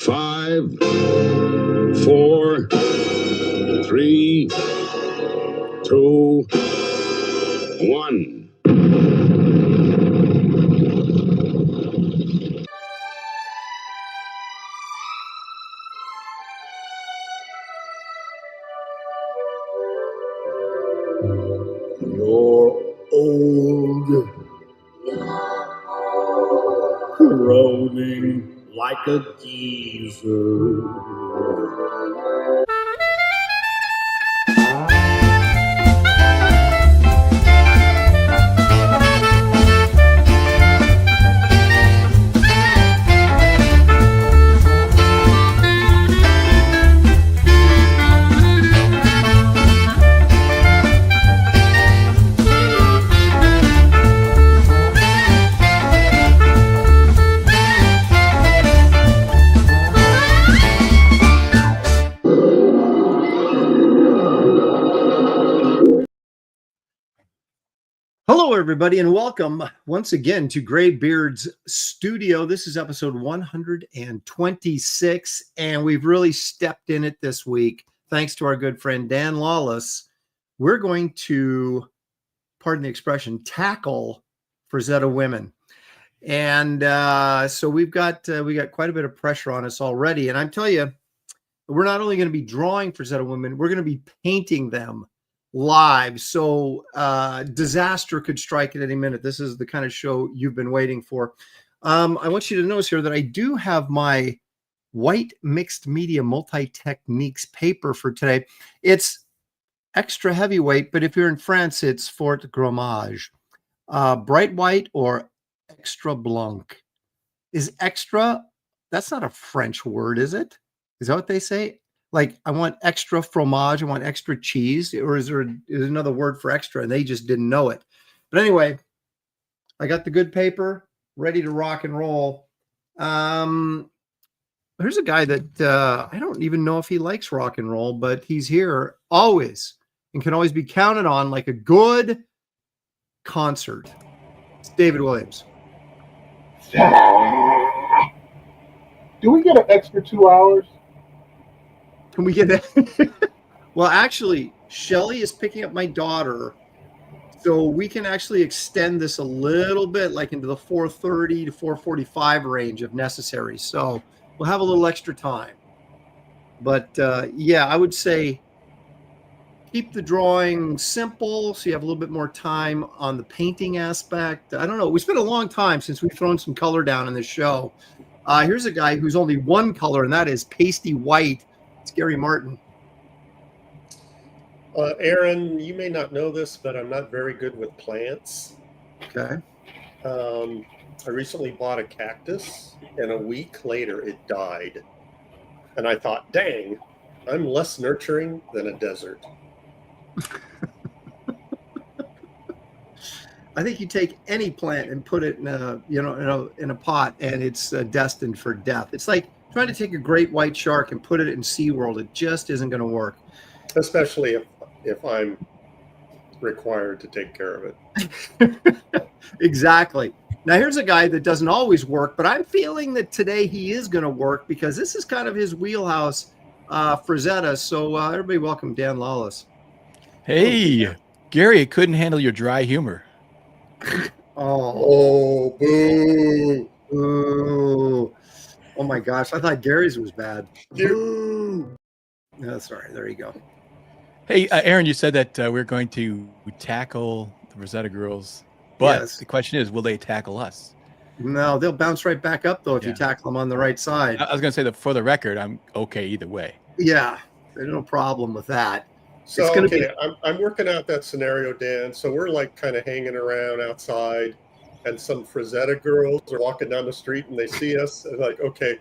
5, 4, 3, 2, 1. You're old, groaning like a geezer. Hello, everybody, and welcome once again to Graybeard'S studio. This is episode 126, and we've really stepped in it this week. Thanks to our good friend Dan Lawless. We're going to, pardon the expression, tackle Frazetta women. And so we got quite a bit of pressure on us already. And I'm telling you, we're not only going to be drawing Frazetta women, we're going to be painting them live. So disaster could strike at any minute. This is the kind of show you've been waiting for. I want you to notice here that I do have my white mixed media multi-techniques paper for today. It's extra heavyweight, but if you're in France, it's Fort Grammage. Bright white or extra blanc. Is extra, that's not a French word, is it? Is that what they say? Like, I want extra fromage, I want extra cheese, or is there another word for extra and they just didn't know it? But anyway, I got the good paper ready to rock and roll. Here's a guy that I don't even know if he likes rock and roll, but he's here always and can always be counted on like a good concert. It's David Williams. Do we get an extra 2 hours? Can we get that? Well, actually, Shelly is picking up my daughter, so we can actually extend this a little bit, like into the 4:30 to 4:45 range if necessary. So we'll have a little extra time. But yeah, I would say keep the drawing simple so you have a little bit more time on the painting aspect. I don't know. We spent a long time since we've thrown some color down in this show. Here's a guy who's only one color, and that is pasty white. It's Gary Martin. Aaron, you may not know this, but I'm not very good with plants. Okay. I recently bought a cactus, and a week later it died. And I thought, dang, I'm less nurturing than a desert. I think you take any plant and put it in a pot, and it's destined for death. It's like trying to take a great white shark and put it in SeaWorld. It just isn't going to work. Especially if I'm required to take care of it. Exactly. Now, here's a guy that doesn't always work, but I'm feeling that today he is going to work because this is kind of his wheelhouse, Frazetta. So everybody welcome Dan Lawless. Hey, Gary, couldn't handle your dry humor. Oh, boo. Boo. Oh my gosh, I thought Gary's was bad. Boo. No, sorry, there you go. Hey, Aaron, you said that we're going to tackle the Frazetta girls, but yes. The question is, will they tackle us? No, they'll bounce right back up, though, if you tackle them on the right side. I was going to say that for the record, I'm okay either way. Yeah, there's no problem with that. So, I'm working out that scenario, Dan. So we're like kind of hanging around outside, and some Frazetta girls are walking down the street, and they see us, and like, okay,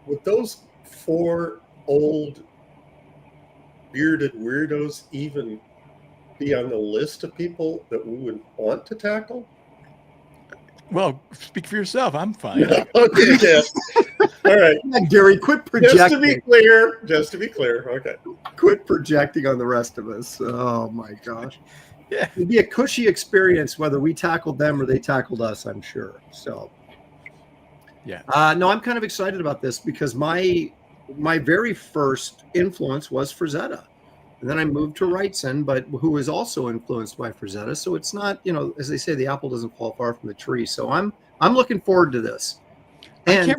would those 4 old bearded weirdos even be on the list of people that we would want to tackle? Well, speak for yourself. I'm fine. Okay, yeah. All right. Yeah, Gary, quit projecting. Just to be clear. Okay. Quit projecting on the rest of us. Oh, my gosh. Yeah. It'd be a cushy experience whether we tackled them or they tackled us, I'm sure. So Yeah. No, I'm kind of excited about this because my very first influence was Frazetta. And then I moved to Wrightson, but who was also influenced by Frazetta. So it's not, as they say, the apple doesn't fall far from the tree. So I'm looking forward to this. And I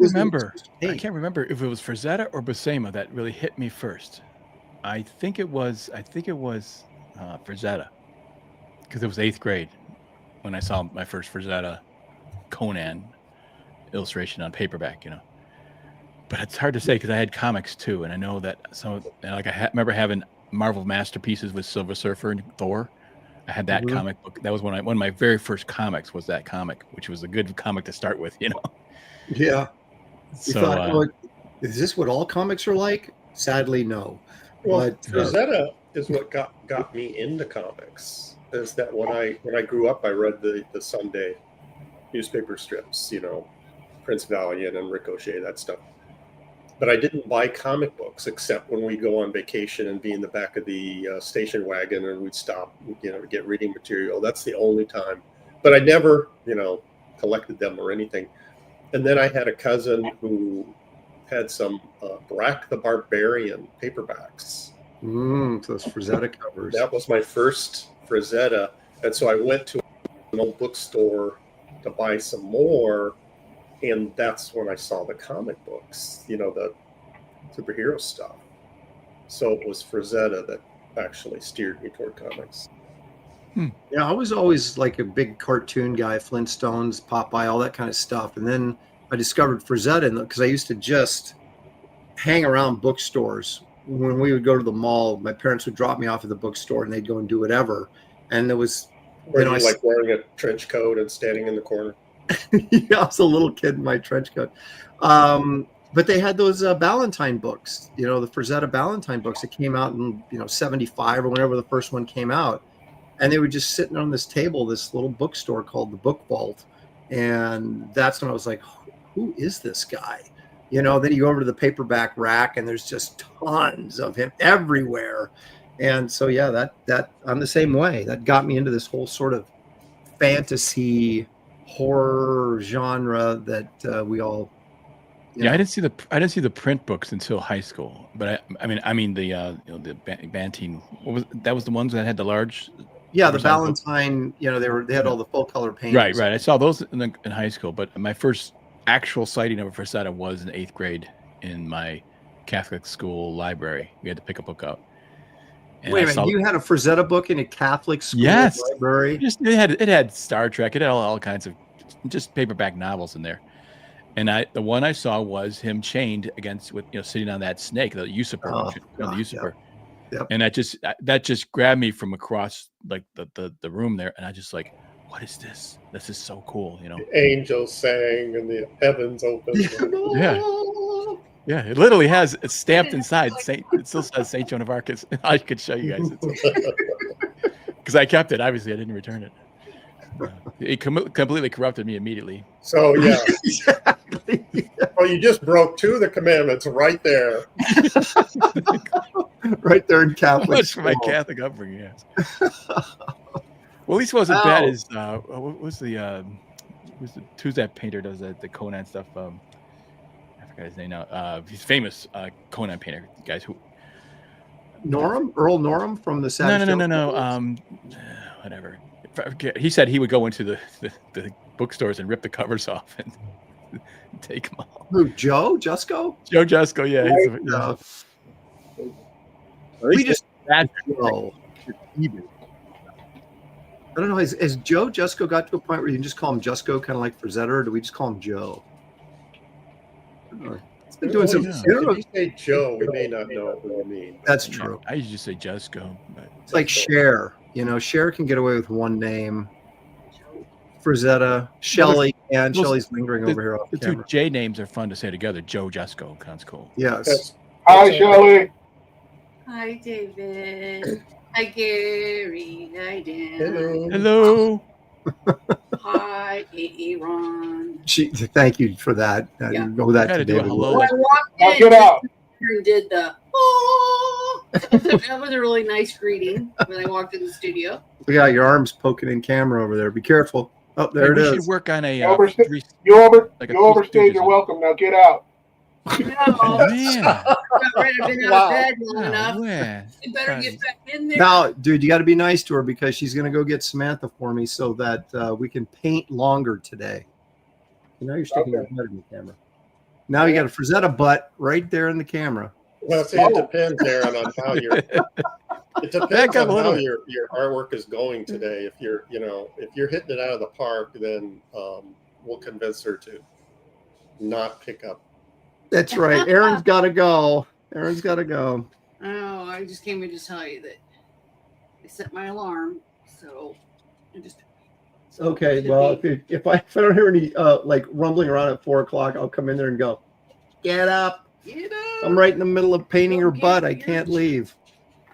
can't remember if it was Frazetta or Buscema that really hit me first. I think it was Frazetta, because it was 8th grade when I saw my first Frazetta Conan illustration on paperback. But it's hard to say because I had comics too, and I know that remember having Marvel Masterpieces with Silver Surfer and Thor. I had that comic book. That was one of my very first comics was that comic, which was a good comic to start with. Yeah. So, you thought, is this what all comics are like? Sadly, no. Well, But Frazetta is what got me into comics. Is that when I grew up, I read the Sunday newspaper strips, Prince Valiant and Ricochet, that stuff. But I didn't buy comic books except when we go on vacation and be in the back of the station wagon and we'd stop, to get reading material. That's the only time. But I never, collected them or anything. And then I had a cousin who had some Brack the Barbarian paperbacks. Those Frazetta covers. That was my first Frazetta. And so I went to an old bookstore to buy some more. And that's when I saw the comic books, the superhero stuff. So it was Frazetta that actually steered me toward comics. Yeah, I was always like a big cartoon guy, Flintstones, Popeye, all that kind of stuff. And then I discovered Frazetta because I used to just hang around bookstores. When we would go to the mall, my parents would drop me off at the bookstore and they'd go and do whatever. And there was... Were you like wearing a trench coat and standing in the corner? Yeah, I was a little kid in my trench coat. But they had those Ballantine books, the Frazetta Ballantine books that came out in, 75 or whenever the first one came out. And they were just sitting on this table, this little bookstore called the Book Vault. And that's when I was like, who is this guy? Then you go over to the paperback rack and there's just tons of him everywhere. And so, yeah, that I'm the same way. That got me into this whole sort of fantasy horror genre that we all. Yeah, I didn't see the print books until high school, but I mean the Bantine. That was the ones that had the large. Yeah, the Ballantine. They had all the full color paintings. Right. I saw those in high school, but my first actual sighting of a Frazetta was in 8th grade in my Catholic school library. We had to pick a book out. And wait a minute, you had a Frazetta book in a Catholic school library? It had Star Trek. It had all kinds of just paperback novels in there. And the one I saw was him chained sitting on that snake, the usurper, the usurper. Yep. And that just grabbed me from across like the room there, and I just like, what is this? This is so cool, The angels sang and the heavens opened. Yeah. It literally has it's stamped inside. It still says Saint Joan of Arc. I could show you guys because I kept it. Obviously, I didn't return it. It completely corrupted me immediately. So yeah, exactly. Well, you just broke 2 of the commandments right there. Right there in Catholic. That's for my Catholic upbringing. Yes. Well, at least it wasn't bad as who's that painter does the Conan stuff? I forgot his name now. He's famous Conan painter. Guys who Earl Norham from the Savage. No. Whatever. He said he would go into the bookstores and rip the covers off and take them all. Who, Joe Jusko? Joe Jusko, yeah. We just Joe. I don't know. Has Joe Jusko got to a point where you can just call him Jusko, kind of like Frazetta, or do we just call him Joe? It's been doing some. If you say Joe, we may not know what you mean. That's true. I usually just say Jusko. It's like Cher. Cher can get away with one name. Frazetta, Shelley, and Shelley's lingering over here off the camera. 2 J names are fun to say together. Joe Jusko sounds cool. Yes. Hi, Shelley. Hi, David. Hi, Gary. Hi, Dan. Hello. Hi, Aaron. Thank you for that. I didn't know that Gotta do a hello. When I walked in, and did the that was a really nice greeting when I walked in the studio. Look out, your arm's poking in camera over there. Be careful. Oh, there it we is. should work on a You overstayed like a you overstayed your welcome. Now get out. No, Oh, man. I've been out of bed long enough. Man. You better get back in there. Now, dude, you got to be nice to her because she's going to go get Samantha for me so that we can paint longer today. Now you're sticking your head in the camera. Now you got a Frazetta butt right there in the camera. Well, see, it depends, Aaron, on how you're. It depends on how your artwork is going today. If you're hitting it out of the park, then we'll convince her to not pick up. That's right. Aaron's got to go. Aaron's got to go. Oh, I just came in to tell you that I set my alarm, so I just. Okay, well, if I don't hear any like rumbling around at 4 o'clock, I'll come in there and go, get up. Get up. I'm right in the middle of painting her butt. I can't leave.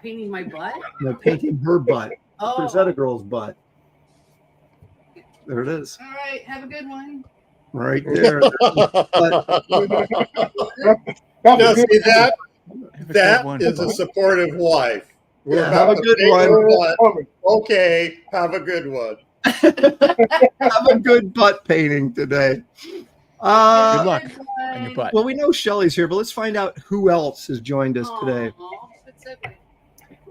Painting my butt? No, painting her butt. Oh. Frazetta girl's butt. There it is. All right, have a good one. Right there. Now, see that is a supportive wife. Yeah, have a good one. Okay, have a good one. Have a good butt painting today. Good luck on your butt. Well, we know Shelly's here, but let's find out who else has joined us today.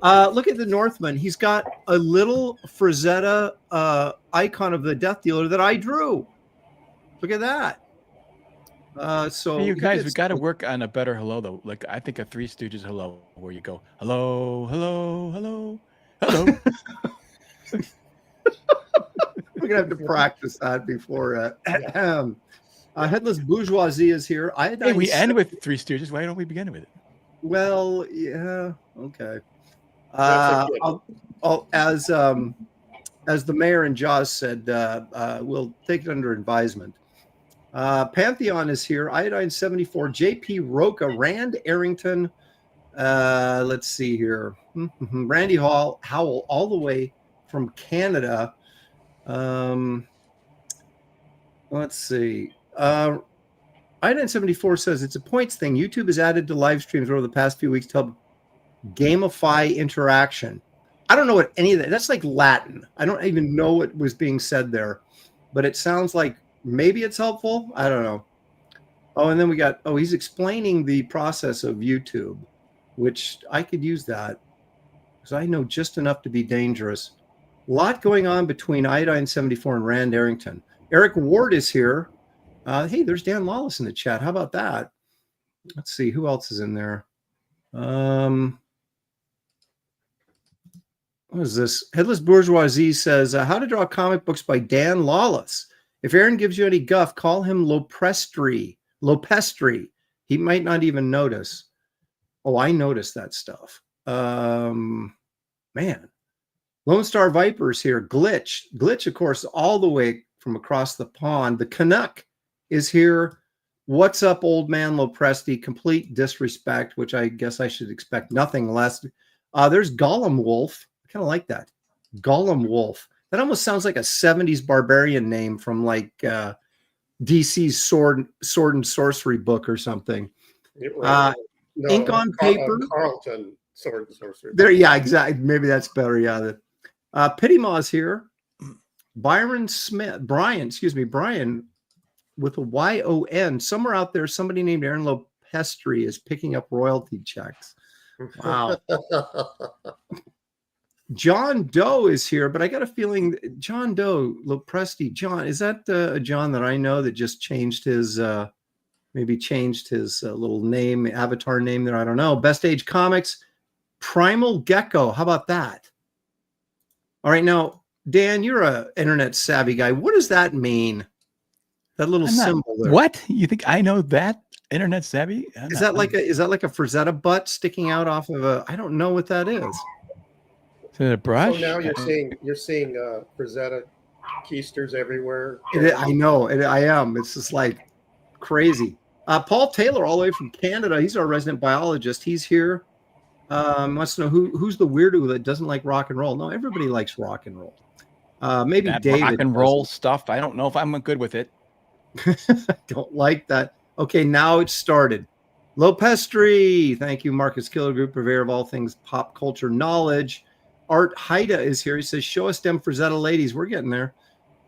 Look at the Northman. He's got a little Frazetta icon of the Death Dealer that I drew. Look at that. So hey, you guys, we got to work on a better hello though. Like I think a Three Stooges hello, where you go hello, hello, hello, hello. We're gonna have to practice that before. Headless Bourgeoisie is here. Hey, we end with Three Stooges. Why don't we begin with it? Well, yeah, okay. As the mayor in Jaws said, we'll take it under advisement. Pantheon is here. Iodine 74, JP Roca, Rand Arrington. Let's see here. Randy Howell, all the way from Canada. Let's see. Iodine 74 says it's a points thing. YouTube has added to live streams over the past few weeks to help gamify interaction. I don't know what any of that. That's like Latin. I don't even know what was being said there, but it sounds like maybe it's helpful. I don't know. Oh, and then we got, he's explaining the process of YouTube, which I could use that because I know just enough to be dangerous. A lot going on between Iodine 74 and Rand Arrington. Eric Ward is here. Hey, there's Dan Lawless in the chat. How about that? Let's see. Who else is in there? What is this? Headless Bourgeoisie says, how to draw comic books by Dan Lawless. If Aaron gives you any guff, call him Lopestri. He might not even notice. Oh, I noticed that stuff. Man. Lone Star Viper's here. Glitch, of course, all the way from across the pond. The Canuck is here. What's up, old man Lopresti? Complete disrespect, which I guess I should expect nothing less. There's Gollum Wolf. I kind of like that. Gollum Wolf. That almost sounds like a 70s barbarian name from like DC's Sword and Sorcery book or something. Ink on paper. Carlton Sword and Sorcery. There, yeah, exactly. Maybe that's better. Yeah. Pity Maw's here. Brian with a Y-O-N. Somewhere out there, somebody named Aaron Lopestri is picking up royalty checks. Wow. John Doe is here, but I got a feeling John Doe, Lopresti, John, is that a John that I know that just changed his, little name, avatar name there? I don't know. Best Age Comics, Primal Gecko. How about that? All right. Now, Dan, you're a internet savvy guy. What does that mean? That little symbol there. What? You think I know that? Internet savvy? Is that like a Frazetta butt sticking out off of a? I don't know what that is. Is it a brush? So now you're seeing Frazetta keisters everywhere. I know, I am. It's just like crazy. Paul Taylor, all the way from Canada. He's our resident biologist. He's here. Wants to know who's the weirdo that doesn't like rock and roll. No, everybody likes rock and roll. Maybe that David. Rock and roll stuff. I don't know if I'm good with it. I don't like that. Okay, now it's started. Lopestri. Thank you, Marcus Killer Group, purveyor of all things pop culture knowledge. Art Haida is here. He says, show us them Frazetta ladies. We're getting there.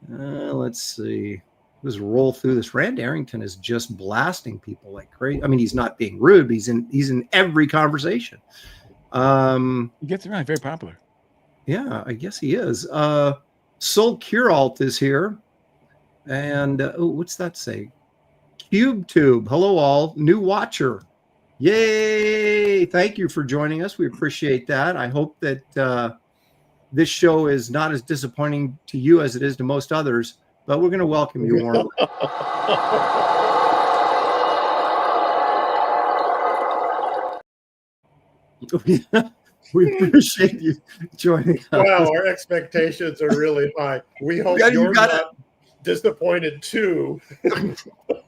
Let's see. Let's roll through this. Rand Arrington is just blasting people like crazy. I mean, he's not being rude, but he's in every conversation. He gets around, very popular. Yeah, I guess he is. Sol Curalt is here. And what's that say? CubeTube. Hello, all. New watcher. Yay. Thank you for joining us. We appreciate that. I hope that this show is not as disappointing to you as it is to most others, but we're going to welcome you warmly. We appreciate you joining us. Wow, our expectations are really high. We hope you're not disappointed too.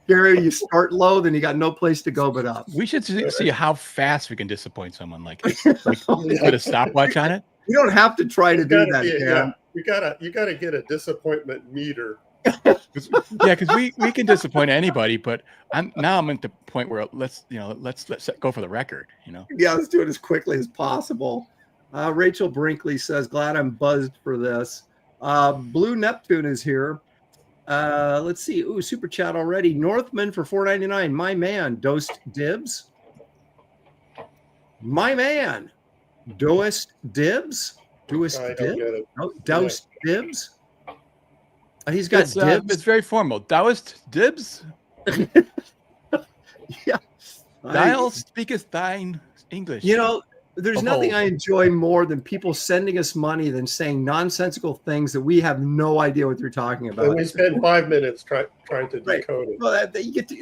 Gary, you start low, then you got no place to go but up. We should see how fast we can disappoint someone. Like put a stopwatch on it. You don't have to try to do that, Dan. You gotta get a disappointment meter. Because we can disappoint anybody, but I'm at the point where let's go for the record. Yeah, let's do it as quickly as possible. Rachel Brinkley says, "Glad I'm buzzed for this." Blue Neptune is here. Let's see. Ooh, super chat already. Northman for $4.99. My man, Dosed Dibs. My man, Dosed Dibs. Dosed Dibs. Oh, Dosed Dibs. He's got dibs. It's very formal. Taoist dibs. Yeah. Thou speaketh thine English. There's nothing I enjoy more than people sending us money than saying nonsensical things that we have no idea what they're talking about. And we spend 5 minutes trying to decode it. Well,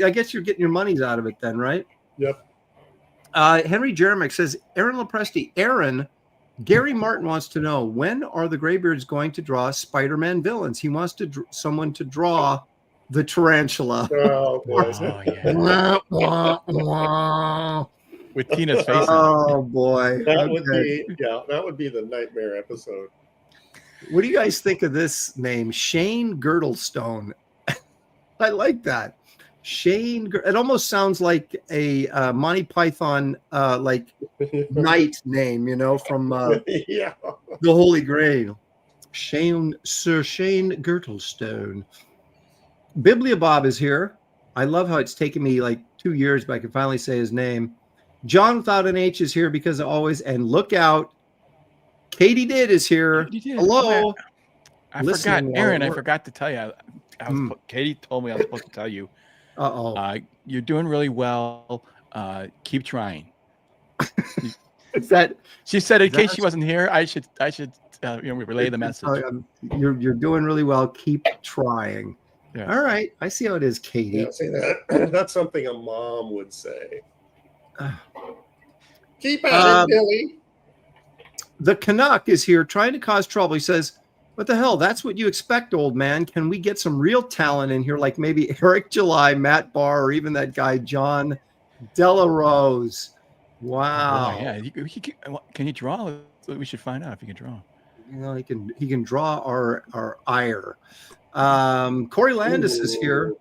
I guess you're getting your monies out of it then, right? Yep. Henry Jeremick says, Aaron Lopresti, Gary Martin wants to know, when are the Graybeard's going to draw Spider-Man villains? He wants someone to draw the tarantula. Oh, boy. With Tina's face. Oh, boy. That would be the nightmare episode. What do you guys think of this name? Shane Girdlestone. I like that. Shane. It almost sounds like a Monty Python knight name, from yeah. the Holy Grail. Sir Shane Girdlestone. Bibliobob is here. I love how it's taken me like 2 years, but I can finally say his name. John without an H is here because always. And look out, Katie Did is here. Hello. I forgot, Aaron. I forgot to tell you. Katie told me I was supposed to tell you. You're doing really well. Keep trying. She said in case she wasn't here, I should relay the message. You're doing really well. Keep trying. Yeah. All right, I see how it is, Katie. Yeah, see that that's something a mom would say. Keep at it, Billy. The Canuck is here trying to cause trouble. He says, "What the hell? That's what you expect, old man. Can we get some real talent in here, like maybe Eric July, Matt Barr, or even that guy John Delarose?" Wow. Oh, yeah. Can you draw? We should find out if he can draw. He can draw our ire. Corey Landis is here.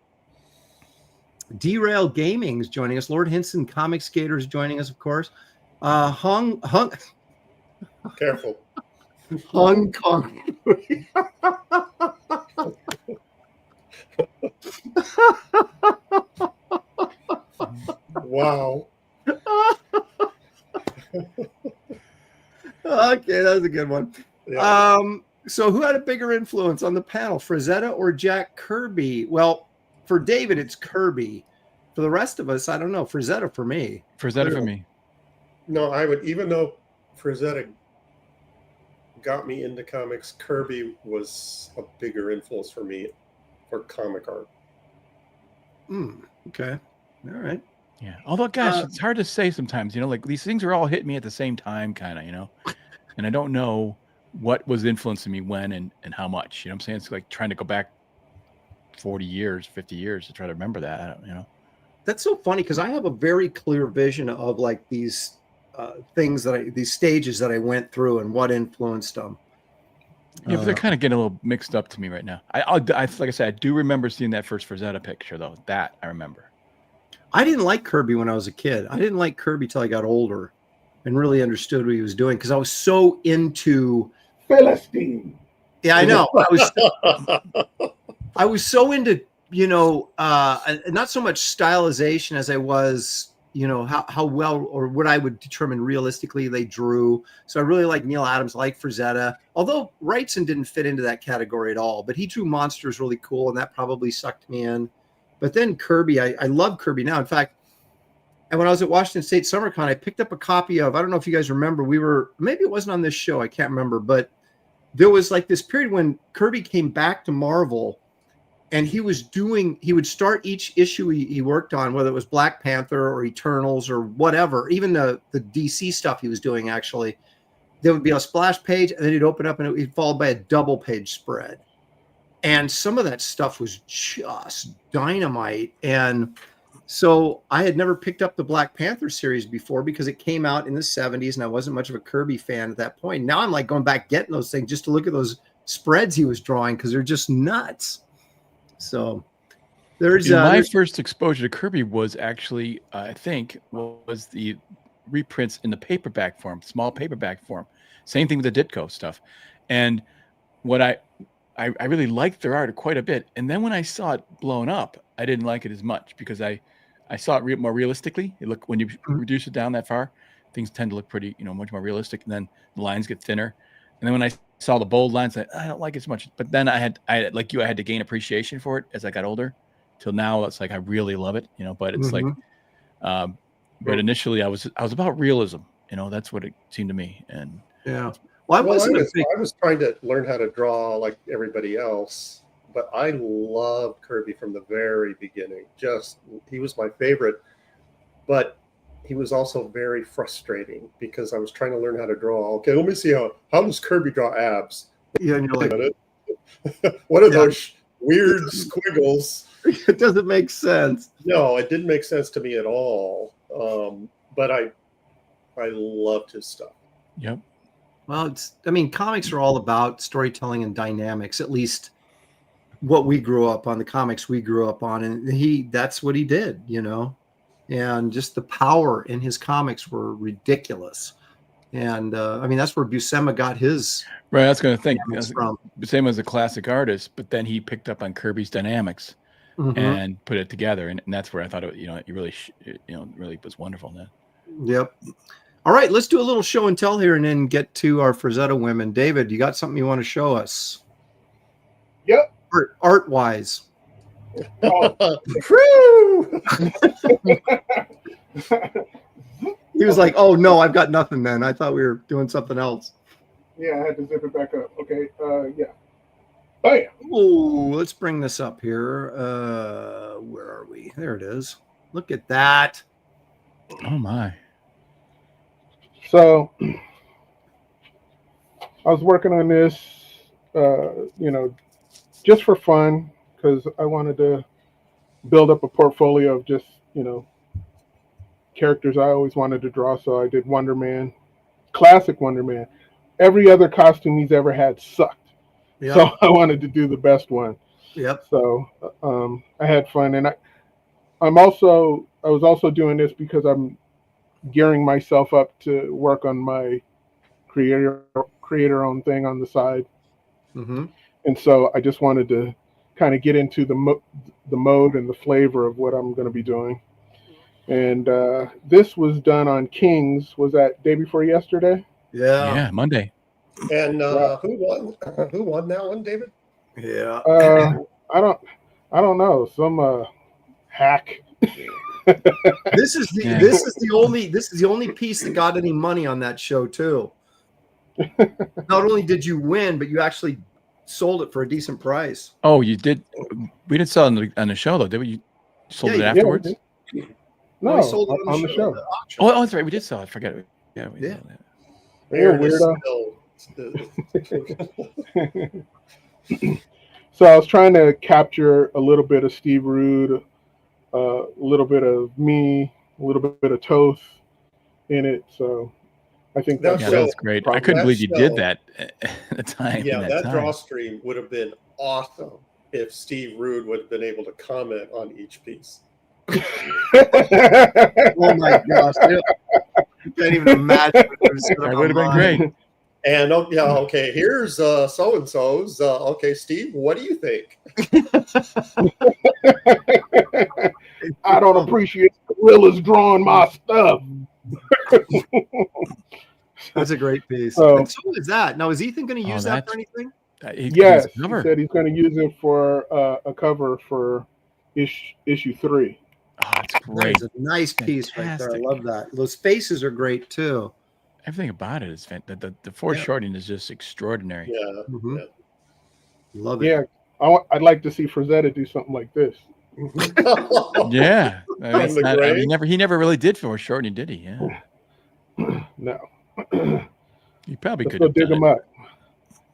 Derail Gaming is joining us. Lord Hinson Comic Skater is joining us, of course. Hung. Careful. Hong Kong. Wow. Okay, that was a good one. Yeah. So who had a bigger influence on the panel, Frazetta or Jack Kirby? Well, for David, it's Kirby. For the rest of us, I don't know. Frazetta for me. Frazetta for me. No, I would, even though Frazetta got me into comics, Kirby was a bigger influence for me for comic art. Okay. All right. Yeah. Although, gosh, it's hard to say sometimes, like these things are all hitting me at the same time, kind of, and I don't know what was influencing me when and how much, I'm saying? It's like trying to go back 40 years, 50 years to try to remember that, That's so funny because I have a very clear vision of like these things these stages that I went through and what influenced them. Yeah, but they're kind of getting a little mixed up to me right now. I like I said, I do remember seeing that first Frazetta picture though. That I remember. I didn't like Kirby when I was a kid. I didn't like Kirby till I got older and really understood what he was doing because I was so into Philistine. Yeah, I know. I was so into, not so much stylization as I was, how well or what I would determine realistically they drew. So I really like Neil Adams, like Frazetta, although Wrightson didn't fit into that category at all, but he drew monsters really cool, and that probably sucked me in. But then Kirby, I love Kirby now. In fact, and when I was at Washington State SummerCon, I picked up a copy of, I don't know if you guys remember, maybe it wasn't on this show, I can't remember, but there was like this period when Kirby came back to Marvel, and he would start each issue he worked on, whether it was Black Panther or Eternals or whatever, even the DC stuff he was doing, actually, there would be a splash page, and then he'd open up and it would be followed by a double page spread. And some of that stuff was just dynamite. And so I had never picked up the Black Panther series before because it came out in the 70s, and I wasn't much of a Kirby fan at that point. Now I'm like going back, getting those things just to look at those spreads he was drawing, because they're just nuts. So there's my first exposure to Kirby was actually, I think, was the reprints in the paperback form, small paperback form. Same thing with the Ditko stuff. And what I really liked their art quite a bit. And then when I saw it blown up, I didn't like it as much, because I saw it more realistically. When you reduce it down that far, things tend to look pretty, much more realistic. And then the lines get thinner. And then when I saw the bold lines, I don't like it as much. But then I had to gain appreciation for it as I got older. Till now, it's like I really love it, But it's like, but initially I was about realism. That's what it seemed to me. And yeah. Well, I was trying to learn how to draw like everybody else, but I loved Kirby from the very beginning. He was my favorite, but he was also very frustrating because I was trying to learn how to draw. Okay, let me see how does Kirby draw abs? Yeah, and you're like, what are those weird squiggles? It doesn't make sense. No, it didn't make sense to me at all. But I loved his stuff. Yep. Well, comics are all about storytelling and dynamics, at least what we grew up on, the comics we grew up on. And that's what he did, and just the power in his comics were ridiculous. And that's where Buscema got his. Right. I was going to think from. Buscema was a classic artist, but then he picked up on Kirby's dynamics and put it together. And that's where I thought it really was wonderful. Then. Yep. All right, let's do a little show and tell here and then get to our Frazetta women. David, you got something you want to show us? Yep. Art-wise. He was like, oh, no, I've got nothing then. I thought we were doing something else. Yeah, I had to zip it back up. Okay, yeah. Bam. Oh, let's bring this up here. Where are we? There it is. Look at that. Oh, my. So I was working on this, just for fun, because I wanted to build up a portfolio of just, characters I always wanted to draw. So I did Wonder Man, classic Wonder Man. Every other costume he's ever had sucked. Yep. So I wanted to do the best one. Yep. So I had fun. And I was also doing this because I'm gearing myself up to work on my creator own thing on the side. Mm-hmm. And so I just wanted to kind of get into the mode and the flavor of what I'm going to be doing. And this was done on Kings. Was that day before yesterday? Yeah, Monday. And who won that one, David? Yeah. I don't know. Some hack. This is the only piece that got any money on that show too. Not only did you win, but you actually sold it for a decent price. Oh, you did. We didn't sell it on the show though, did we? You sold it afterwards? No, we sold it on the show. Oh, that's right. We did sell it. Forget it. Yeah. So I was trying to capture a little bit of Steve Rude, a little bit of me, a little bit of Toth in it. So I think that's great. I couldn't believe you did that at the time. Yeah, that draw stream would have been awesome if Steve Rude would have been able to comment on each piece. Oh my gosh. You can't even imagine. That would have been great. And okay, here's so and so's. Okay, Steve, what do you think? I don't appreciate gorillas drawing my stuff. That's a great piece. So- And so is that. Now, is Ethan going to use that for anything? Yes, he said he's going to use it for a cover for issue 3. Oh, that's great. That's a nice piece right there. I love that. Those faces are great too. Everything about it is fantastic. The foreshortening is just extraordinary. Yeah. Mhm. Love it. Yeah, I'd like to see Frazetta do something like this. Yeah. I mean, From the grave? he never really did foreshortening, did he? Yeah. No. He probably Let's could go have dig done him it. up.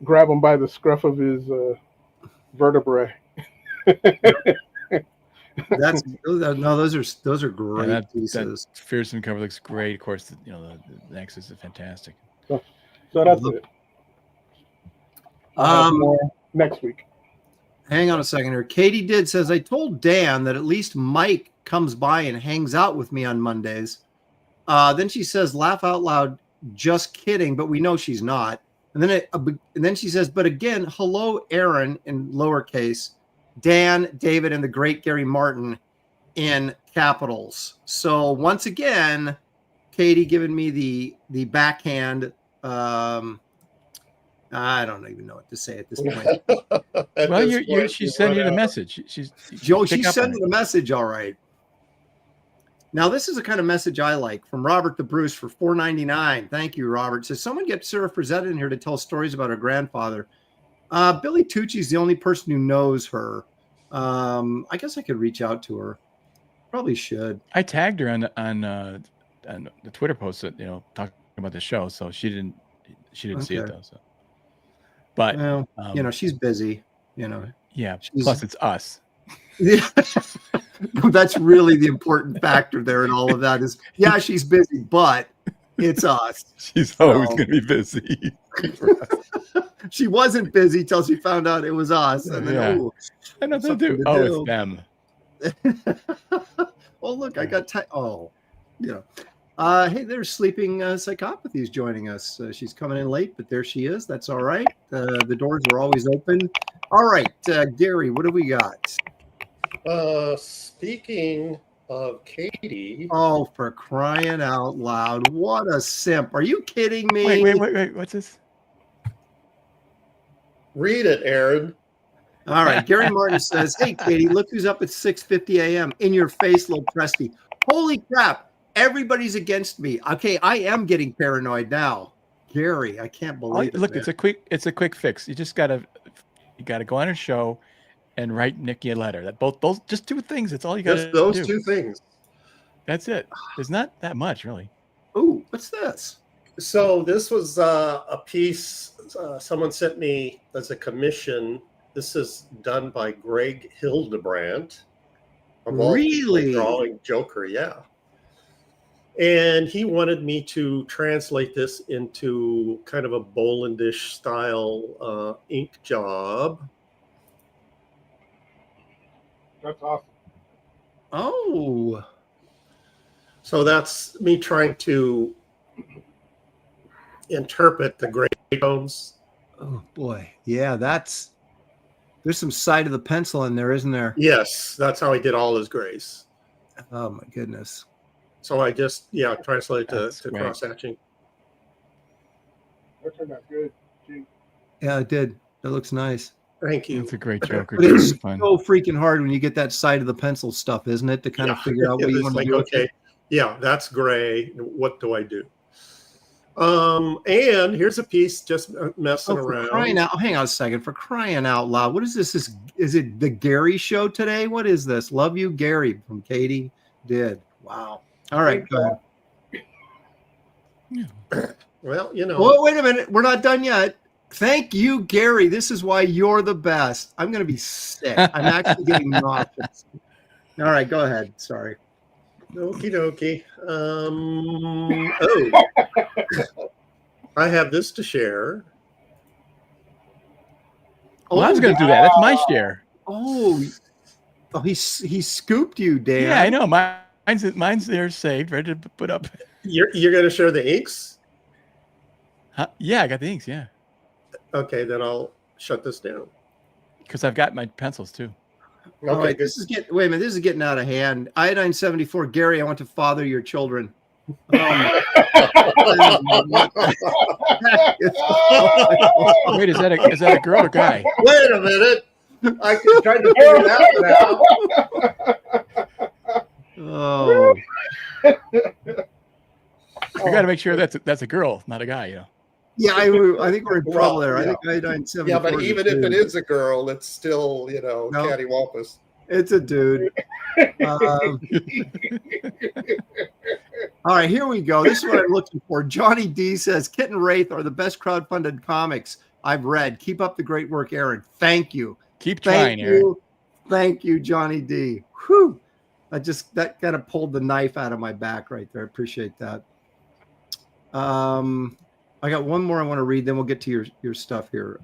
Grab him by the scruff of his vertebrae. Those are great that pieces. fearsome cover looks great. Of course, the Nexus is fantastic. So that's it. I'll have more next week. Hang on a second here. Katie says, I told Dan that at least Mike comes by and hangs out with me on Mondays. Then she says, laugh out loud, just kidding, but we know she's not. And then she says, but again, hello, Aaron, in lowercase, Dan, David, and the great Gary Martin in capitals. So once again, Katie giving me the backhand. I don't even know what to say at this point. Well, she's sending you the message. She's sending the message. All right. Now, this is the kind of message I like from Robert the Bruce for $4.99. Thank you, Robert. Says, someone get Sarah Frazetta in here to tell stories about her grandfather. Billy Tucci's the only person who knows her. I guess I could reach out to her. Probably should. I tagged her on the Twitter post that talking about the show, so she didn't see it though. So, but well, she's busy. Yeah. Plus, it's us. Yeah. That's really the important factor there in all of that is, yeah, she's busy, but it's us. She's always going to be busy. She wasn't busy till she found out it was us. And then, I know they do. It's them. Oh, look, I got hey, there's Sleeping Psychopathy is joining us. She's coming in late, but there she is. That's all right. The doors are always open. All right, Gary, what do we got? Speaking of Katie. Oh, for crying out loud. What a simp. Are you kidding me? Wait. What's this? Read it, Aaron. All right. Gary Martin says, hey, Katie, look who's up at 6:50 a.m. In your face, little Presty. Holy crap. Everybody's against me. Okay, I am getting paranoid now. Gary, I can't believe it. Look, man. it's a quick fix. You just gotta go on her show and write Nikki a letter. Those just 2 things. That's all you got to do. Those 2 things. That's it. There's not that much, really. Ooh, what's this? So this was a piece someone sent me as a commission. This is done by Greg Hildebrandt. Really? Drawing Joker, yeah. And he wanted me to translate this into kind of a Bolandish style ink job. That's awesome. Oh. So that's me trying to interpret the gray tones. Oh, boy. Yeah, there's some side of the pencil in there, isn't there? Yes, that's how he did all his grays. Oh, my goodness. So I just, translate to cross-hatching. That turned out good. Gee. Yeah, it did. That looks nice. Thank you. It's a great Joker. But it's fun. so freaking hard when you get that side of the pencil stuff, isn't it? To kind of figure out what you want to do. Okay, yeah, that's gray. What do I do? And here's a piece just messing around. Hang on a second. For crying out loud. What is this? Is it the Gary show today? What is this? Love you, Gary, from Katie did. Wow. All right, go ahead. Well, Well, wait a minute. We're not done yet. Thank you, Gary. This is why you're the best. I'm going to be sick. I'm actually getting nauseous. All right, go ahead. Sorry. Okie dokie. I have this to share. Well, I was going to do that. That's my share. Oh, he scooped you, Dan. Yeah, I know. Mine's there saved, ready to put up. You're going to share the inks? Yeah, I got the inks. Yeah, Okay, then I'll shut this down. because I've got my pencils too. Okay, All right, good. this is wait a minute. This is getting out of hand. Iodine 74. Gary, I want to father your children. My Wait, is that a girl or guy? Wait a minute. I can try to figure it out now. Oh, We got to make sure that's a girl, not a guy. You know. yeah. I think we're in trouble there. I yeah. think Iodine 74. Yeah, but is a even if it dude. is a girl, it's still, No. cattywampus. It's a dude. All right, here we go. This is what I'm looking for. Johnny D says Kit and Wraith are the best crowdfunded comics I've read. Keep up the great work, Aaron. Thank you. Keep trying, Aaron. Thank you, Johnny D. Whew. That kind of pulled the knife out of my back right there. I appreciate that. I got one more I want to read, then we'll get to your stuff here.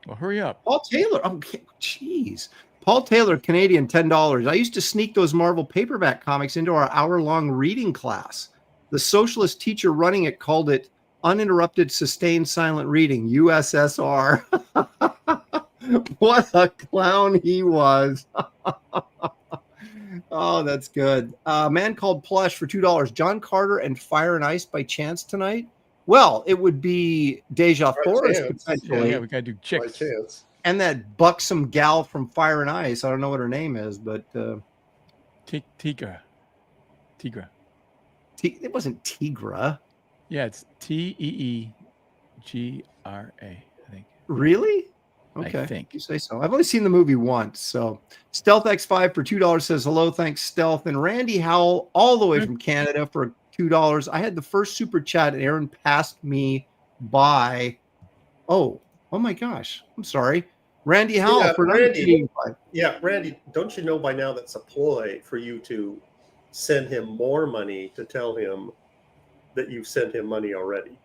Well, hurry up. Paul Taylor. Oh, jeez. Paul Taylor, Canadian, $10. I used to sneak those Marvel paperback comics into our hour-long reading class. The socialist teacher running it called it uninterrupted, sustained, silent reading, USSR. What a clown he was. Oh, that's good. Man Called Plush for $2. John Carter and Fire and Ice by chance tonight? Well, it would be Deja Forest potentially. Yeah, we got to do By chicks. chance. And that buxom gal from Fire and Ice. I don't know what her name is, but Tigra. It wasn't Tigra. Yeah, it's Teegra, I think. Really? Okay. I think. You say so. I've only seen the movie once. So Stealth X5 for $2 says hello, thanks, Stealth. And Randy Howell, all the way from Canada for $2. I had the first super chat and Aaron passed me by. Oh my gosh. I'm sorry. Randy Howell for Randy. $19.85. Yeah, Randy, don't you know by now that's a ploy for you to send him more money to tell him that you've sent him money already?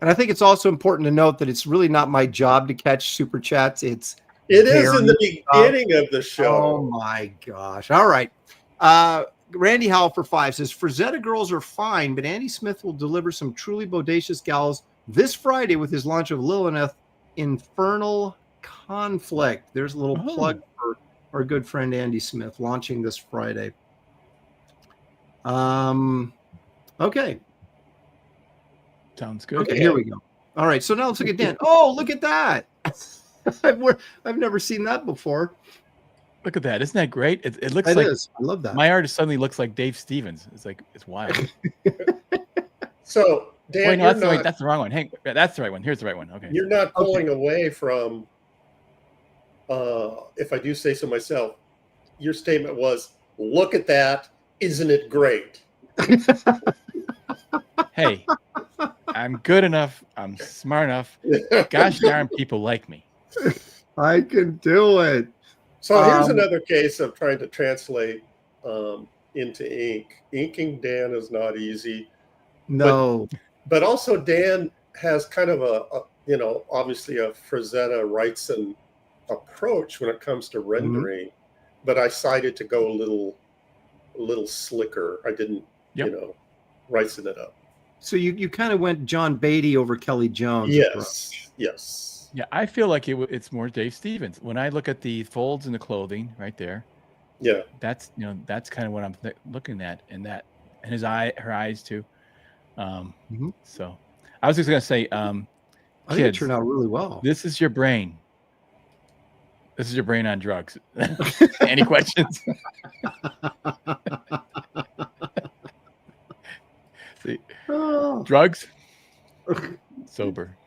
And I think it's also important to note that it's really not my job to catch super chats. It is in the beginning of the show. Oh my gosh. All right. Randy Howell for $5 says Frazetta girls are fine, but Andy Smith will deliver some truly bodacious gals this Friday with his launch of Lilith Infernal Conflict. There's a little plug for our good friend Andy Smith launching this Friday. Okay. Sounds good. Okay, here we go. All right, so now let's look at Dan. Oh, look at that. I've never seen that before. Look at that. Isn't that great? It looks It like is. I love that. my artist suddenly looks like Dave Stevens. It's wild. So, Dan, Wait, no, that's the wrong one. Hey, that's the right one. Here's the right one. Okay. You're not pulling away from, if I do say so myself, your statement was, look at that. Isn't it great? Hey, I'm good enough. I'm smart enough. Gosh darn, people like me. I can do it. So here's another case of trying to translate into ink. Inking Dan is not easy. No. But also Dan has kind of obviously a Frazetta Wrightson approach when it comes to rendering. But I decided to go a little slicker. I didn't, Wrightson it up. So you kind of went John Beatty over Kelly Jones. Yes. Yeah, I feel like it's more Dave Stevens. When I look at the folds in the clothing right there, yeah, that's kind of what I'm looking at, and her eyes too. So I was just gonna say, I think it turned out really well. This is your brain. This is your brain on drugs. Any questions? See, drugs, sober.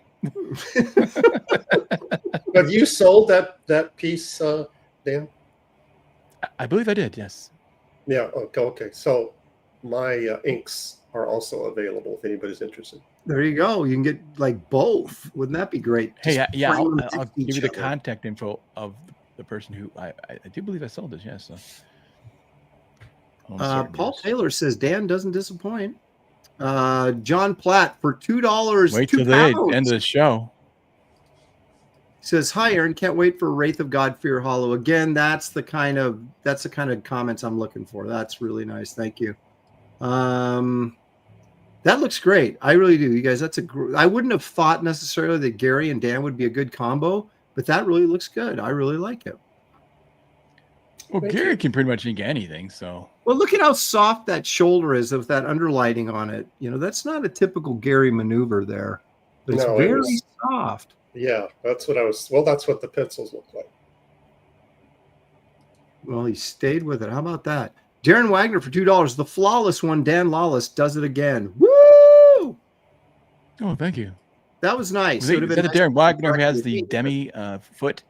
Have you sold that piece, Dan? I believe I did. Yes. Yeah. Okay. So my inks are also available if anybody's interested. There you go. You can get like both. Wouldn't that be great? Hey, Just I'll give you the contact info of the person who I do believe I sold this. Yes. Paul Taylor says Dan doesn't disappoint. John Platt for $2. Wait till the end of the show. Says, hi, Aaron. Can't wait for Wraith of God Fear Hollow. Again, that's the kind of comments I'm looking for. That's really nice. Thank you. Then That looks great. I really do, you guys. That's I wouldn't have thought necessarily that Gary and Dan would be a good combo, but that really looks good. I really like it. Well, Gary can pretty much ink anything. So. Well, look at how soft that shoulder is with that underlighting on it. You know, that's not a typical Gary maneuver there, but it's very soft. Yeah, that's what I was. Well, that's what the pencils look like. Well, he stayed with it. How about that? Darren Wagner for $2. The flawless one, Dan Lawless, does it again. Woo! Oh, thank you. That was nice. Is that the Darren Wagner who has the demi foot?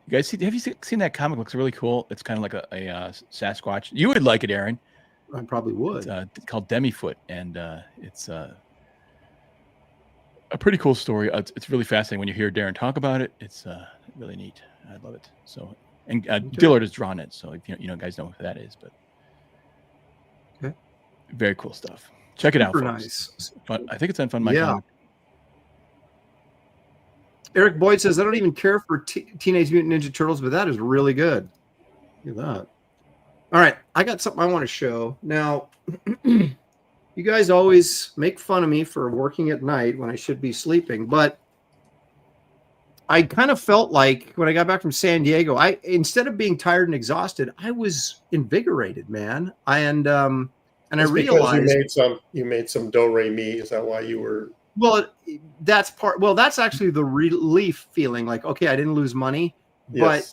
You guys have you seen that comic? It looks really cool. It's kind of like a Sasquatch. You would like it, Aaron. I probably would. It's called Demi Foot, and it's a pretty cool story. It's really fascinating when you hear Darren talk about it. It's really neat. I love it. So, and Dillard has drawn it. So if you guys know who that is, but very cool stuff. Check it out. Folks. Nice. But I think it's on Fun My Comic. Eric Boyd says, I don't even care for Teenage Mutant Ninja Turtles, but that is really good. Look at that. All right. I got something I want to show. Now, you guys always make fun of me for working at night when I should be sleeping, but I kind of felt like when I got back from San Diego, instead of being tired and exhausted, I was invigorated, man. And I realized you made some do re mi. Is that why you were? Well, that's actually the relief feeling. Like, okay, I didn't lose money, but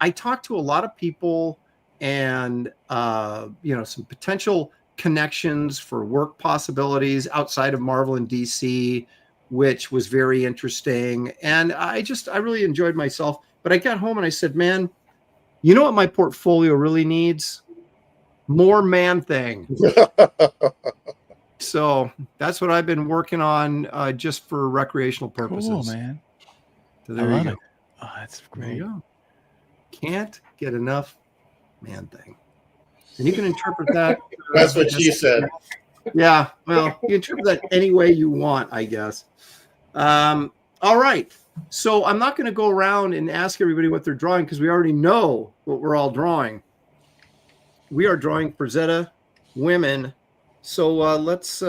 I talked to a lot of people, and some potential connections for work possibilities outside of Marvel and DC, which was very interesting. And I really enjoyed myself. But I got home and I said, man, you know what my portfolio really needs? More Man-Thing. So that's what I've been working on just for recreational purposes. Cool, man. So there you go. Oh, that's great. Can't get enough Man-Thing. And you can interpret that. That's what she said. Yeah, well, you interpret that any way you want, I guess. All right. So I'm not going to go around and ask everybody what they're drawing because we already know what we're all drawing. We are drawing Frazetta women. So let's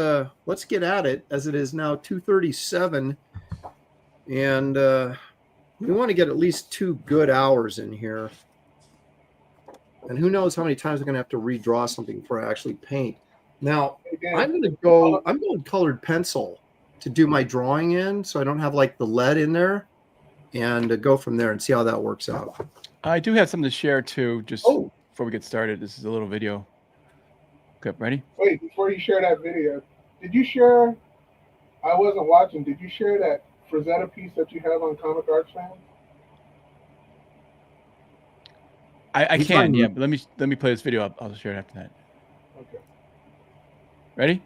get at it, as it is now 2:37, and we want to get at least 2 good hours in here. And who knows how many times we're going to have to redraw something before I actually paint. Now, I'm going colored pencil to do my drawing in, so I don't have like the lead in there, and go from there and see how that works out. I do have something to share too, just before we get started. This is a little video. Okay, ready? Wait, before you share that video, did you share? I wasn't watching. Did you share that Frazetta piece that you have on Comic Arts Fan? I can, yeah. But let me play this video. I'll share it after that. Okay. Ready?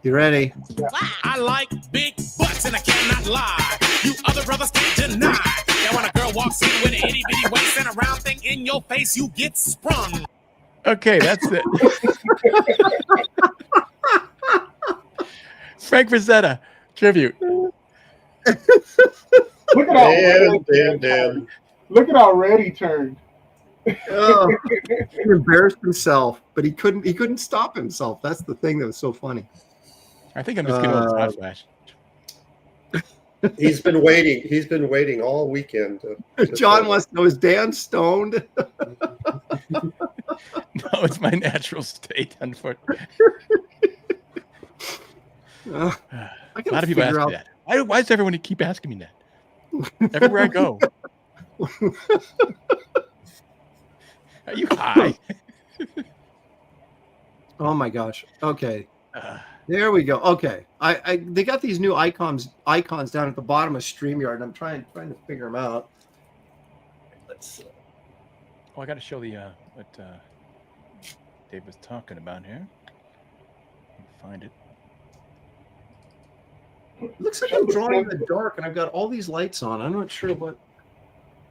You ready? Yeah. I like big butts and I cannot lie. You other brothers can't deny. Now when a girl walks in with an itty bitty waist and a round thing in your face, you get sprung. Okay, that's it. Frank Frazetta tribute. Look at how Dan. Look at how red he turned. Oh, he embarrassed himself, but he couldn't stop himself. That's the thing that was so funny. I think I'm just getting a little hot flash. He's been waiting all weekend. John wants to know, is Dan stoned? No, it's my natural state, unfortunately. A lot of people ask me that. Why does everyone keep asking me that? Everywhere I go. Are you high? Oh my gosh. Okay. There we go. Okay. They got these new icons down at the bottom of StreamYard, and I'm trying to figure them out. Let's see. Oh, I got to show the what Dave was talking about here. Find it. It looks like I'm drawing in the dark, and I've got all these lights on. I'm not sure what.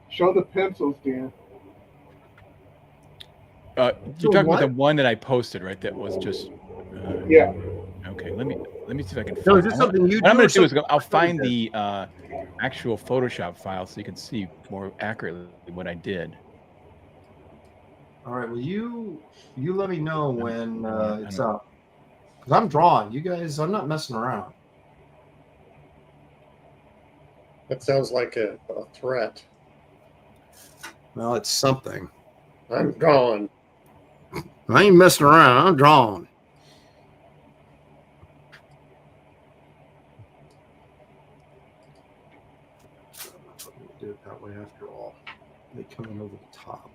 Show the pencils, Dan. You're talking about the one that I posted, right? That was just. Yeah. Okay, let me see if I can find. No, is this something you? What I'm going to do is I'll find the actual Photoshop file so you can see more accurately what I did. All right. Well, you let me know when it's up. 'Cause I'm drawing. You guys, I'm not messing around. That sounds like a threat. Well, it's something. I'm gone. I ain't messing around. I'm drawing. Do it that way after all. They come in over the top.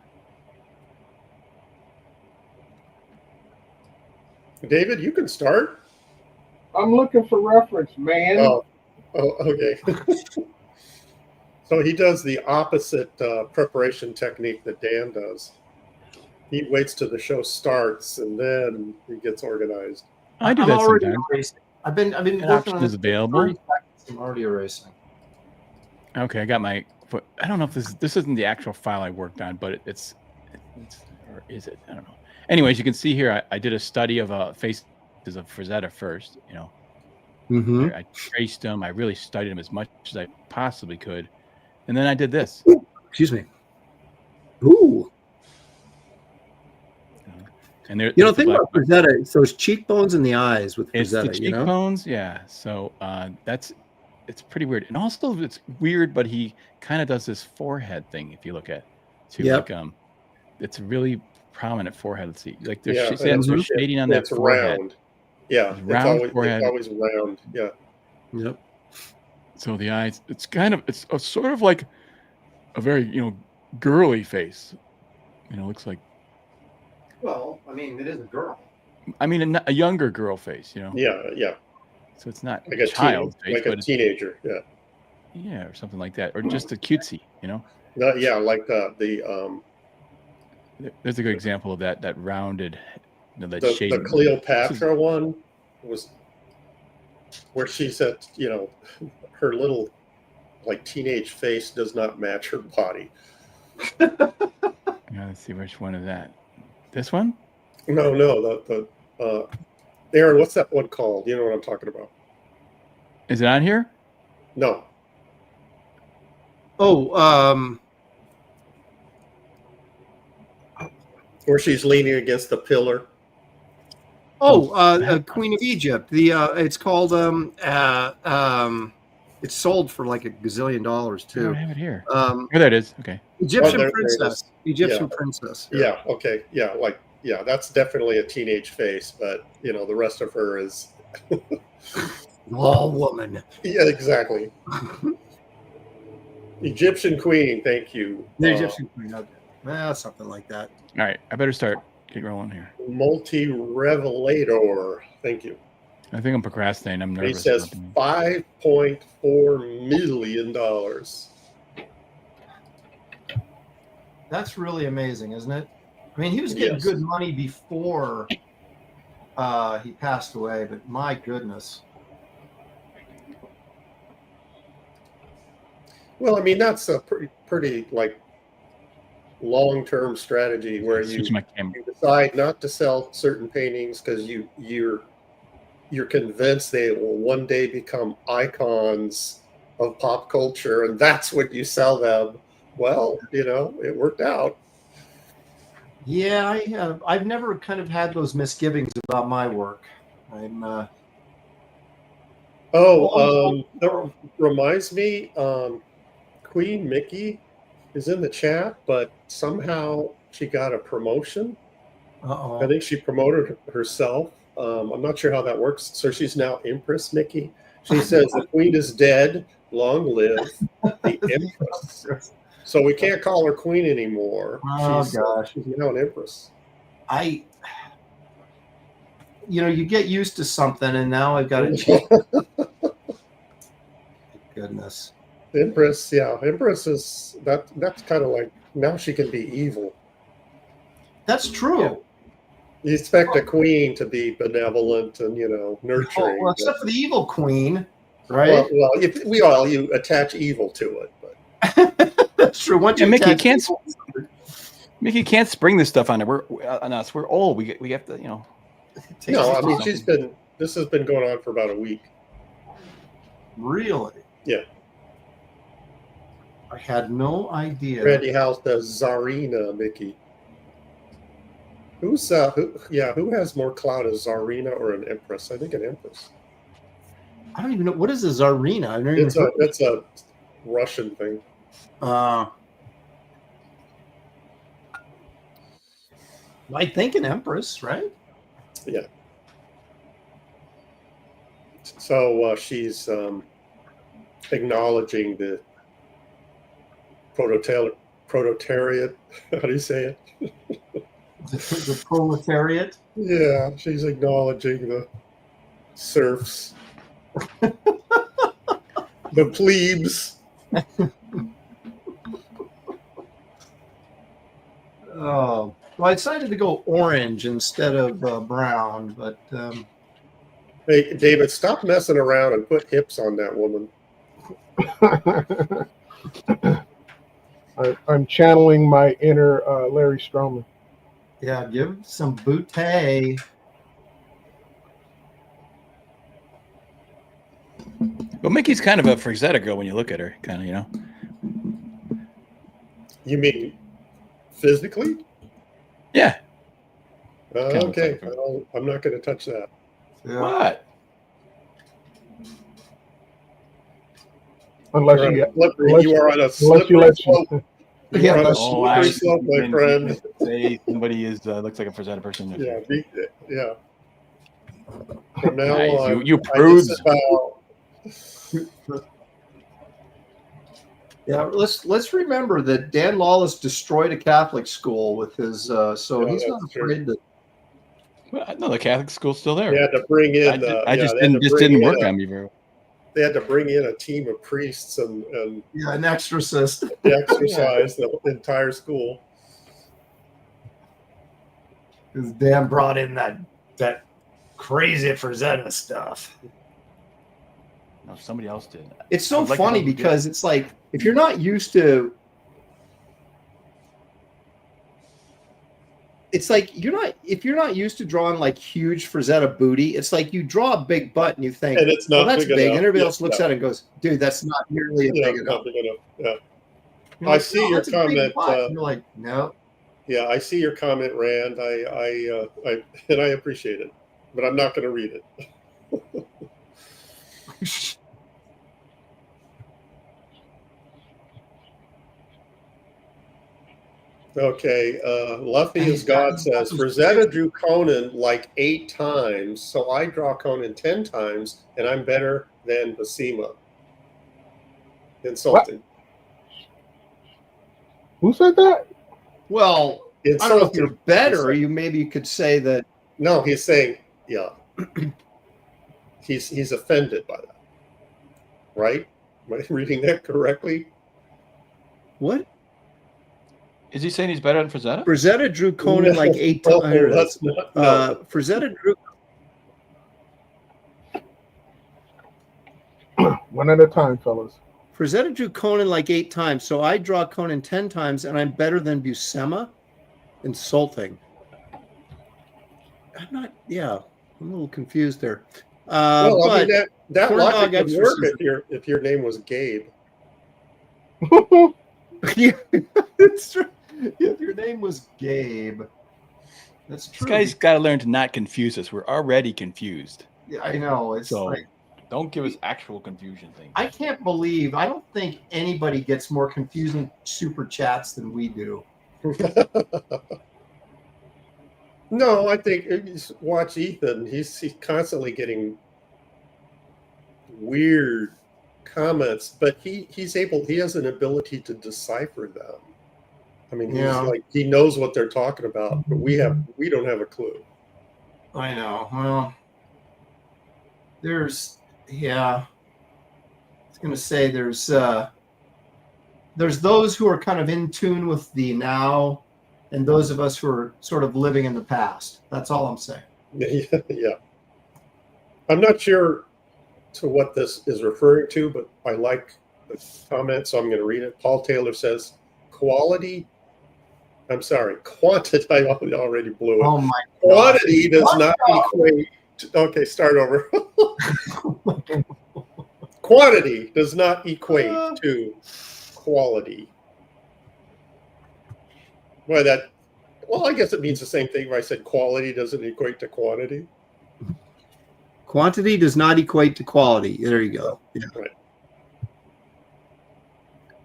David, you can start. I'm looking for reference, man. Oh, okay. So he does the opposite preparation technique that Dan does. He waits till the show starts and then he gets organized. I do I'm that already sometimes. erasing. I've been An working option on is this available. 30 seconds. I'm already erasing. Okay, I got my foot. I don't know if this isn't the actual file I worked on, but it's or is it? I don't know. Anyways, you can see here I did a study of faces of Frazetta first. You know, Mm-hmm. I traced them. I really studied them as much as I possibly could, and then I did this. Excuse me. Ooh. And there, You know, there's the think black about Frazetta. It's those cheekbones and the eyes with It's the Frazetta, you know? cheekbones, yeah. So it's pretty weird, and also it's weird, but he kind of does this forehead thing. If you look at, too, Yep. like it's a really prominent forehead. Let's see, like there's Yeah, see that Mhm. shading on that it's forehead. round. Yeah, It's round forehead. It's always round. Yeah. Yep. So the eyes, it's a sort of like a very girly face. Looks like, Well, I mean, it is a girl. I mean a younger girl face. Yeah. So it's not Like a child face, like but a teenager. Yeah. yeah, or something like that, or just a cutesy. Yeah, like There's a good example of that rounded, that the shading. Cleopatra one was where she said, her little like teenage face does not match her body. Yeah, let's see, which one is that? This one? No, the Aaron, what's that one called? You know what I'm talking about? Is it on here? No. Oh, Where she's leaning against the pillar. Queen of Egypt. It's called it's sold for like $1 gazillion I don't too. have it here. Oh, there it is. Okay. Egyptian there it princess. is. Egyptian Yeah. princess. Yeah. Okay. Yeah. That's definitely a teenage face, but the rest of her is. Oh, woman. Yeah, exactly. Egyptian queen. Thank you. The Egyptian queen. Okay. Well, something like that. All right. I better start. Get rolling here. Multi-revelator. Thank you. I think I'm procrastinating. I'm And he nervous. says $5.4 million. That's really amazing, isn't it? I mean, he was getting Yes. good money before he passed away, but my goodness. Well, I mean, that's a pretty like long-term strategy where you Switch my camera. decide not to sell certain paintings because you're convinced they will one day become icons of pop culture, and that's when you sell them. Well, it worked out. Yeah, I've never kind of had those misgivings about my work. That reminds me, Queen Mickey is in the chat, but somehow she got a promotion. I think she promoted herself. I'm not sure how that works. So she's now Empress Mickey. She says the queen is dead. Long live the Empress. So we can't call her queen anymore. Oh, gosh. She's now an Empress. You get used to something, and now I've got to change. Goodness. Empress, yeah. Empress is that's kind of like now she can be evil. That's true. Yeah. You expect a queen to be benevolent and nurturing. Well, except for the evil queen, right? Well, you attach evil to it, but that's true. Once Yeah, you Mickey attach can't. evil- Mickey can't spring this stuff on it. We're on us. We're old. We have to. it takes no, I time. mean this has been going on for about a week. Really? Yeah. I had no idea. Randy House does Czarina Mickey. who has more clout, a Tsarina or an empress? I think an empress. I don't even know what is a Tsarina. I've never even heard. It's a Russian thing. I think an empress, right? Yeah. So she's acknowledging the proletariat. How do you say it? The proletariat. Yeah, she's acknowledging the serfs, the plebes. Oh, well, I decided to go orange instead of brown, but Hey, David, stop messing around and put hips on that woman. I'm channeling my inner Larry Stroman. yeah, give some booty. Well, Mickey's kind of a Frazetta girl when you look at her, kind of, you know. You mean physically? Yeah. Okay, I'm not going to touch that. Yeah. What? Unless you are on a slippery slope. Yeah, You're on a that's slippery slope, my friend. Say somebody is looks like a Frazetta person. Yeah, yeah. From now Nice. on, You I prudes. just about- Yeah, let's remember that Dan Lawless destroyed a Catholic school with his so Yeah, he's not that's true. afraid to. Well, no, the Catholic school's still there. They had to bring in. Didn't work on me very well. They had to bring in a team of priests and an exorcist. exercise the entire school. Because Dan brought in that crazy Frazetta stuff. No, somebody else did. It's so I'd like to funny know who did. because it's like if you're not used to. It's like if you're not used to drawing like huge Frazetta booty, it's like you draw a big butt and you think, And it's not that's big big. enough. And everybody Yeah, else looks yeah. at it and goes, dude, that's not nearly Yeah, big enough. not big enough. Yeah. You're I like, see "No, your that's a big comment, butt." And you're like, no. Yeah, I see your comment, Rand. I appreciate it, but I'm not going to read it. Okay, Luffy as God says, Frazetta drew Conan like 8 times, so I draw Conan 10 times, and I'm better than Basima. Insulting. Who said that? Well, I don't know if Insulting. you're better. You could say that. No, he's saying, yeah. He's offended by that. Right? Am I reading that correctly? What? Is he saying he's better than Frazetta? Frazetta drew Conan like 8 times. No, that's not. No. Frazetta drew. One at a time, fellas. Frazetta drew Conan like 8 times, so I draw Conan 10 times, and I'm better than Buscema. Insulting. I'm not. Yeah, I'm a little confused there. Well, I mean, that corn logic dog would work exorcism. if your name was Gabe. Yeah, that's true. If your name was Gabe, that's true. This guy's got to learn to not confuse us. We're already confused. Yeah, I know. It's So like don't give us actual confusion things. I don't think anybody gets more confusing super chats than we do. No, I think watch Ethan. He's constantly getting weird comments, but he has an ability to decipher them. I mean, he knows what they're talking about, but we don't have a clue. I know. Well, I was going to say there's those who are kind of in tune with the now, and those of us who are sort of living in the past. That's all I'm saying. Yeah. I'm not sure to what this is referring to, but I like the comment, so I'm going to read it. Paul Taylor says, quantity. I already blew it. Oh my God. Quantity does not equate. Okay, start over. Quantity does not equate to quality. Boy, Well, I guess it means the same thing if I said quality doesn't equate to quantity. Quantity does not equate to quality. There you go. Yeah. Right.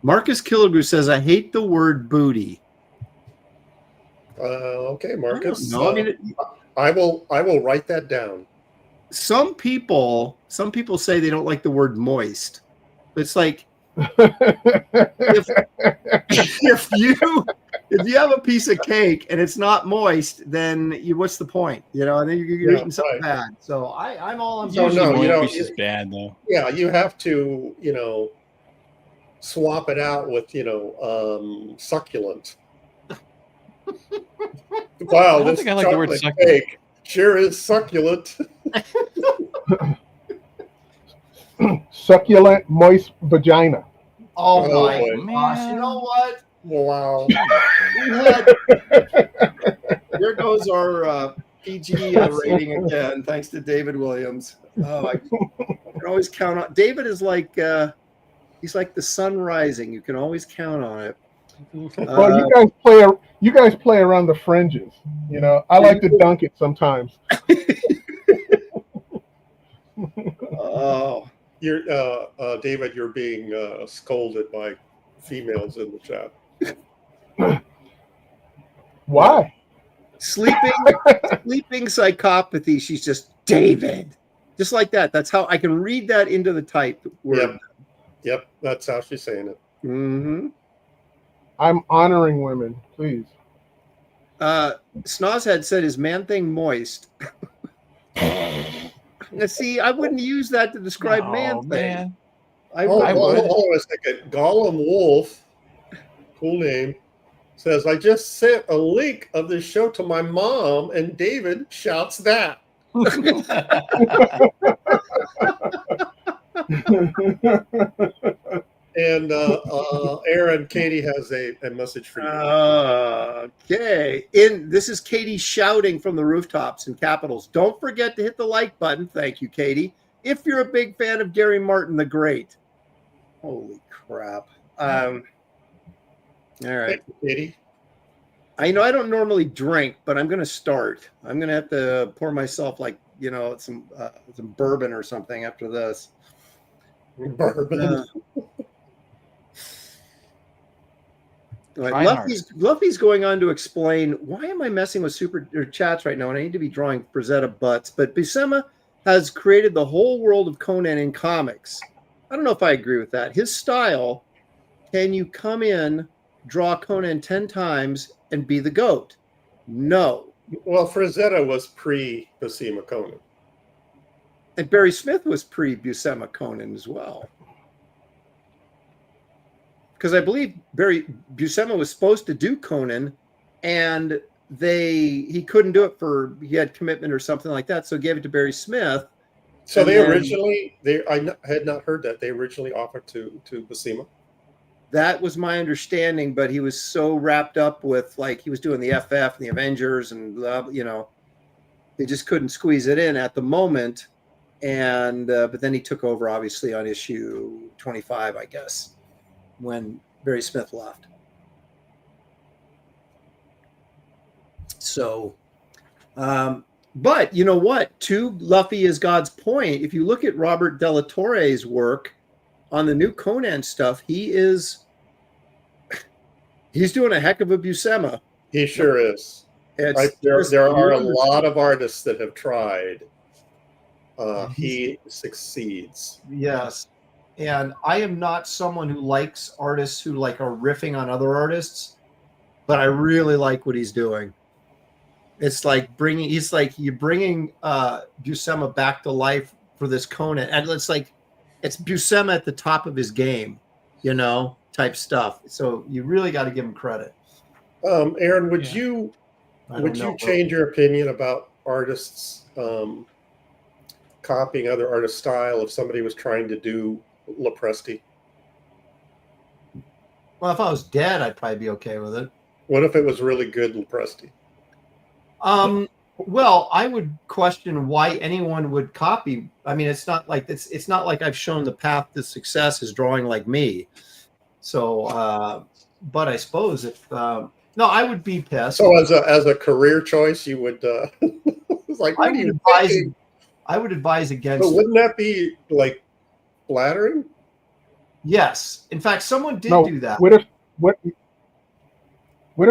Marcus Killigrew says, I hate the word booty. Okay, Marcus. No, I mean, I will write that down. some people say they don't like the word moist. It's like if you have a piece of cake and it's not moist, then what's the point? And then you're eating something bad. So I'm all on board. Moist is bad though. Yeah, you have to swap it out with succulent. Wow, this think I like the word chocolate cake sure is succulent. Succulent, moist vagina. Oh my boy. gosh! You know what? Wow. There goes our PG rating again, thanks to David Williams. Oh, I can always count on. David is like he's like the sun rising. You can always count on it. Well, you guys play around the fringes. I like to dunk it sometimes. Oh, You're David. You're being scolded by females in the chat. Why? sleeping psychopathy. She's just David, just like that. That's how I can read that into the type word. Yep, that's how she's saying it. Mm-hmm. I'm honoring women, please. Snozhead said, "Is man thing moist?" Now, see, I wouldn't use that to describe man thing. Man. I Hold would. on a second. Gollum Wolf, cool name, says, I just sent a link of this show to my mom, and David shouts that. And Aaron, Katie has a message for you. Okay. This is Katie shouting from the rooftops in capitals. Don't forget to hit the like button. Thank you, Katie. If you're a big fan of Gary Martin the Great. Holy crap. All right. Thank you, Katie. I don't normally drink, but I'm going to start. I'm going to have to pour myself some bourbon or something after this. Bourbon. Right. Luffy's going on to explain, why am I messing with super chats right now? And I need to be drawing Frazetta butts. But Buscema has created the whole world of Conan in comics. I don't know if I agree with that. His style, can you come in, draw Conan 10 times, and be the GOAT? No. Well, Frazetta was pre-Buscema Conan. And Barry Smith was pre-Buscema Conan as well. Because I believe Buscema was supposed to do Conan, and he couldn't do it he had commitment or something like that, so gave it to Barry Smith. So I had not heard that. They originally offered to Buscema. That was my understanding, but he was so wrapped up with, he was doing the FF and the Avengers, and they just couldn't squeeze it in at the moment. And but then he took over, obviously, on issue 25, I guess, when Barry Smith left. So, but you know what? To Luffy is God's point. If you look at Robert Delatorre's work on the new Conan stuff, he's doing a heck of a Buscema. He sure is. There are a lot of artists that have tried. He succeeds. Yes. And I am not someone who likes artists who are riffing on other artists, but I really like what he's doing. It's like you're bringing Buscema back to life for this Conan. And it's Buscema at the top of his game, type stuff. So you really got to give him credit. Aaron, would you change your opinion about artists copying other artists' style if somebody was trying to do Lopresti? Well, if I was dead, I'd probably be okay with it. What if it was really good Lopresti? Well, I would question why anyone would copy. I mean, it's not like I've shown the path to success is drawing like me. So, but I suppose if No, I would be pissed. So as a career choice, you would it's like, what are you thinking? I would advise against But it. wouldn't that be like flattering? Yes. In fact, someone did No, do that. what if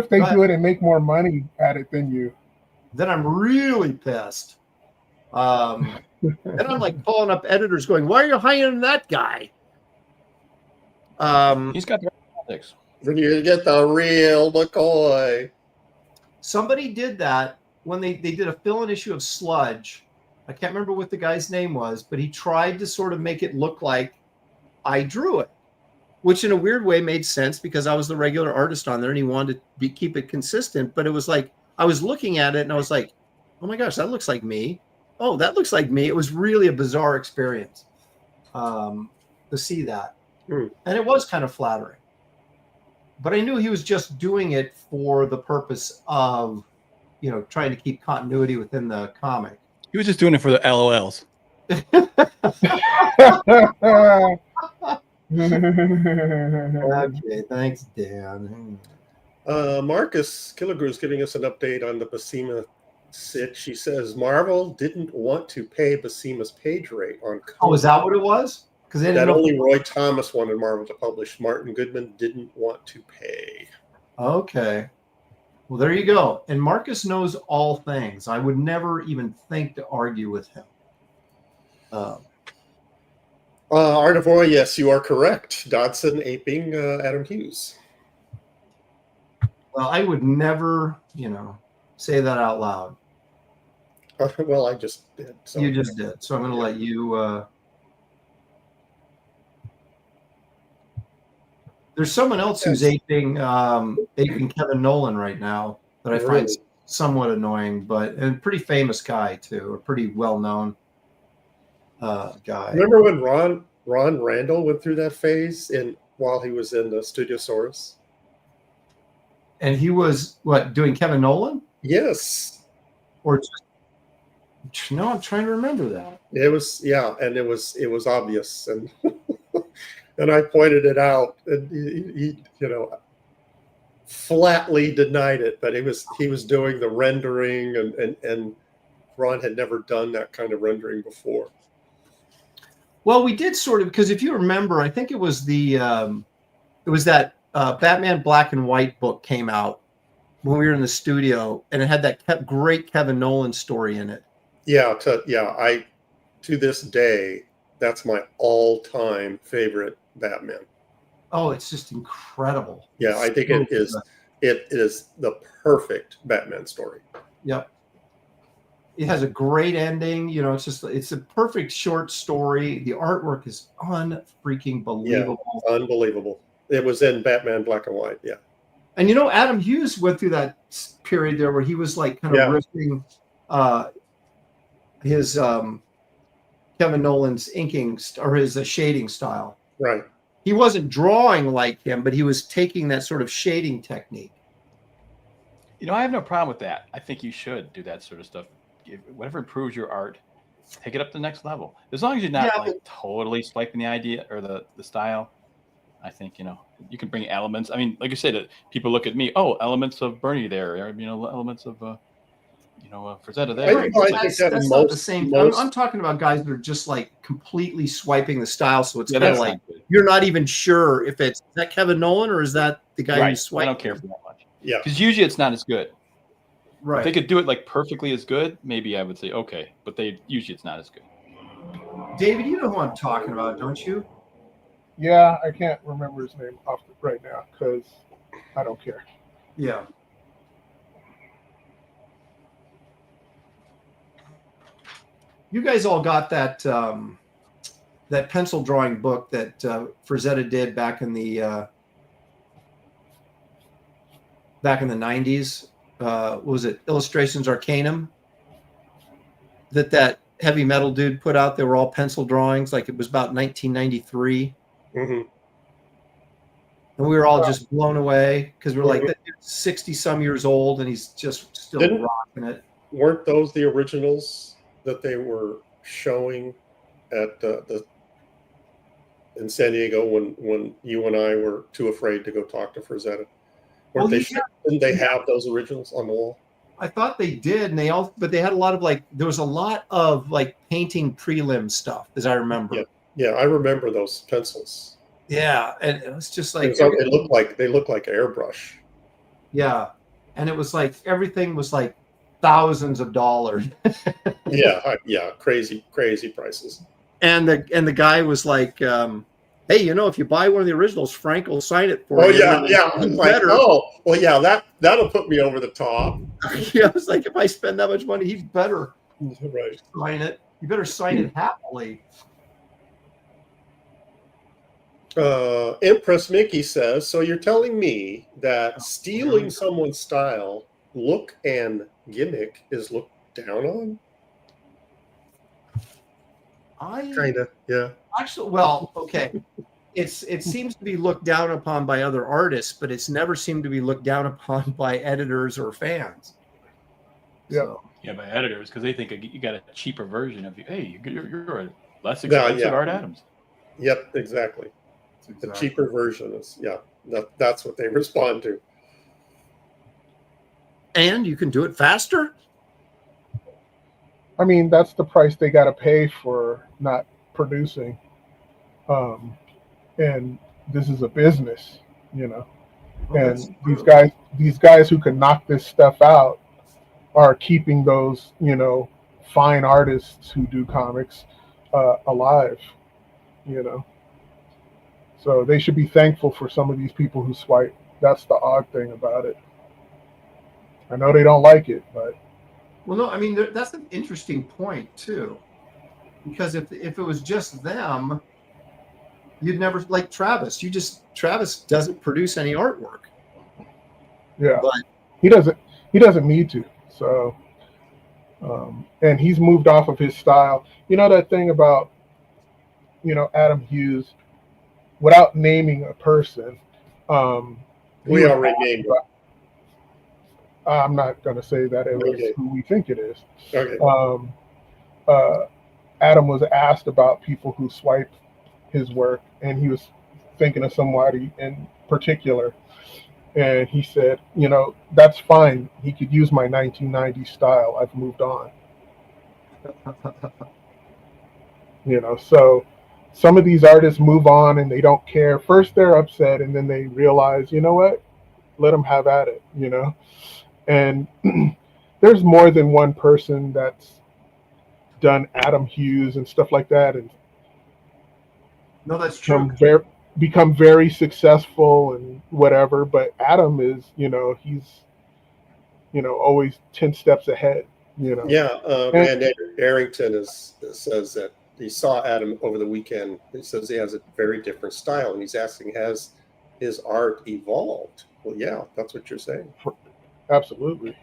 they Go ahead. do it and make more money at it than you? Then I'm really pissed. Then I'm like calling up editors going, why are you hiring that guy? He's got the politics. When you get the real McCoy. Somebody did that when they did a fill-in issue of Sludge. I can't remember what the guy's name was, but he tried to sort of make it look like I drew it, which in a weird way made sense because I was the regular artist on there and he wanted to keep it consistent. But it was like, I was looking at it and I was like, oh my gosh, that looks like me. Oh, that looks like me. It was really a bizarre experience to see that. And it was kind of flattering. But I knew he was just doing it for the purpose of, trying to keep continuity within the comic. He was just doing it for the LOLs. Okay, thanks, Dan. Marcus Killigrew is giving us an update on the Buscema sitch. She says Marvel didn't want to pay Buscema's page rate on comics. Oh, is that what it was? Because that only Roy Thomas wanted Marvel to publish. Martin Goodman didn't want to pay. Okay. Well, there you go. And Marcus knows all things. I would never even think to argue with him. Artivoy, yes, you are correct. Dodson aping Adam Hughes. Well, I would never, say that out loud. Well, I just did. So. You just did. So I'm going to let you. There's someone else who's aping Kevin Nolan right now that I find somewhat annoying, and a pretty famous guy too, a pretty well-known guy. Remember when Ron Randall went through that phase while he was in the Studiosaurus? And he was doing Kevin Nolan? Yes. Or just no, I'm trying to remember that. It was and it was obvious, and and I pointed it out, and he flatly denied it, but he was doing the rendering, and Ron had never done that kind of rendering before. Well, we did sort of, because if you remember, I think it was that Batman Black and White book came out when we were in the studio, and it had that great Kevin Nolan story in it. Yeah, to this day, that's my all-time favorite Batman. Oh, it's just incredible. Yeah, I think it is the perfect Batman story. Yep. It has a great ending. It's a perfect short story. The artwork is unfreaking believable. Yeah, unbelievable. It was in Batman Black and White. Yeah. And Adam Hughes went through that period there where he was like kind of riffing his Kevin Nolan's inking or his shading style. Right. He wasn't drawing like him, but he was taking that sort of shading technique. I have no problem with that. I think you should do that sort of stuff. Whatever improves your art, take it up to the next level. As long as you're not totally swiping the idea or the style, I think you can bring elements. I mean, like you said, people look at me. Oh, elements of Bernie there, or elements of Frazetta there. Right. That's not the same. I'm talking about guys that are just like completely swiping the style, so it's kind of like you're not even sure if is that Kevin Nolan or is that the guy who's swiping. I don't care for that much. Yeah, because usually it's not as good. Right. If they could do it like perfectly as good, maybe I would say okay, but usually it's not as good. David, you know who I'm talking about, don't you? Yeah, I can't remember his name right now because I don't care. Yeah. You guys all got that that pencil drawing book that Frazetta did back in the 90s. What was it? Illustrations Arcanum. That heavy metal dude put out. They were all pencil drawings. Like it was about 1993. Mm-hmm. And we were all just blown away because we're like, that dude's 60 some years old and he's just still rocking it. Weren't those the originals that they were showing at in San Diego when you and I were too afraid to go talk to Frazetta? Well, Didn't they have those originals on the wall? I thought they did, and but they had a lot of there was a lot of painting prelim stuff, as I remember. Yeah, I remember those pencils. Yeah, and it was just They looked like airbrush. Yeah, and it was everything was thousands of dollars. yeah, crazy prices. And the guy was like, "Hey, if you buy one of the originals, Frank will sign it for you." Yeah. Better. That'll put me over the top. Yeah, I was like, if I spend that much money, he's better Right. sign it. You better sign it happily. Empress Mickey says, so you're telling me that stealing someone's style, look, and gimmick is looked down on? Kind of, yeah. Actually, well, okay. It seems to be looked down upon by other artists, but it's never seemed to be looked down upon by editors or fans. Yeah. So, yeah, by editors, because they think you got a cheaper version of you. Hey, you're a less expensive Art Adams. Yep, exactly. The cheaper version is, that's what they respond to. And you can do it faster? I mean, that's the price they got to pay for not producing. And this is a business, and these guys who can knock this stuff out are keeping those, fine artists who do comics alive, So they should be thankful for some of these people who swipe. That's the odd thing about it. I know they don't like it, but. Well, no, I mean, that's an interesting point, too. Because if it was just them, you'd never, like Travis, Travis doesn't produce any artwork. Yeah, but he doesn't need to. So, and he's moved off of his style. You know that thing about, Adam Hughes, without naming a person. We already named him. I'm not going to say that it was who we think it is. Okay. Adam was asked about people who swipe his work, and he was thinking of somebody in particular. And he said, that's fine. He could use my 1990s style. I've moved on. So some of these artists move on and they don't care. First they're upset, and then they realize, you know what? Let them have at it, And there's more than one person that's done Adam Hughes and stuff like that, and no, that's true. Become very successful and whatever. But Adam is, he's, always 10 steps ahead. Yeah, Rand Arrington says that he saw Adam over the weekend. He says he has a very different style, and he's asking, has his art evolved? Well, yeah, that's what you're saying. Absolutely.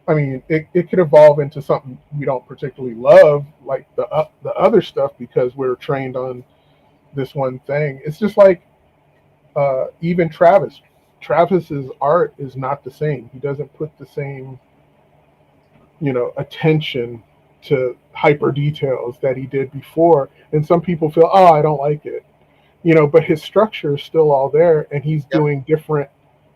I mean, it could evolve into something we don't particularly love, like the other stuff, because we're trained on this one thing. It's just like even Travis's art is not the same. He doesn't put the same, attention to hyper details that he did before. And some people feel, oh, I don't like it, but his structure is still all there, and he's doing different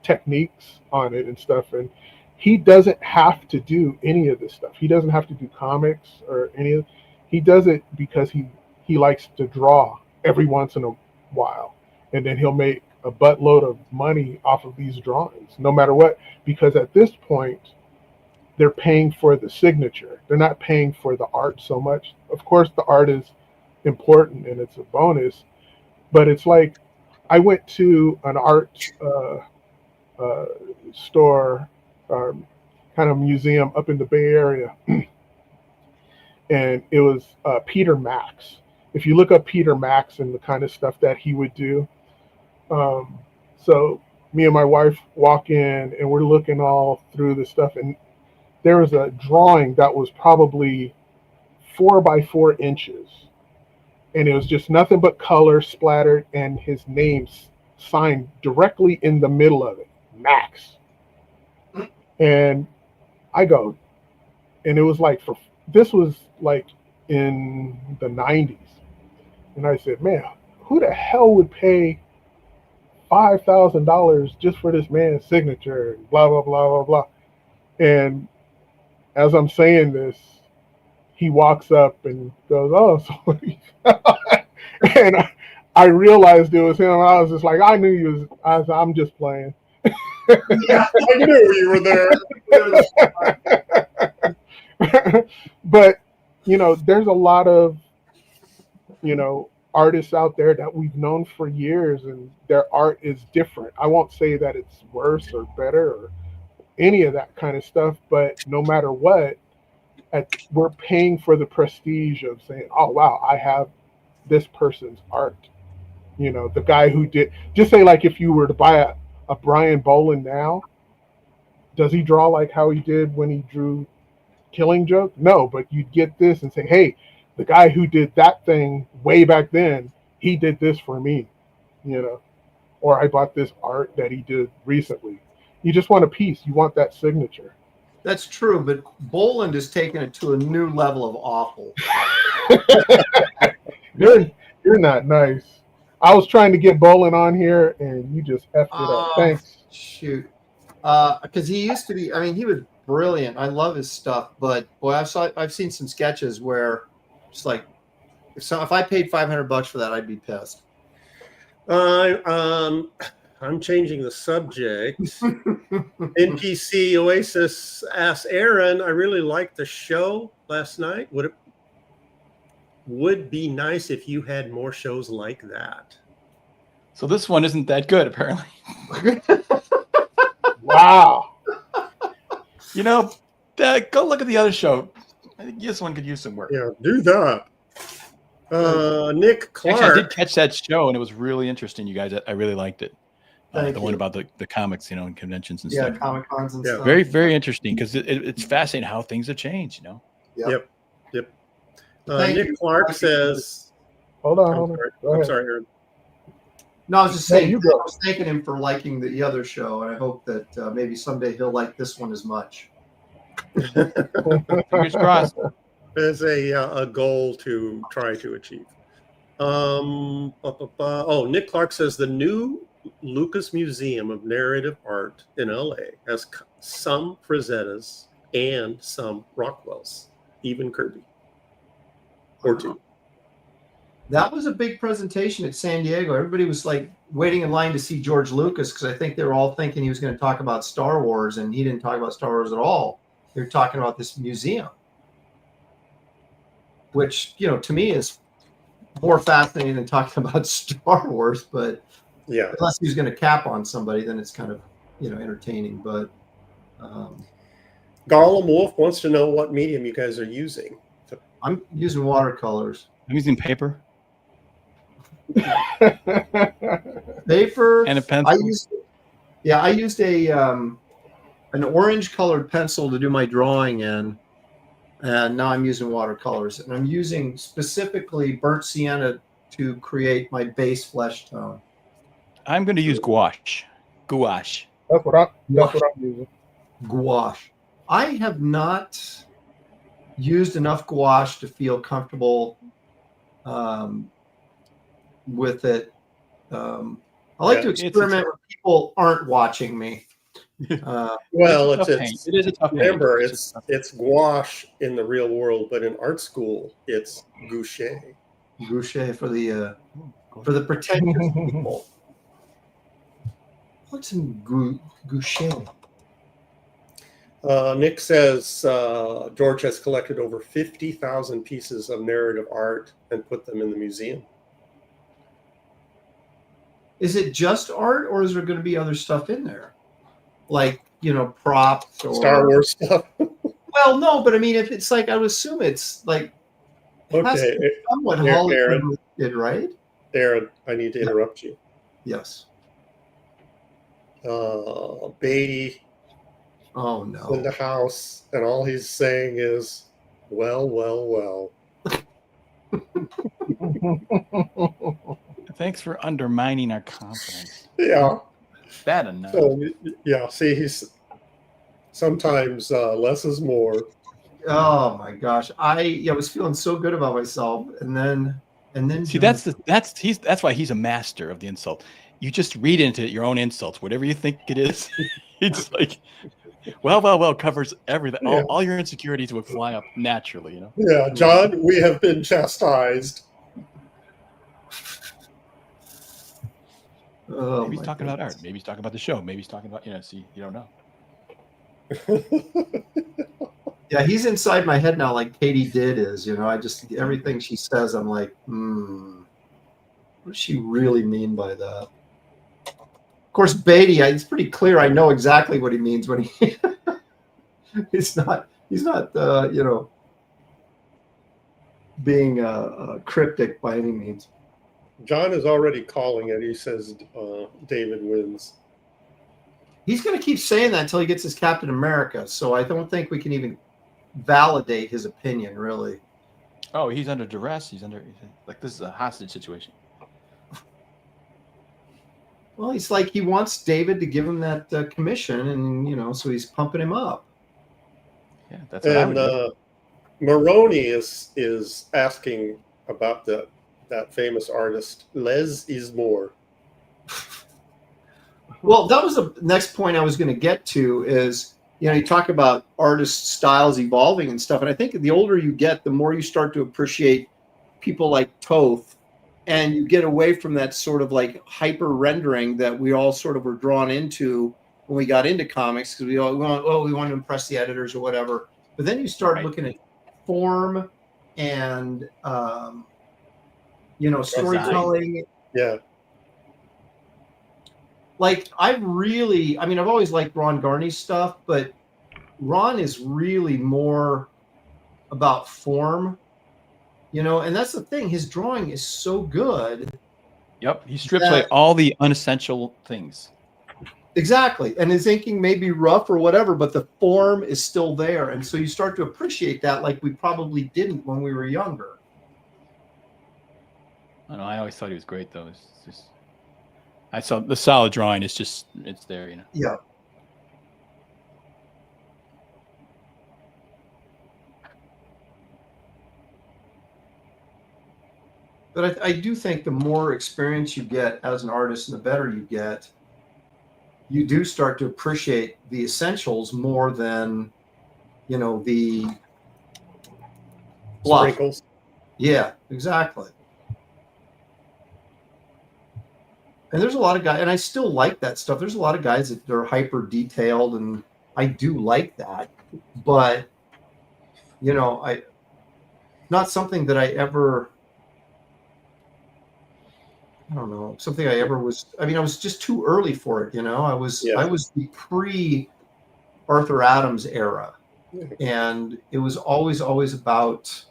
techniques on it and stuff. And he doesn't have to do any of this stuff. He doesn't have to do comics or any of. He does it because he likes to draw every once in a while, and then he'll make a buttload of money off of these drawings, no matter what, because at this point they're paying for the signature. They're not paying for the art so much. Of course, the art is important and it's a bonus, but it's like I went to an art store, kind of museum up in the Bay Area, and it was Peter Max. If you look up Peter Max and the kind of stuff that he would do, so me and my wife walk in and we're looking all through the stuff, and there was a drawing that was probably 4 by 4 inches, and it was just nothing but color splattered and his name signed directly in the middle of it, Max. And I go, and it was like this was like in the 90s. And I said, man, who the hell would pay $5,000 just for this man's signature, blah, blah, blah, blah, blah. And as I'm saying this, he walks up and goes, "Oh, so what do you-" and I realized it was him. I was just like, I knew you was, I'm just playing. Yeah, I knew you were there. But, there's a lot of, artists out there that we've known for years, and their art is different. I won't say that it's worse or better or any of that kind of stuff, but no matter what, we're paying for the prestige of saying, "Oh wow, I have this person's art." The guy who did. Just say, like, if you were to buy a Brian Boland now, does he draw like how he did when he drew Killing Joke? No, but you'd get this and say, "Hey, the guy who did that thing way back then, he did this for me," or I bought this art that he did recently. You just want a piece. You want that signature. That's true, but Boland has taken it to a new level of awful. You're not nice. I was trying to get Boland on here, and you just effed it up. Thanks. Shoot. Because he used to be, he was brilliant. I love his stuff, but boy, I've seen some sketches where it's like, if I paid $500 for that, I'd be pissed. I'm changing the subject. NPC Oasis asks Aaron, I really liked the show last night. Would be nice if you had more shows like that. So this one isn't that good, apparently. Wow. Go look at the other show. I think this one could use some work. Yeah, do that. Nick Clark. Actually, I did catch that show, and it was really interesting, you guys. I really liked it. One about the comics, and conventions and stuff. Yeah, Comic Cons and stuff. Very, very interesting, because it's fascinating how things have changed, Yep. Nick Clark says... Hold on. I'm sorry, Aaron. No, I was just saying, you go. I was thanking him for liking the other show, and I hope that maybe someday he'll like this one as much. Fingers crossed. There's a goal to try to achieve. Nick Clark says the new Lucas Museum of Narrative Art in LA has some Frazettas and some Rockwells, even Kirby. Or two. That was a big presentation at San Diego. Everybody was like waiting in line to see George Lucas, because I think they were all thinking he was going to talk about Star Wars, and he didn't talk about Star Wars at all. They were talking about this museum, which, to me is more fascinating than talking about Star Wars. But yeah, unless he was going to cap on somebody, then it's kind of, entertaining. But Gollum Wolf wants to know what medium you guys are using. I'm using watercolors. I'm using paper. Paper and a pencil. I used an orange colored pencil to do my drawing in, and now I'm using watercolors, and I'm using specifically burnt sienna to create my base flesh tone. I'm going to use gouache. Gouache. That's what I'm using. Gouache. I have not used enough gouache to feel comfortable with it. I like to experiment when people aren't watching me. Well, it is a tough remember, it's gouache in the real world, but in art school, it's gouache. Gouache for the pretentious people. What's in gouache? Nick says George has collected over 50,000 pieces of narrative art and put them in the museum. Is it just art, or is there going to be other stuff in there? Like, props or Star Wars stuff? Well, no, but I mean, if it's like, I would assume it's like, okay, somewhat Hollywood did, right? Aaron, I need to interrupt you. Yes. Beatty. Oh no. In the house, and all he's saying is, well. Thanks for undermining our confidence. Yeah. Bad enough. So, yeah, see, he's sometimes less is more. Oh my gosh. I was feeling so good about myself, and then see, that's why he's a master of the insult. you just read into it your own insults, whatever you think it is. It's like, well, covers everything. Yeah. All your insecurities would fly up naturally, you know. Yeah, John, we have been chastised. Oh, Maybe he's my talking about goodness. art. Maybe he's talking about the show. Maybe he's talking about, see, you don't know. Yeah, he's inside my head now, like Katie did is. I just everything she says, I'm like, what does she really mean by that? Of course, Beatty, it's pretty clear. I know exactly what he means when he. He's not being cryptic by any means. John is already calling it. He says David wins. He's going to keep saying that until he gets his Captain America. So I don't think we can even validate his opinion, really. Oh, he's under duress. This is a hostage situation. Well, he's like, he wants David to give him that commission, and so he's pumping him up. Yeah, that's what I would do. Maroney is asking about that famous artist Les Ismore. Well, that was the next point I was going to get to. Is you talk about artist styles evolving and stuff, and I think the older you get, the more you start to appreciate people like Toth, and you get away from that sort of like hyper rendering that we all sort of were drawn into when we got into comics, because we want to impress the editors or whatever. But then you start looking at form and storytelling. Yeah. Like I've always liked Ron Garney's stuff, but Ron is really more about form, and that's the thing. His drawing is so good. Yep. He strips away all the unessential things. Exactly. And his inking may be rough or whatever, but the form is still there. And so you start to appreciate that like we probably didn't when we were younger. I don't know. I always thought he was great, though. It's just, I saw the solid drawing is just, it's there, Yeah. But I do think the more experience you get as an artist and the better you get, you do start to appreciate the essentials more than, the fluff. Sprinkles. Yeah, exactly. And there's a lot of guys, and I still like that stuff. There's a lot of guys that are hyper detailed, and I do like that. But, not something that I ever, I don't know, something I ever was. I was just too early for it. I was the pre Arthur Adams era, and it was always about,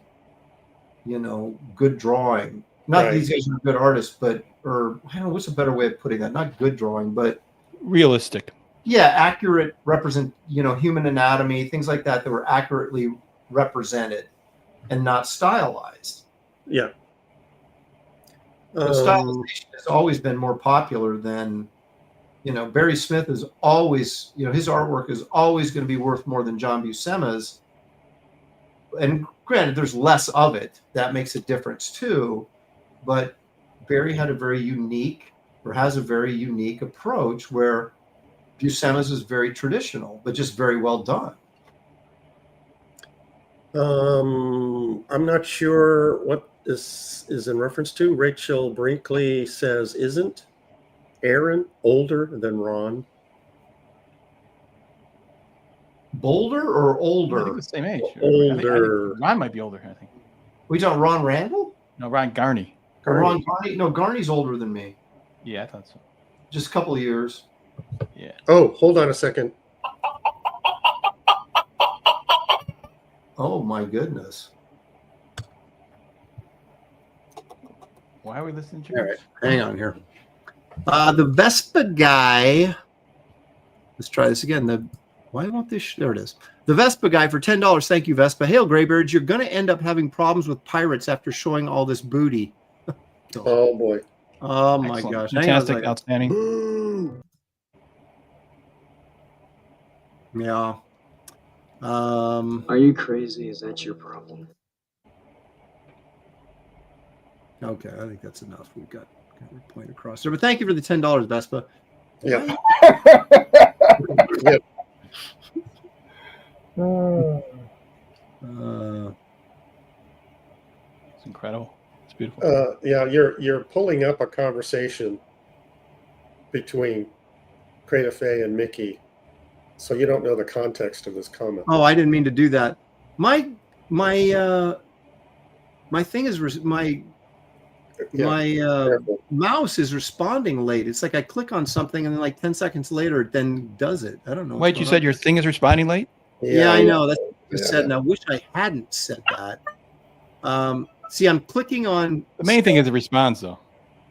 good drawing. Not these guys are good artists, but I don't know what's a better way of putting that. Not good drawing, but realistic. Yeah, accurate represent. Human anatomy, things like that were accurately represented and not stylized. Yeah. Stylization has always been more popular than, Barry Smith is always, his artwork is always going to be worth more than John Buscema's. And granted, there's less of it. That makes a difference too. But Barry has a very unique approach where Buscema's is very traditional, but just very well done. I'm not sure what this is in reference to. Rachel Brinkley says, isn't Aaron older than Ron? Bolder or older? I think the same age. Older. I think Ron might be older, I think. We talking Ron Randall? No, Ron Garney. Ron Garney? No, Garney's older than me. Yeah, I thought so. Just a couple of years. Yeah. Oh, hold on a second. Oh my goodness. Why are we listening to All right, hang on here. The Vespa guy. Let's try this again. Why won't this? There it is. The Vespa guy for $10. Thank you, Vespa. Hail, Graybeards. You're going to end up having problems with pirates after showing all this booty. Oh boy. Oh my Excellent. gosh. Fantastic. Outstanding. Yeah. Are you crazy? Is that your problem? Okay, I think that's enough. We've got Point across there. But thank you for the $10, Vespa. Yeah. It's incredible. It's beautiful. Yeah, you're pulling up a conversation between Creta Fay and Mickey, so you don't know the context of this comment. Oh, I didn't mean to do that. My thing is my mouse is responding late. It's like I click on something and then like 10 seconds later it then does it. I don't know. Wait, you said your thing is responding late? Yeah, I know. That's what I said, and I wish I hadn't said that. See, I'm clicking on the main thing is the response, though.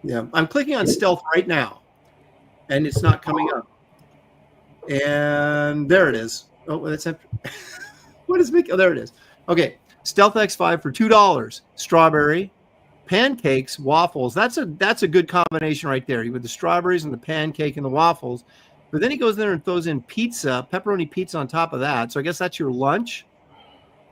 Yeah, I'm clicking on stealth right now, and it's not coming up. And there it is. Oh, that's after. What is Mickey? Oh, there it is. Okay, Stealth X5 for $2. Strawberry, pancakes, waffles. That's a good combination right there. With the strawberries and the pancake and the waffles. But then he goes there and throws in pizza, pepperoni pizza on top of that. So I guess that's your lunch.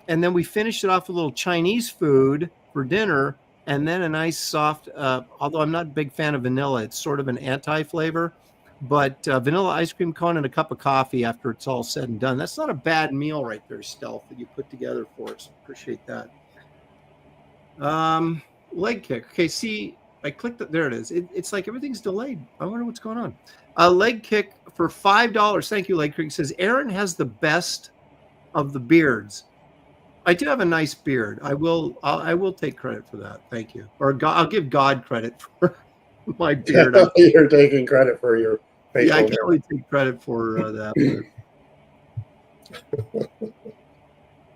And then we finished it off with a little Chinese food for dinner, and then a nice soft, although I'm not a big fan of vanilla, it's sort of an anti-flavor, but vanilla ice cream cone and a cup of coffee after it's all said and done. That's not a bad meal right there, Stealth, that you put together for us. Appreciate that. Leg kick. Okay, see, I clicked it. There it is. It's like everything's delayed. I wonder what's going on. A leg kick for $5. Thank you, Leg Kick. Says Aaron has the best of the beards. I do have a nice beard. I will take credit for that. Thank you. Or I'll give God credit for my beard. You're taking credit for your facial I hair. can't really take credit for that.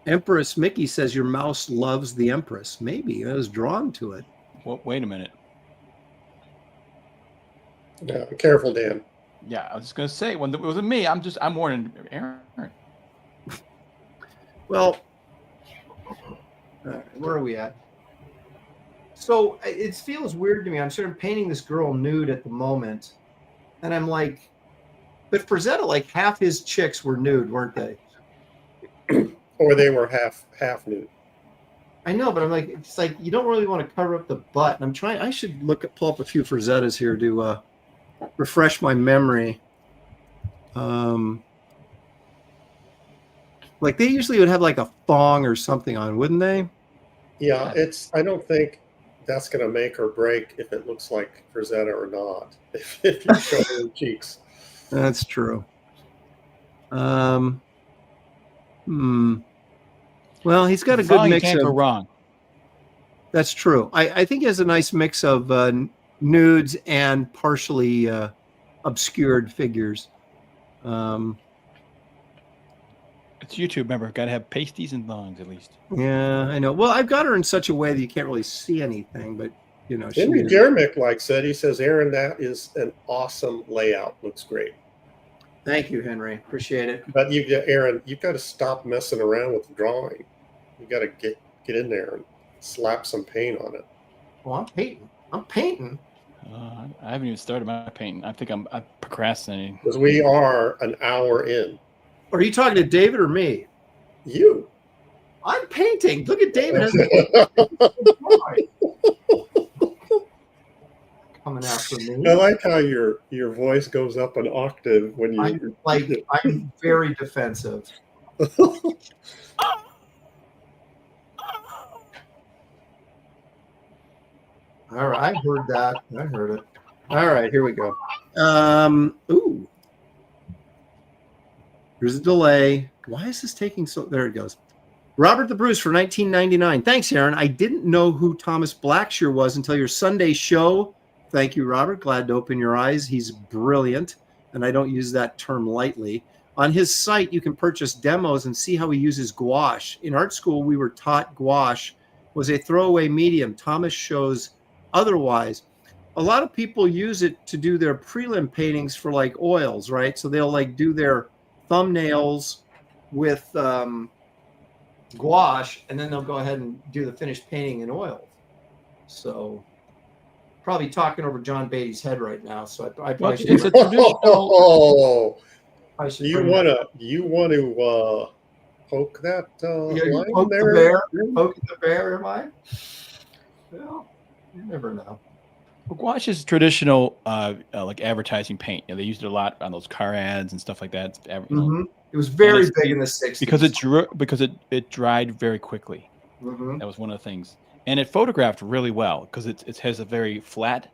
Empress Mickey says your mouse loves the Empress. Maybe I was drawn to it. Well, wait a minute. Yeah, careful, Dan. Yeah, I was just gonna say when it wasn't me. I'm more than Aaron. Well, where are we at? So it feels weird to me. I'm sort of painting this girl nude at the moment, and I'm like, but Frazetta, like half his chicks were nude, weren't they? Or they were half nude. I know, but I'm like, it's like you don't really want to cover up the butt. And I'm trying. I should pull up a few Frazettas here to refresh my memory. Like they usually would have like a thong or something on, wouldn't they? Yeah, I don't think that's going to make or break if it looks like Frazetta or not. If you show her cheeks. That's true. Well, he's got a good mix. Can't go wrong. That's true. I think he has a nice mix of nudes and partially obscured figures. It's YouTube, remember. Got to have pasties and thongs at least. Yeah, I know. Well, I've got her in such a way that you can't really see anything, but you know. Henry Jermick likes it. He says, Aaron, that is an awesome layout. Looks great. Thank you, Henry. Appreciate it. But Aaron, you've got to stop messing around with the drawing. You got to get in there and slap some paint on it. Well, I'm painting. I haven't even started my painting. I think I'm procrastinating. Because we are an hour in. Are you talking to David or me? You. I'm painting. Look at David. Coming after me. I like how your voice goes up an octave when you. I'm very defensive. All right, I heard that. I heard it. All right, here we go. Ooh. There's a delay. Why is this taking so? There it goes. Robert the Bruce for 1999. Thanks, Aaron. I didn't know who Thomas Blackshear was until your Sunday show. Thank you, Robert. Glad to open your eyes. He's brilliant, and I don't use that term lightly. On his site, you can purchase demos and see how he uses gouache. In art school, we were taught gouache was a throwaway medium. Thomas shows otherwise. A lot of people use it to do their prelim paintings for like oils, right? So they'll like do their thumbnails with gouache, and then they'll go ahead and do the finished painting in oil. So probably talking over John Beatty's head right now. So I probably should. It's a traditional. You want to poke that line poke there? Poking the bear, am I? Well, you never know. Well, gouache is traditional, like advertising paint. They used it a lot on those car ads and stuff like that. It was very big in the 60s because it dried very quickly. That was one of the things, and it photographed really well because it has a very flat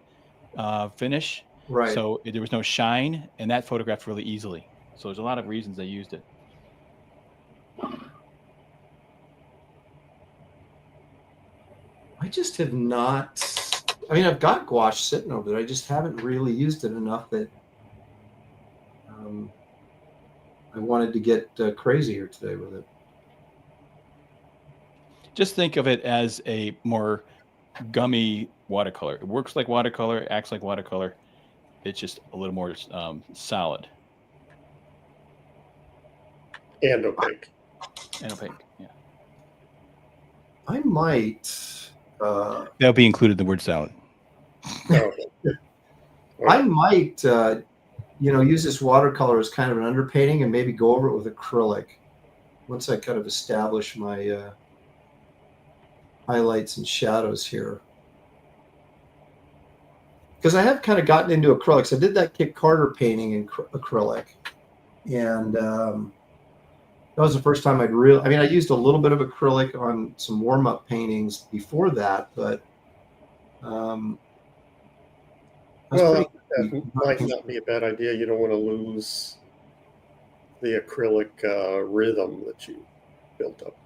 finish. Right. So there was no shine, and that photographed really easily. So there's a lot of reasons they used it. I just have not. I mean, I've got gouache sitting over there. I just haven't really used it enough that I wanted to get crazier today with it. Just think of it as a more gummy watercolor. It works like watercolor, acts like watercolor. It's just a little more solid. And opaque. Yeah. I might. That'll be included in the word salad. I might, use this watercolor as kind of an underpainting and maybe go over it with acrylic once I kind of establish my highlights and shadows here. Because I have kind of gotten into acrylics. I did that Kit Carter painting in acrylic, and that was the first time I used a little bit of acrylic on some warm-up paintings before that, but that might not be a bad idea. You don't want to lose the acrylic rhythm that you built up.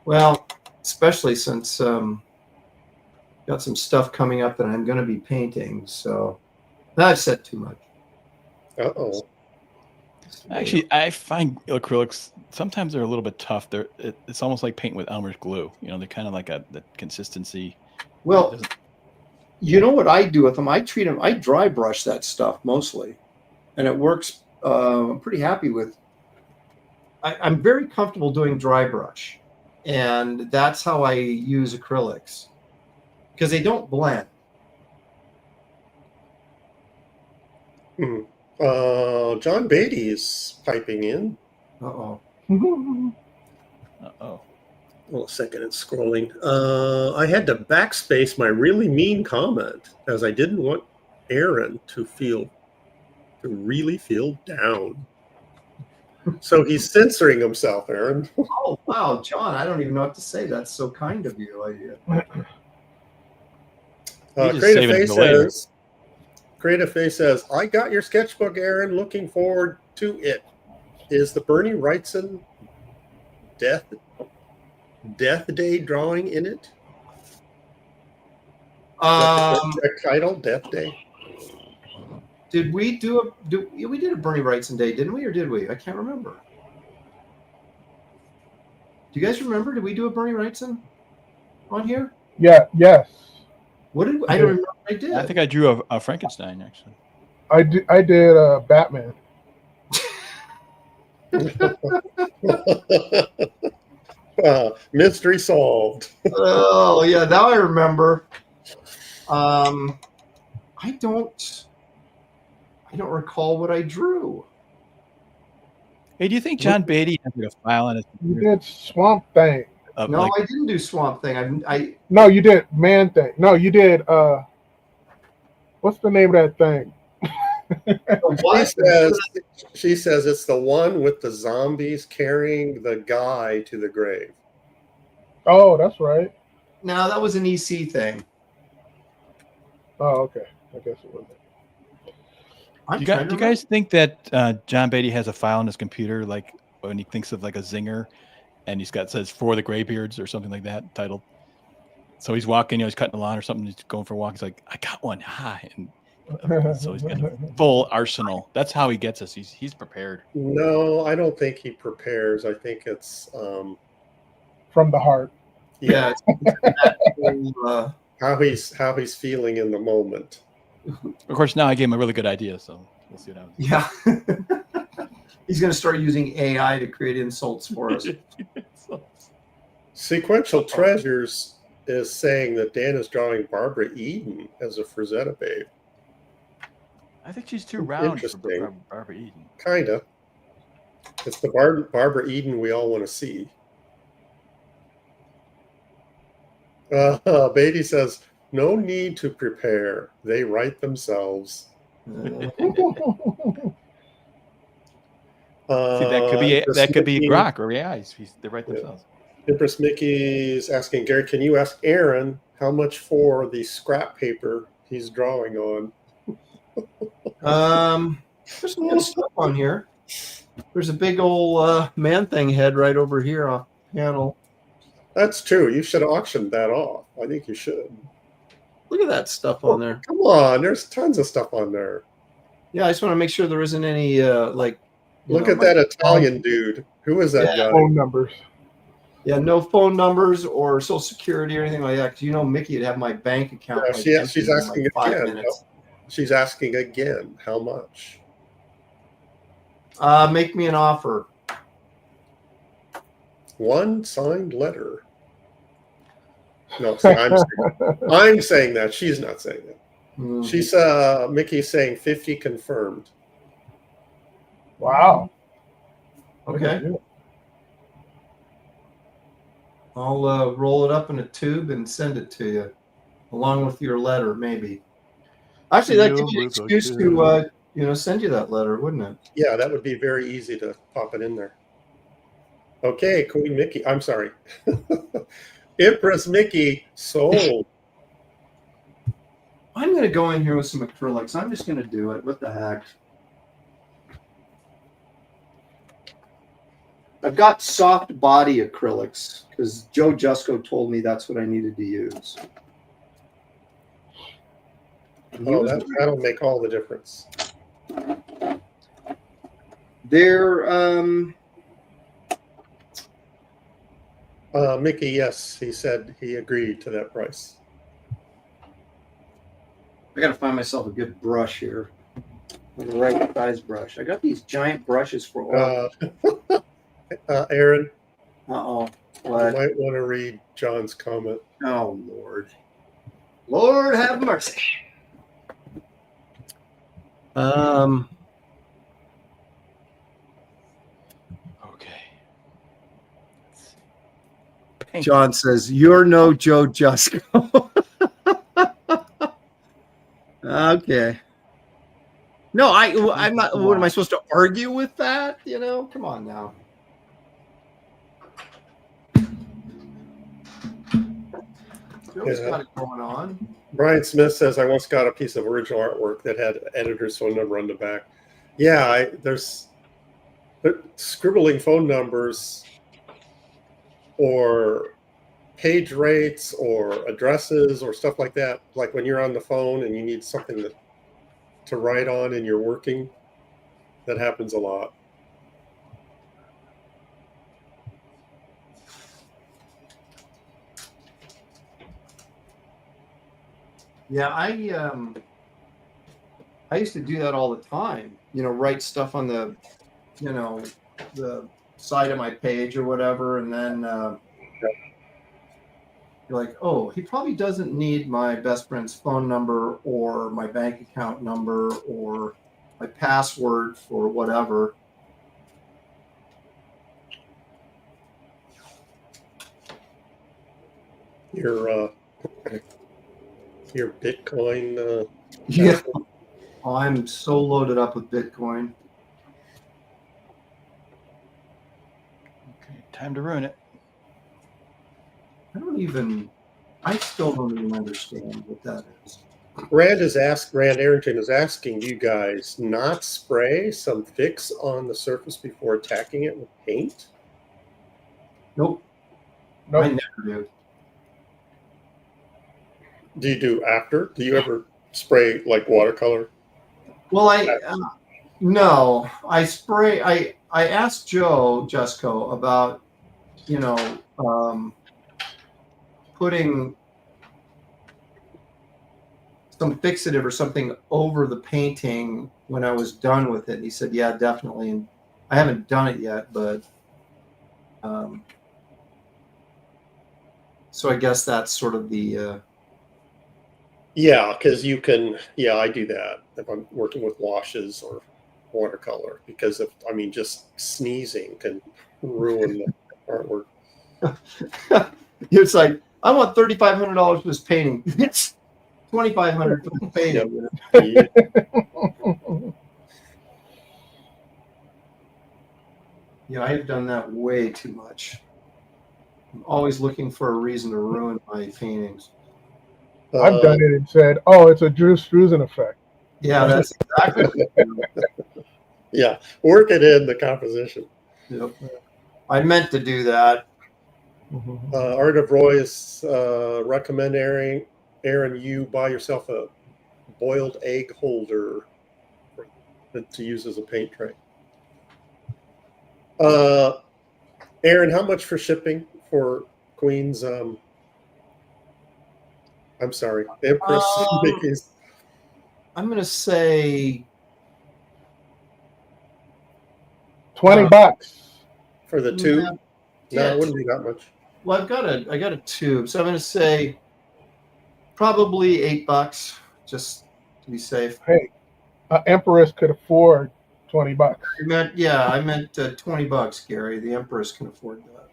Well, especially since got some stuff coming up that I'm going to be painting, so I've said too much. Uh-oh. Actually, I find acrylics sometimes they're a little bit tough. It's almost like painting with Elmer's glue. They're kind of like the consistency. Well, you know what I do with them? I treat them. I dry brush that stuff mostly, and it works. I'm pretty happy with. I'm very comfortable doing dry brush, and that's how I use acrylics because they don't blend. John Beatty is piping in. Uh-oh. Well, a second, it's scrolling. I had to backspace my really mean comment as I didn't want Aaron to really feel down. So he's censoring himself, Aaron. Oh, wow, John, I don't even know what to say. That's so kind of you. Creative Face says, I got your sketchbook, Aaron. Looking forward to it. Is the Bernie Wrightson Death Day drawing in it? The title, Death Day. Did we we did a Bernie Wrightson Day, didn't we, or did we? I can't remember. Do you guys remember? Did we do a Bernie Wrightson on here? Yeah. Yes. What did I don't remember? I did. I think I drew a Frankenstein actually. I did Batman. Mystery solved. Oh yeah, now I remember. I don't recall what I drew. Hey, do you think John Beatty has like a file on his computer? You did Swamp Thing. No, I didn't do Swamp Thing. No, you did Man Thing. No, you did what's the name of that thing? She says it's the one with the zombies carrying the guy to the grave. Oh, that's right. No, that was an EC thing. Oh, okay. I guess it was. Do you guys think that John Beatty has a file on his computer, like when he thinks of like a zinger, and says "For the Graybeard'S" or something like that titled? So he's walking, he's cutting the lawn or something. He's going for a walk. He's like, "I got one, hi!" And so he's got a full arsenal. That's how he gets us. He's prepared. No, I don't think he prepares. I think it's from the heart. Yeah. How he's feeling in the moment. Of course, now I gave him a really good idea, so we'll see what happens. Yeah. He's going to start using AI to create insults for us. Sequential Treasures is saying that Dan is drawing Barbara Eden as a Frazetta babe. I think she's too round for Barbara Eden. Kind of. It's the Barbara Eden we all want to see. Beatty says, No need to prepare. They write themselves. See, that could be Mickey, Grok or AIs. They write themselves. Empress Mickey's asking Gary, can you ask Aaron how much for the scrap paper he's drawing on? There's some good stuff on here. There's a big old man thing head right over here off the panel. That's true. You should auction that off. I think you should. Look at that stuff on there. Come on, there's tons of stuff on there. Yeah, I just want to make sure there isn't any like. Look at that Italian dude. Who is that guy? Phone numbers. Yeah, no phone numbers or social security or anything like that. Because you know, Mickey would have my bank account. Yeah, she's asking again. She's asking again. How much? Make me an offer. One signed letter. No, see, I'm saying that. She's not saying that. Mm. She's Mickey's saying 50 confirmed. Wow. Okay. I'll roll it up in a tube and send it to you, along with your letter, maybe. Actually, that gives you an excuse to, send you that letter, wouldn't it? Yeah, that would be very easy to pop it in there. Okay, Queen Mickey. I'm sorry. Empress Mickey sold. I'm going to go in here with some acrylics. I'm just going to do it. What the heck? I've got soft body acrylics because Joe Jusko told me that's what I needed to use. Oh, that'll make all the difference. They're Mickey, yes, he said he agreed to that price. I got to find myself a good brush here, the right size brush. I got these giant brushes for oil. Aaron. What? You might want to read John's comment. Oh, Lord. Lord have mercy. Okay. John says, you're no Joe Jusko. Okay. No, I'm not. What am I supposed to argue with that? Come on now. Joe's got it going on. Brian Smith says, I once got a piece of original artwork that had editor's phone number on the back. Yeah, there's scribbling phone numbers or page rates or addresses or stuff like that. Like when you're on the phone and you need something to write on and you're working, that happens a lot. Yeah, I used to do that all the time. Write stuff on the, the side of my page or whatever, and then you're like, oh, he probably doesn't need my best friend's phone number or my bank account number or my password for whatever. Your Bitcoin. Yeah. Oh, I'm so loaded up with Bitcoin. Okay, time to ruin it. I still don't even understand what that is. Rand Arrington is asking you guys not spray some fix on the surface before attacking it with paint? Nope. I never do. Do you do after? Do you ever spray like watercolor? Well, no. I spray. I asked Joe Jusko about, putting some fixative or something over the painting when I was done with it. And he said, yeah, definitely. And I haven't done it yet, but so I guess that's sort of the yeah, because you can. Yeah, I do that if I'm working with washes or watercolor because just sneezing can ruin the artwork. It's like, I want $3,500 for this painting. $2,500 for the painting. Yeah, I have done that way too much. I'm always looking for a reason to ruin my paintings. I've done it and said, "Oh, it's a Drew Struzan effect." Yeah, that's exactly what I do. Yeah, work it in the composition. Yep. I meant to do that. Art of Roy's recommend Aaron, you buy yourself a boiled egg holder to use as a paint tray. Aaron, how much for shipping for Queen's? I'm sorry, Empress Mickey's. I'm going to say $20 for the tube. Yeah, No, it wouldn't be that much. Well, I got a tube, so I'm going to say probably $8, just to be safe. Hey, Empress could afford $20. I meant $20, Gary. The Empress can afford that.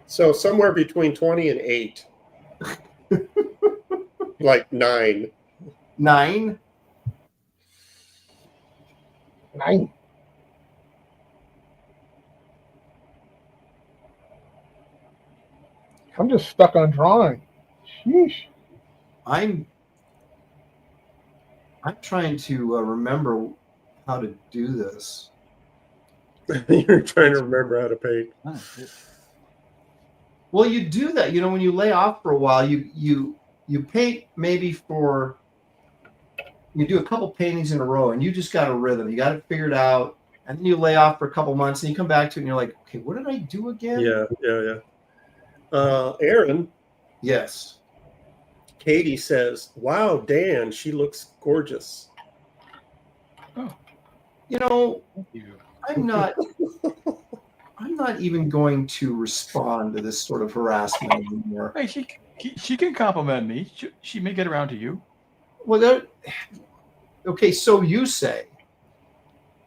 So somewhere between 20 and 8, like 9. 9. 9. I'm just stuck on drawing. Sheesh. I'm trying to remember how to do this. You're trying to remember how to paint. Well, you do that. When you lay off for a while, you paint maybe you do a couple paintings in a row, and you just got a rhythm. You got it figured out, and then you lay off for a couple months, and you come back to it, and you're like, okay, what did I do again? Yeah. Aaron. Yes. Katie says, "Wow, Dan, she looks gorgeous." Oh. I'm not even going to respond to this sort of harassment anymore. Hey, she can compliment me. She may get around to you. Well, okay, so you say.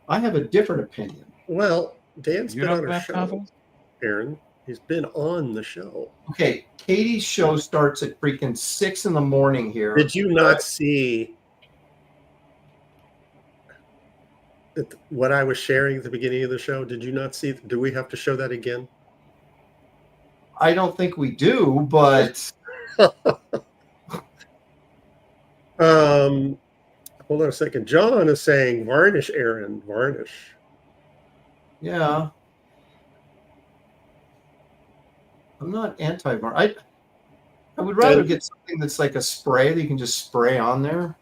I have a different opinion. Well, Dan's been on our show, confidence? Aaron. He's been on the show. Okay, Katie's show starts at freaking 6 in the morning here. Did you not see what I was sharing at the beginning of the show? Did you not see? Do we have to show that again? I don't think we do, but hold on a second. John is saying varnish, Aaron, varnish. Yeah. I'm not anti-varnish. I would rather get something that's like a spray that you can just spray on there.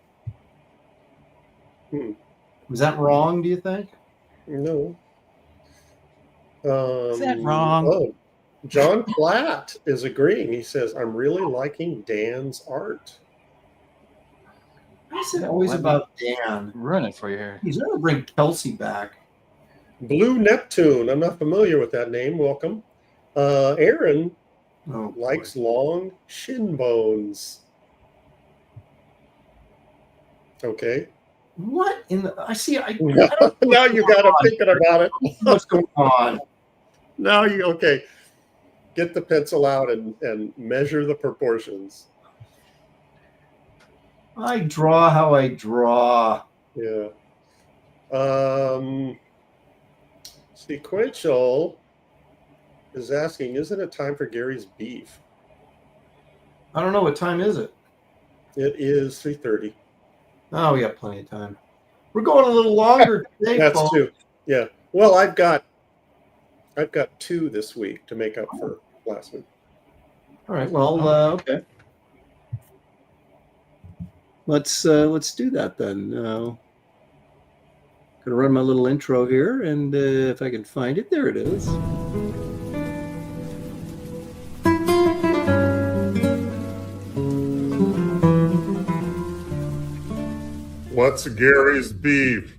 Was that wrong, do you think? No. Is that wrong? Oh, John Platt is agreeing. He says, "I'm really liking Dan's art." Why is it always about Dan? Run it for you here. He's going to bring Kelsey back. Blue Neptune. I'm not familiar with that name. Welcome. Aaron likes long shin bones. Okay. What in the? I see. I now you got to thinking about it. What's going on? Now okay. Get the pencil out and measure the proportions. I draw how I draw. Yeah. Sequential is asking, isn't it time for Gary's beef? I don't know. What time is it? It is 3:30. Oh, we got plenty of time. We're going a little longer today, That's folks. 2. Yeah. Well, I've got 2 this week to make up for last week. All right. Well, okay. Let's do that then. Gonna run my little intro here, and if I can find it, there it is. What's Gary's beef?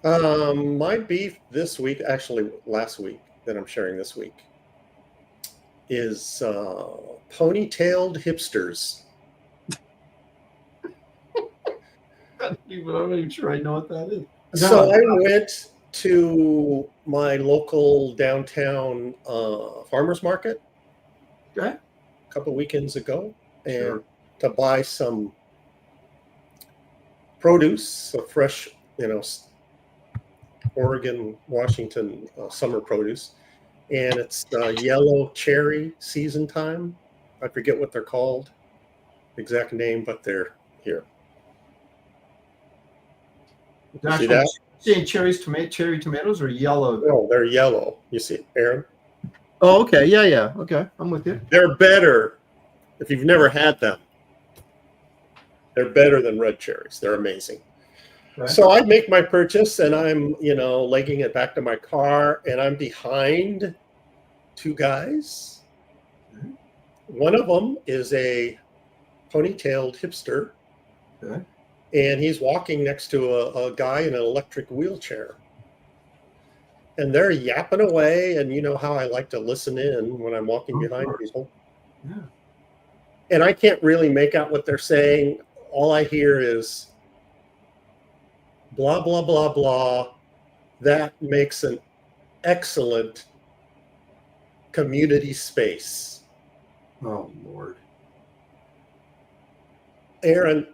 My beef this week, actually last week that I'm sharing this week, is ponytailed hipsters. I'm not even sure I know what that is. So I went to my local downtown farmers market Okay. a couple weekends ago, and to buy some produce, so fresh, Oregon, Washington summer produce, and it's yellow cherry season time. I forget what they're called, exact name, but they're here. You see that? Saying cherry tomatoes or yellow? No, they're yellow. You see, Aaron? Oh, okay. Yeah. Okay, I'm with you. They're better if you've never had them. They're better than red cherries. They're amazing. Okay. So I make my purchase, and I'm, legging it back to my car, and I'm behind two guys. Mm-hmm. One of them is a ponytailed hipster. Okay. And he's walking next to a guy in an electric wheelchair. And they're yapping away, and you know how I like to listen in when I'm walking behind people. Yeah. And I can't really make out what they're saying. All I hear is blah, blah, blah, blah. That makes an excellent community space. Oh, Lord. Aaron,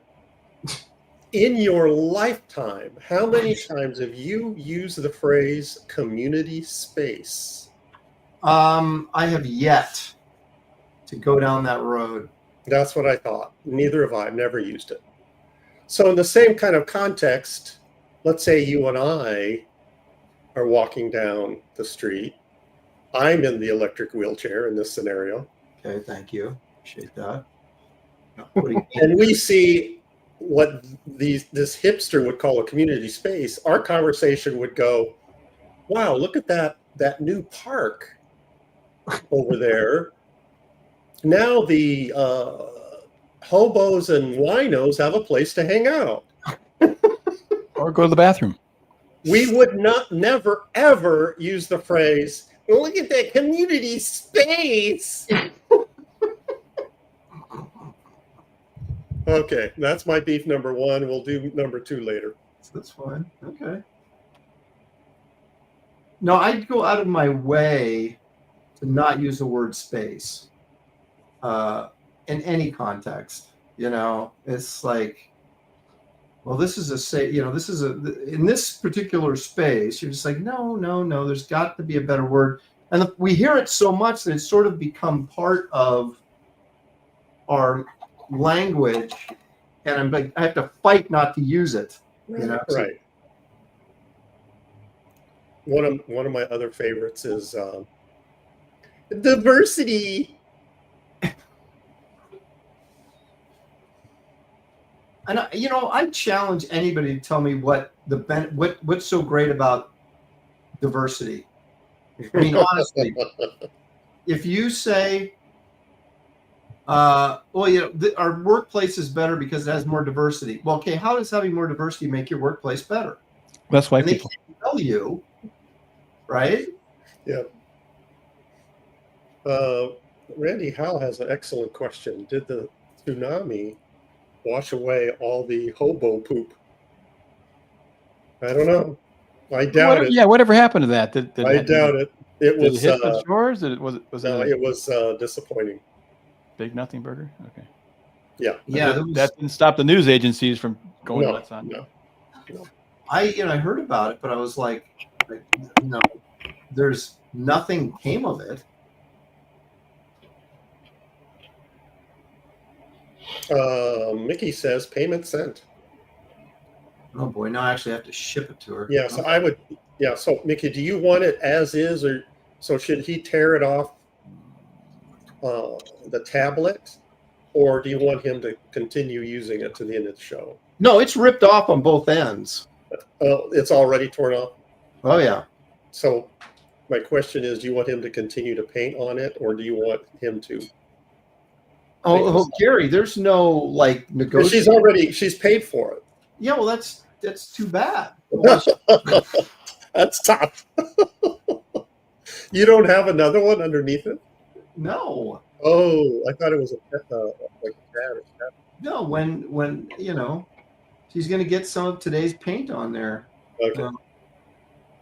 in your lifetime, how many times have you used the phrase community space? I have yet to go down that road. That's what I thought. Neither have I. I've never used it. So in the same kind of context, let's say you and I are walking down the street. I'm in the electric wheelchair in this scenario. Okay, thank you. Appreciate that. And we see what this hipster would call a community space. Our conversation would go, wow, look at that new park over there. Now the hobos and winos have a place to hang out. Or go to the bathroom. We would never, ever use the phrase, well, look at that community space. Okay, that's my beef number one. We'll do number two later. That's fine. Okay. No, I'd go out of my way to not use the word space in any context. It's like, well, this is in this particular space, you're just like, no, there's got to be a better word. And we hear it so much that it's sort of become part of our language, and I'm like, I have to fight not to use it. Right. One of my other favorites is diversity. And I challenge anybody to tell me what's so great about diversity. I mean, honestly, if you say, our workplace is better because it has more diversity. Well, okay, how does having more diversity make your workplace better? That's why people tell you, right? Yeah. Randy Howe has an excellent question. Did the tsunami wash away all the hobo poop? I don't know. I doubt it. Yeah, whatever happened to that? I doubt it. It was hit the shores. It was disappointing. Big nothing burger. Okay. Yeah. That didn't stop the news agencies from going nuts on. No. I heard about it, but I was like, there's nothing came of it. Mickey says payment sent. Oh boy, now I actually have to ship it to her. Yeah, so I would. Yeah, so Mickey, do you want it as is, or so should he tear it off the tablet, or do you want him to continue using it to the end of the show? No, it's ripped off on both ends. It's already torn off. Oh yeah. So my question is, do you want him to continue to paint on it, or do you want him to? Oh, Gary, there's no negotiation. She's paid for it. Yeah, well, that's too bad. That's tough. You don't have another one underneath it? No. Oh, I thought it was like a cat. No, when she's going to get some of today's paint on there. Okay.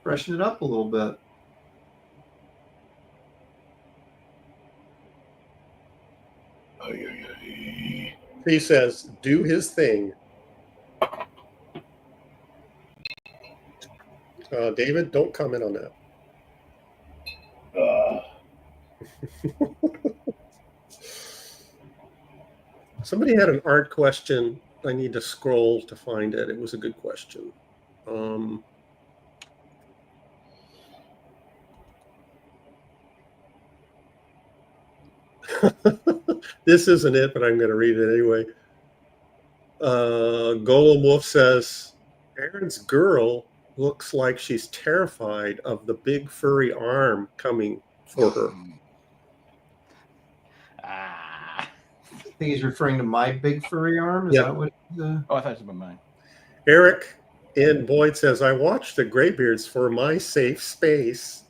Freshen it up a little bit. He says, do his thing. David, don't comment on that. Somebody had an art question. I need to scroll to find it. It was a good question. This isn't it, but I'm going to read it anyway. Golem Wolf says, Aaron's girl looks like she's terrified of the big furry arm coming for her. I think he's referring to my big furry arm. Is that what? Oh, I thought it was about mine. Eric in Boyd says, I watched the Graybeard'S for my safe space.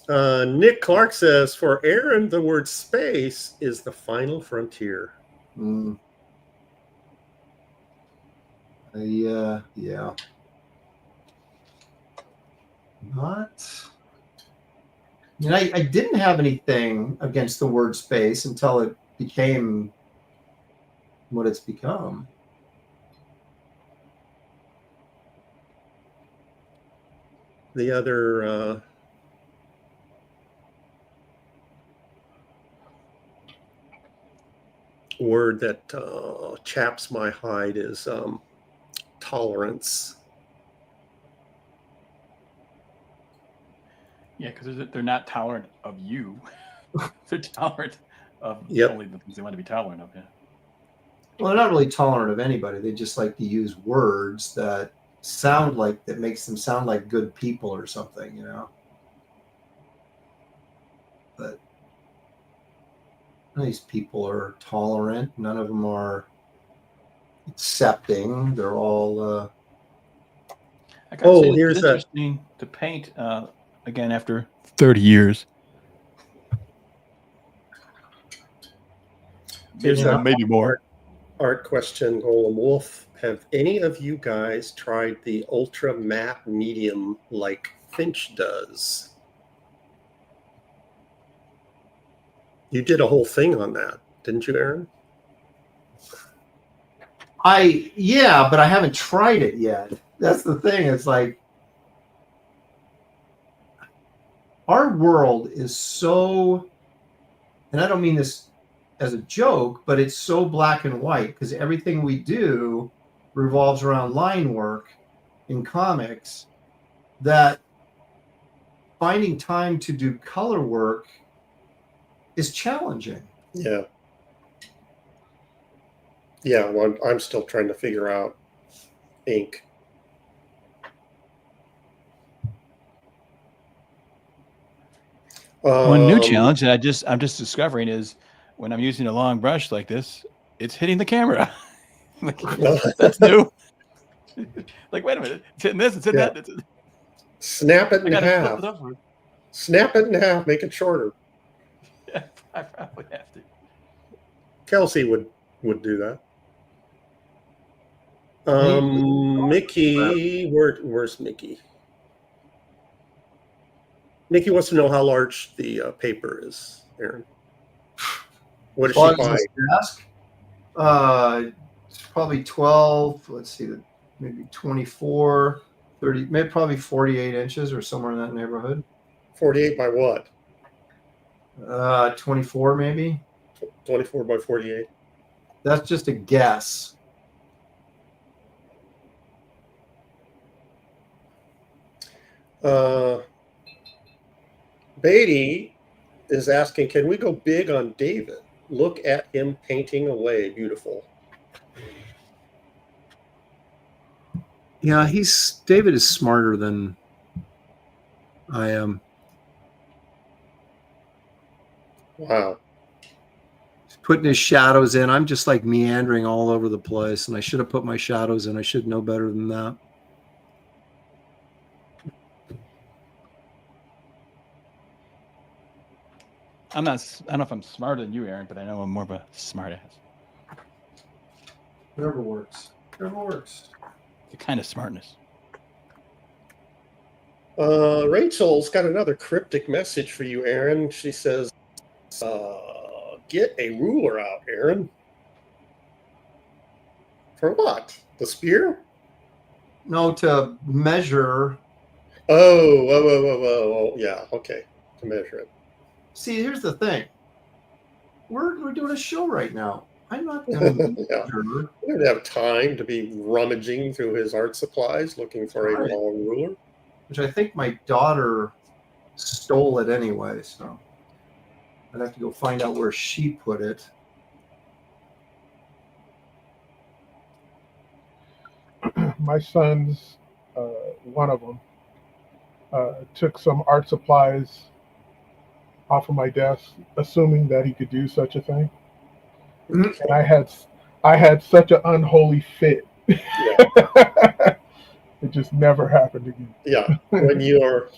Nick Clark says, for Aaron, the word space is the final frontier. Yeah. Not. I mean, I didn't have anything against the word space until it became what it's become. The other word that chaps my hide is tolerance. Yeah, because they're not tolerant of you. They're tolerant of only the things they want to be tolerant of. Yeah. Well, they're not really tolerant of anybody. They just like to use words that makes them sound like good people or something, you know. But these people are tolerant. None of them are accepting. They're all. I gotta say, it's interesting to paint again after 30 years. Here's maybe more. Art question, Golem Wolf. Have any of you guys tried the ultra matte medium like Finch does? You did a whole thing on that, didn't you, Aaron? But I haven't tried it yet. That's the thing. It's like our world is so, and I don't mean this as a joke, but it's so black and white because everything we do revolves around line work in comics that finding time to do color work is challenging. Yeah. Yeah, well, I'm still trying to figure out ink. One new challenge that I'm just discovering is when I'm using a long brush like this, it's hitting the camera. Like, that's new. Like, wait a minute, it's hitting this, it's hitting that. Snap it in half. Snap it in half, make it shorter. Yeah, I probably have to. Kelsey would do that. Mickey, where's Mickey? Mickey wants to know how large the paper is, Aaron. What does she buy? Desk? It's probably 12, let's see, maybe 24, 30, maybe probably 48 inches or somewhere in that neighborhood. 48 by what? 24 maybe. 24 by 48. That's just a guess. Beatty is asking, can we go big on David? Look at him painting away. Beautiful. Yeah, David is smarter than I am. Wow. He's putting his shadows in. I'm just like meandering all over the place, and I should have put my shadows in. I should know better than that. I don't know if I'm smarter than you, Aaron, but I know I'm more of a smart ass. Whatever works. The kind of smartness. Rachel's got another cryptic message for you, Aaron. She says, get a ruler out, Aaron. For what? The spear? No, to measure. Oh, yeah, okay, to measure it. See, here's the thing. We're doing a show right now. I'm not going to Yeah. He doesn't have time to be rummaging through his art supplies looking for a long ruler. Which I think my daughter stole it anyway, so I'd have to go find out where she put it. My son's, one of them, took some art supplies off of my desk, assuming that he could do such a thing. And I had such an unholy fit. Yeah. It just never happened again. Yeah, when you're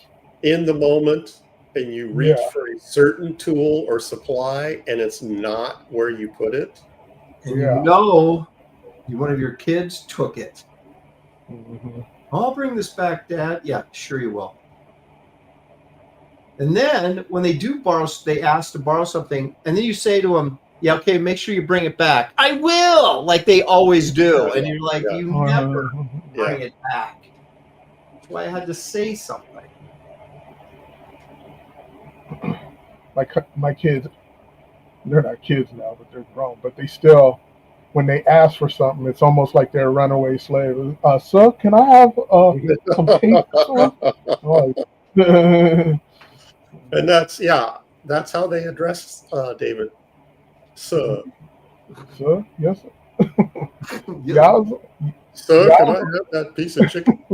in the moment and you reach for a certain tool or supply and it's not where you put it. And you know one of your kids took it. Mm-hmm. I'll bring this back, Dad. Yeah, sure you will. And then when they do borrow, they ask to borrow something, and then you say to them, yeah, okay, make sure you bring it back. I will, like they always do. And you're like, you never bring it back. That's why I had to say something. My kids, they're not kids now, but they're grown, but they still, when they ask for something, it's almost like they're a runaway slave. Sir, can I have some paper? And that's how they address David. Sir. Sir, yes, sir. Yes. Sir, can I have that piece of chicken?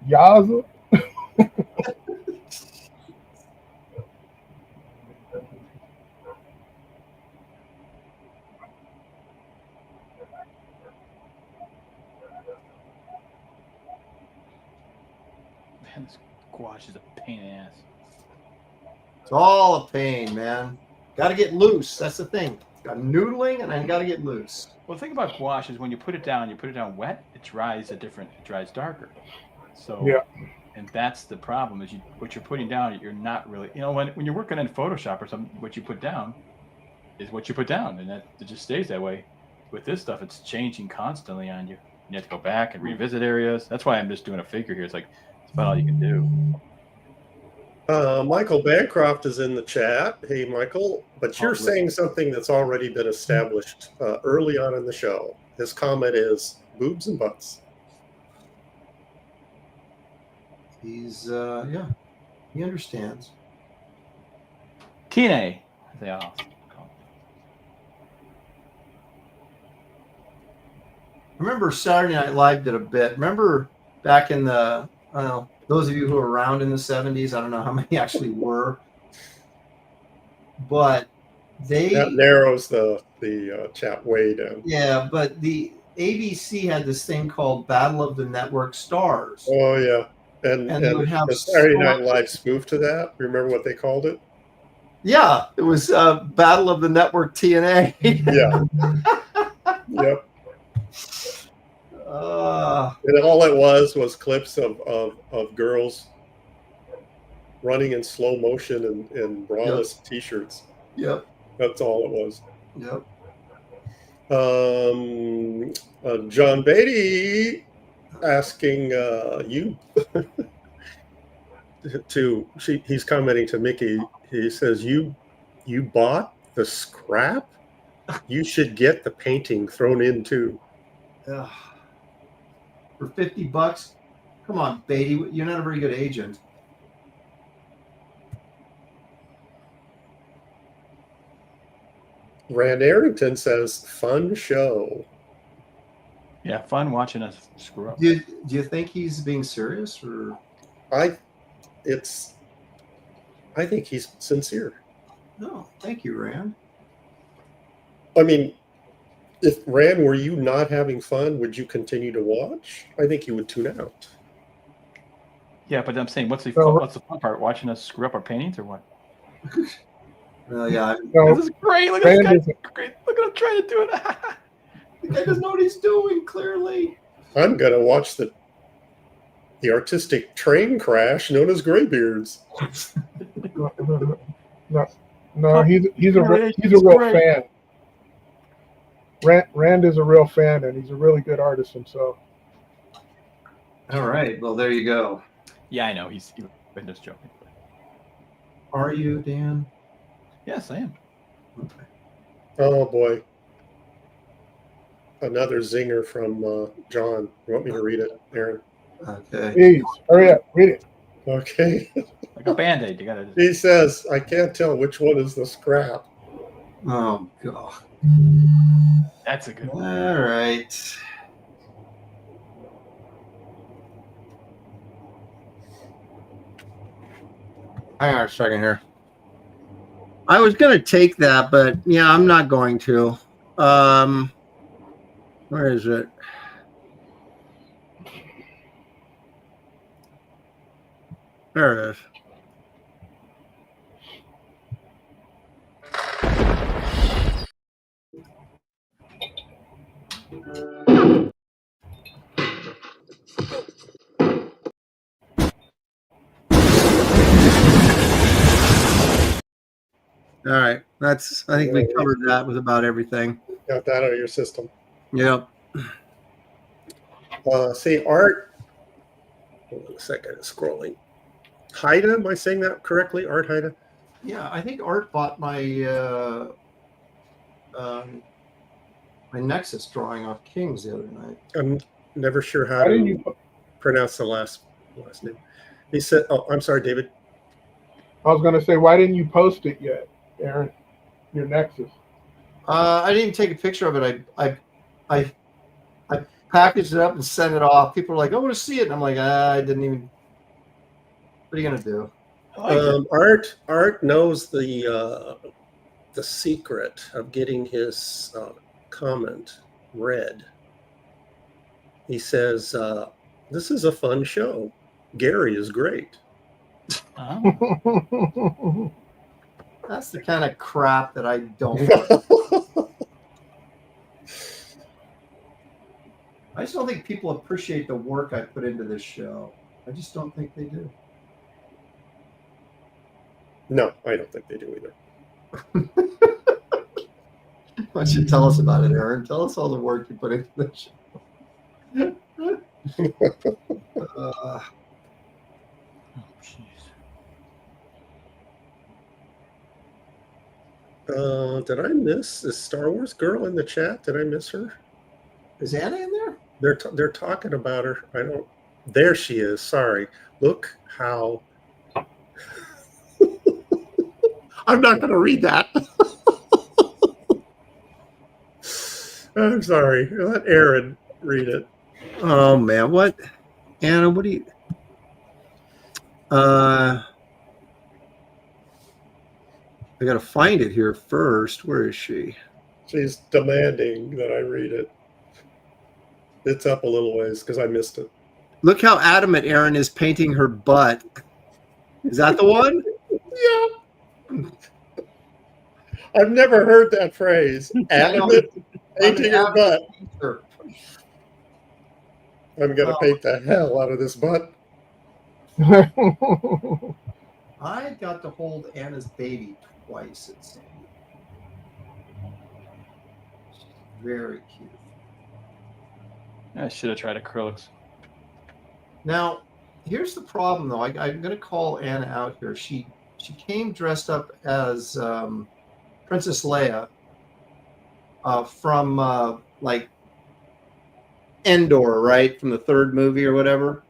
Yaza. Man, this gouache is a pain in the ass. It's all a pain, man. Got to get loose. That's the thing. Got noodling, and I got to get loose. Well, the thing about gouache is when you put it down wet, it dries darker. So, and that's the problem is what you're putting down, you're not really, when you're working in Photoshop or something, what you put down is what you put down, and it just stays that way. With this stuff, it's changing constantly on you. You have to go back and revisit areas. That's why I'm just doing a figure here. It's like, it's about all you can do. Michael Bancroft is in the chat. Hey, Michael, but you're saying something that's already been established early on in the show. His comment is boobs and butts. He's, he understands. Kine, they all. Remember Saturday Night Live did a bit. Remember back in the, those of you who were around in the 70s, I don't know how many actually were, but that narrows the chat way down. Yeah, but the ABC had this thing called Battle of the Network Stars. Oh yeah, and they would have the Saturday Night Live spoof to that. Remember what they called it? Yeah, it was Battle of the Network TNA. Yeah. Yep. And all it was clips of girls running in slow motion in braless t-shirts. Yep. That's all it was. Yep. John Beatty asking you he's commenting to Mickey. He says, you bought the scrap? You should get the painting thrown in too. For $50? Come on, Beatty. You're not a very good agent. Rand Arrington says, fun show. Yeah, fun watching us screw up. Do you think he's being serious, or? I think he's sincere. No, thank you, Rand. I mean, if Rand, were you not having fun, would you continue to watch? I think you would tune out. Yeah, but I'm saying, what's the fun part? Watching us screw up our paintings, or what? Yeah. This is great. Look at this guy. Great. Look at him trying to do it. The guy doesn't know what he's doing, clearly. I'm gonna watch the The artistic train crash known as Graybeard'S. No, he's a real fan. Rand is a real fan, and he's a really good artist himself. All right. Well, there you go. Yeah, I know. He was just joking. Are you, Dan? Yes, I am. Okay. Oh boy. Another zinger from John. You want me to read it, Aaron? Okay. Please, hurry up, read it. Okay. Like a Band-Aid. You gotta. He says, I can't tell which one is the scrap. Oh, God. That's a good one. All right. Hang on a second here. I was going to take that, but yeah, I'm not going to. Where is it? There it is. All right. I think we covered that with about everything. Got that out of your system. Yep. See, Art. Hold on a second. It's scrolling. Haida, am I saying that correctly? Art Haida? Yeah, I think Art bought my my Nexus drawing off Kings the other night. I'm never sure how Why to didn't you? pronounce the last name. He said, "Oh, I'm sorry, David." I was going to say, why didn't you post it yet, Aaron? Your Nexus. I didn't even take a picture of it. I packaged it up and sent it off. People were like, "I want to see it," and I'm like, I didn't even. What are you gonna do? Art knows the secret of getting his comment read. He says, "This is a fun show. Gary is great." Oh. That's the kind of crap that I don't like. I just don't think people appreciate the work I put into this show. I just don't think they do. No, I don't think they do either. Why don't you tell us about it, Aaron? Tell us all the work you put into this show. Oh, jeez. Did I miss this Star Wars girl in the chat? Did I miss her? Is Anna in there? They're talking about her. I don't. There she is. Sorry. Look how. I'm not going to read that. I'm sorry. Let Aaron read it. Oh man, what? Anna, what do you? I gotta find it here first. Where is she? She's demanding that I read it. It's up a little ways because I missed it. Look how adamant Aaron is painting her butt. Is that the one? Yeah. I've never heard that phrase. Adamant painting her butt. I'm going to paint the hell out of this butt. I got to hold Anna's baby twice. It's very cute. I should have tried acrylics. Now, here's the problem, though. I'm going to call Anna out here. She came dressed up as Princess Leia from like Endor, right? From the third movie or whatever.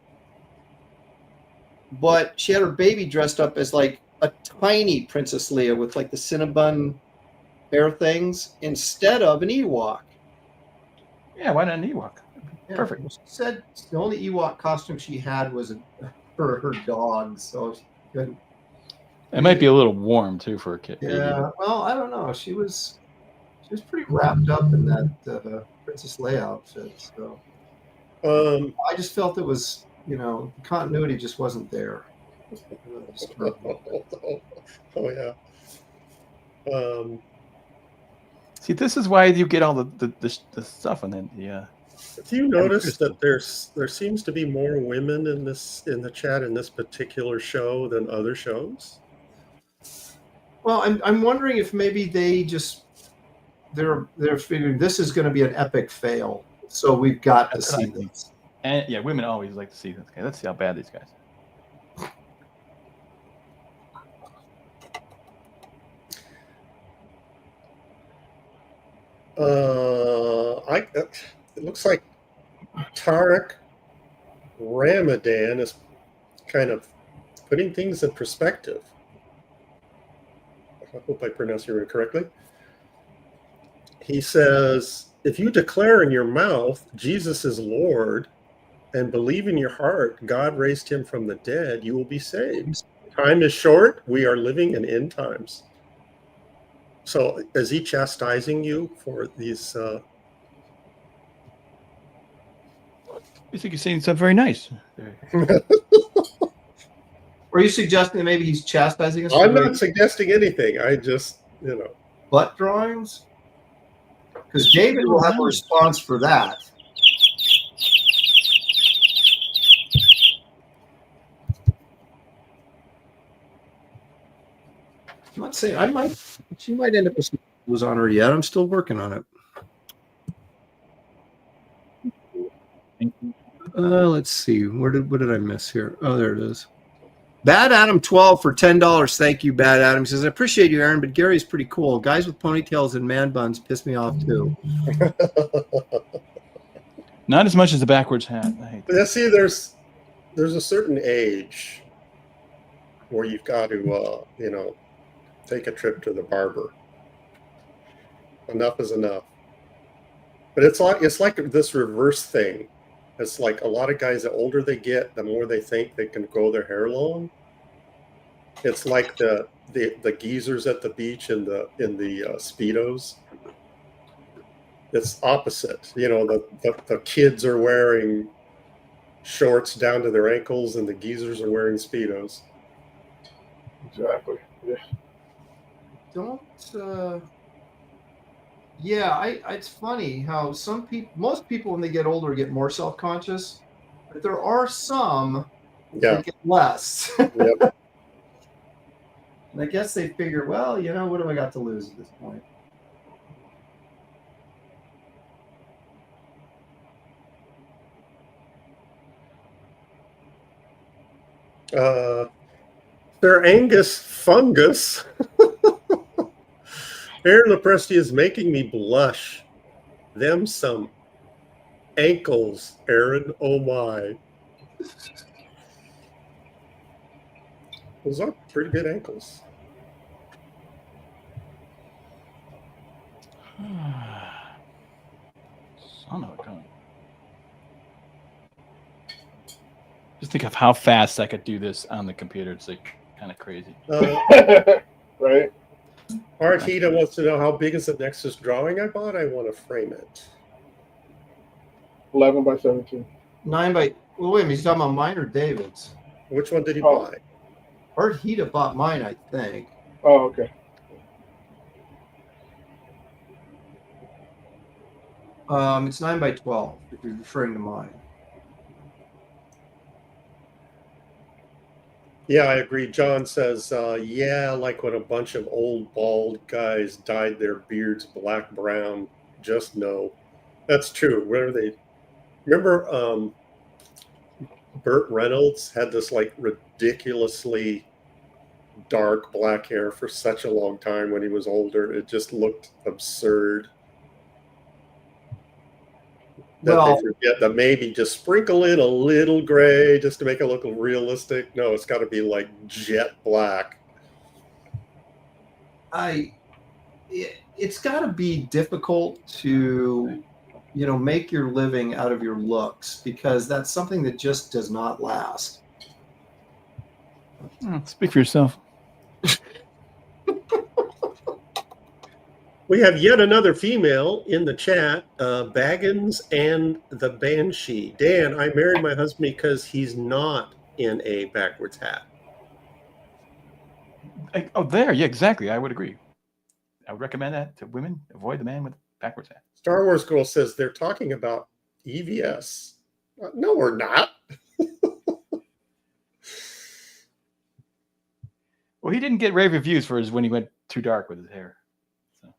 But she had her baby dressed up as like a tiny Princess Leia with like the Cinnabon hair things instead of an Ewok. Yeah, why not an Ewok? Yeah, Perfect. she said the only Ewok costume she had was her dog, so she couldn't. It might be a little warm too for a kid. Yeah, well, I don't know. She was pretty wrapped up in that Princess Leia outfit. So I just felt it was, the continuity just wasn't there. Oh yeah. See, this is why you get all the stuff and then Do you notice that there seems to be more women in the chat in this particular show than other shows? Well, I'm wondering if maybe they're figuring this is going to be an epic fail, so we've got to see this. And yeah, women always like to see this. Okay, let's see how bad these guys are. It looks like Tariq Ramadan is kind of putting things in perspective. I hope I pronounced your word correctly. He says, if you declare in your mouth Jesus is Lord and believe in your heart God raised him from the dead, you will be saved. Time is short. We are living in end times. So is he chastising you for these? You think he's saying something very nice? Are you suggesting that maybe he's chastising us? I'm not suggesting anything. I just, butt drawings? Because David will have a response for that. I'm not saying she might end up with some was on her yet. I'm still working on it. Let's see. What did I miss here? Oh, there it is. Bad Adam 12 for $10. Thank you, Bad Adam. He says, I appreciate you, Aaron, but Gary's pretty cool. Guys with ponytails and man buns piss me off too. Not as much as the backwards hat. I hate that. Yeah, see, there's a certain age where you've got to take a trip to the barber. Enough is enough. But it's like this reverse thing. It's like a lot of guys, the older they get, the more they think they can grow their hair long. It's like the geezers at the beach in the Speedos. It's opposite. The kids are wearing shorts down to their ankles, and the geezers are wearing Speedos. Exactly. Yeah. It's funny how most people when they get older get more self-conscious, but there are some that get less. Yep. And I guess they figure, well, what do I got to lose at this point? Sir Angus Fungus. Aaron Lepresti is making me blush. Them some ankles, Aaron. Oh my. Those are pretty good ankles. Son of a gun. Just think of how fast I could do this on the computer. It's like kind of crazy. Right. Artita wants to know how big is the Nexus drawing I bought. I want to frame it. 11 by 17. 9 by. Well, wait a minute. He's talking about mine or David's? Which one did he buy? Artita bought mine, I think. Oh, okay. It's 9 by 12. If you're referring to mine. Yeah, I agree. John says, like when a bunch of old bald guys dyed their beards black brown. Just no. That's true. Where are they? Remember Burt Reynolds had this like ridiculously dark black hair for such a long time when he was older. It just looked absurd. They forget that maybe just sprinkle in a little gray just to make it look realistic. No, it's got to be like jet black. It's got to be difficult to, make your living out of your looks because that's something that just does not last. Speak for yourself. We have yet another female in the chat, Baggins and the Banshee. Dan, I married my husband because he's not in a backwards hat. Yeah, exactly. I would agree. I would recommend that to women. Avoid the man with backwards hat. Star Wars Girl says they're talking about EVS. No, we're not. Well, he didn't get rave reviews for his when he went too dark with his hair. So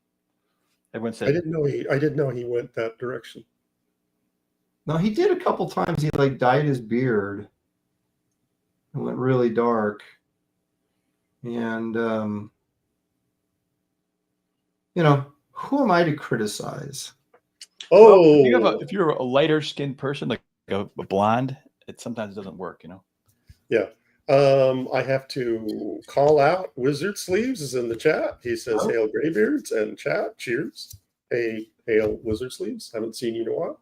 everyone said I didn't know he went that direction. No, he did a couple times. He like dyed his beard and went really dark. And you know, who am I to criticize? Oh, well, if you're a lighter skinned person, like a blonde, it sometimes doesn't work, you know. Yeah. I have to call out Wizard Sleeves is in the chat. He says, "Hail Graybeard's," and chat, cheers. Hey, hail Wizard Sleeves. Haven't seen you in a while.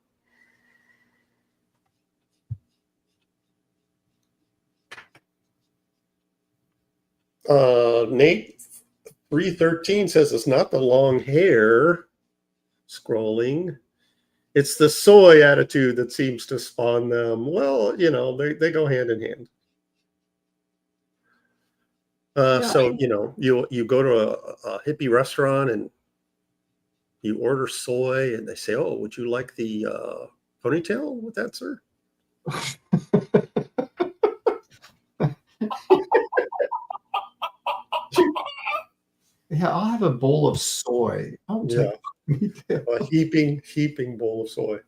Nate 313 says it's not the long hair. Scrolling. It's the soy attitude that seems to spawn them. Well, you know, they go hand in hand. So, you know, you go to a hippie restaurant and you order soy and they say, "Oh, would you like the ponytail with that, sir?" Yeah, I'll have a bowl of soy. Oh, yeah. A heaping bowl of soy.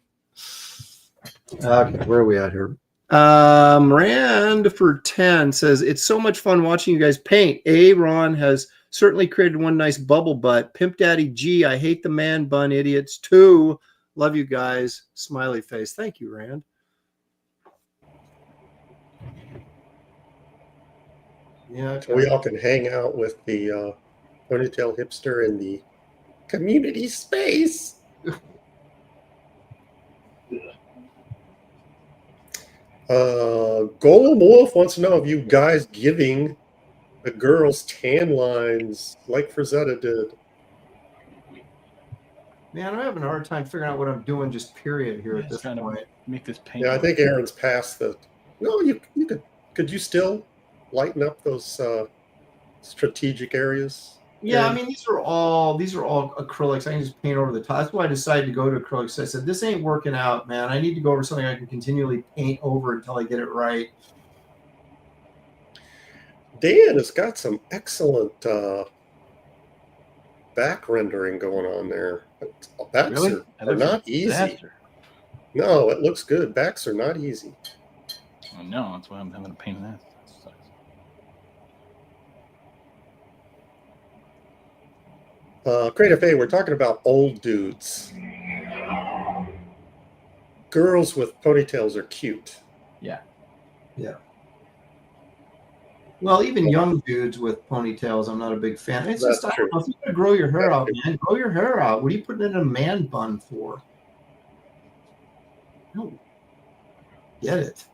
Okay, where are we at here? Rand for 10 says, "It's so much fun watching you guys paint. Ron has certainly created one nice bubble butt. Pimp Daddy G, I hate the man bun idiots too. Love you guys." Smiley face. Thank you, Rand. Yeah, okay. We all can hang out with the ponytail hipster in the community space. Golem Wolf wants to know if you guys giving the girls tan lines like Frazetta did. Man, I'm having a hard time figuring out what I'm doing just period here at this point. Make this paint. Yeah, I think Aaron's past the. No, you could you still lighten up those strategic areas? Yeah, I mean these are all acrylics. I can just paint over the top. That's why I decided to go to acrylics. I said, this ain't working out, man. I need to go over something I can continually paint over until I get it right. Dan has got some excellent back rendering going on there. Backs Really? are not easy. Disaster. No, it looks good. Backs are not easy. Oh, no, that's why I'm having a pain in that. Creative A, we're talking about old dudes. Girls with ponytails are cute. Yeah. Yeah. Well, even young dudes with ponytails, I'm not a big fan. It's That's just, I true. don't know. If you want to grow your hair out, man, grow your hair out. What are you putting in a man bun for? I don't get it.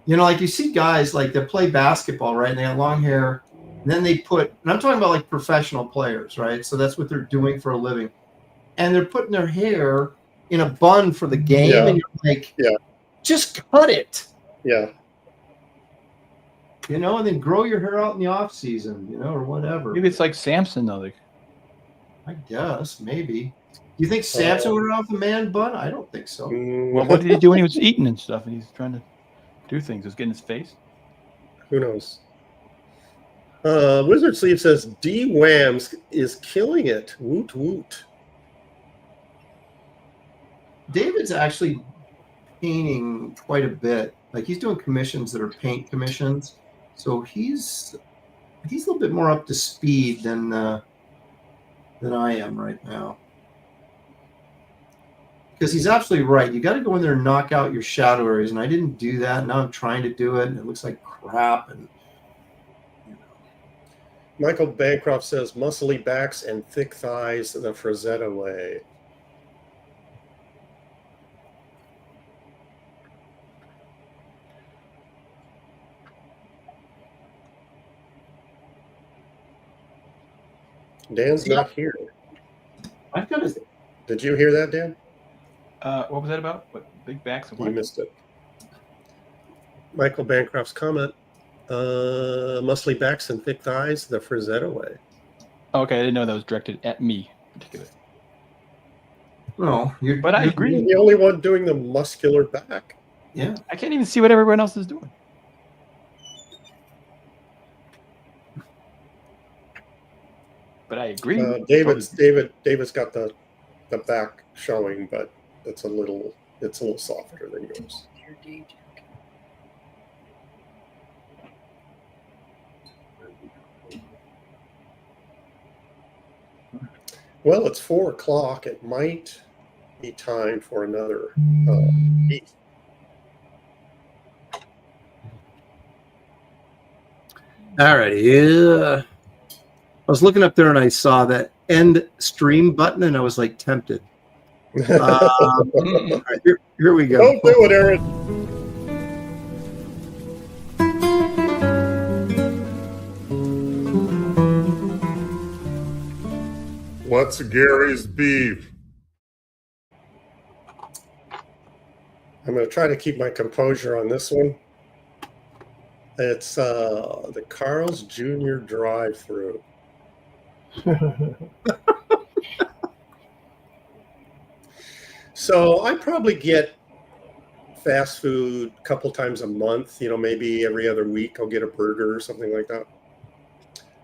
You know, like you see guys like they play basketball, right? And they have long hair. And then they put, and I'm talking about like professional players, right? So that's what they're doing for a living. And they're putting their hair in a bun for the game. Yeah. And you're like, Yeah. just cut it. Yeah. You know, and then grow your hair out in the off season, you know, or whatever. Maybe it's like Samson, though. I guess, maybe. Do you think Samson would have off the man bun? I don't think so. Well, what did he do when he was eating and stuff? And he's trying to do things. He was getting his face. Who knows? Wizard Sleeve says D-Whams is killing it. Woot woot. David's actually painting quite a bit. Like he's doing commissions that are paint commissions. So he's a little bit more up to speed than I am right now. Because he's absolutely right. You got to go in there and knock out your shadow areas, and I didn't do that. Now I'm trying to do it, and it looks like crap. And Michael Bancroft says muscly backs and thick thighs the Frazetta way. Dan's not here. I've got to. Did you hear that, Dan? What was that about? What big backs and You what? missed it. Michael Bancroft's comment. Muscly backs and thick thighs the Frazetta way. Oh, okay, I didn't know that was directed at me, particularly. Well, But I agree. You're the only one doing the muscular back. Yeah. I can't even see what everyone else is doing. But I agree. David's got the back showing, but it's a little softer than yours. Well, it's 4:00. It might be time for another eat. All right. Yeah. I was looking up there and I saw that end stream button and I was like tempted. All right, here we go. Don't do it, Aaron. What's Gary's beef? I'm going to try to keep my composure on this one. It's the Carl's Jr. drive-through. So I probably get fast food a couple times a month, maybe every other week I'll get a burger or something like that.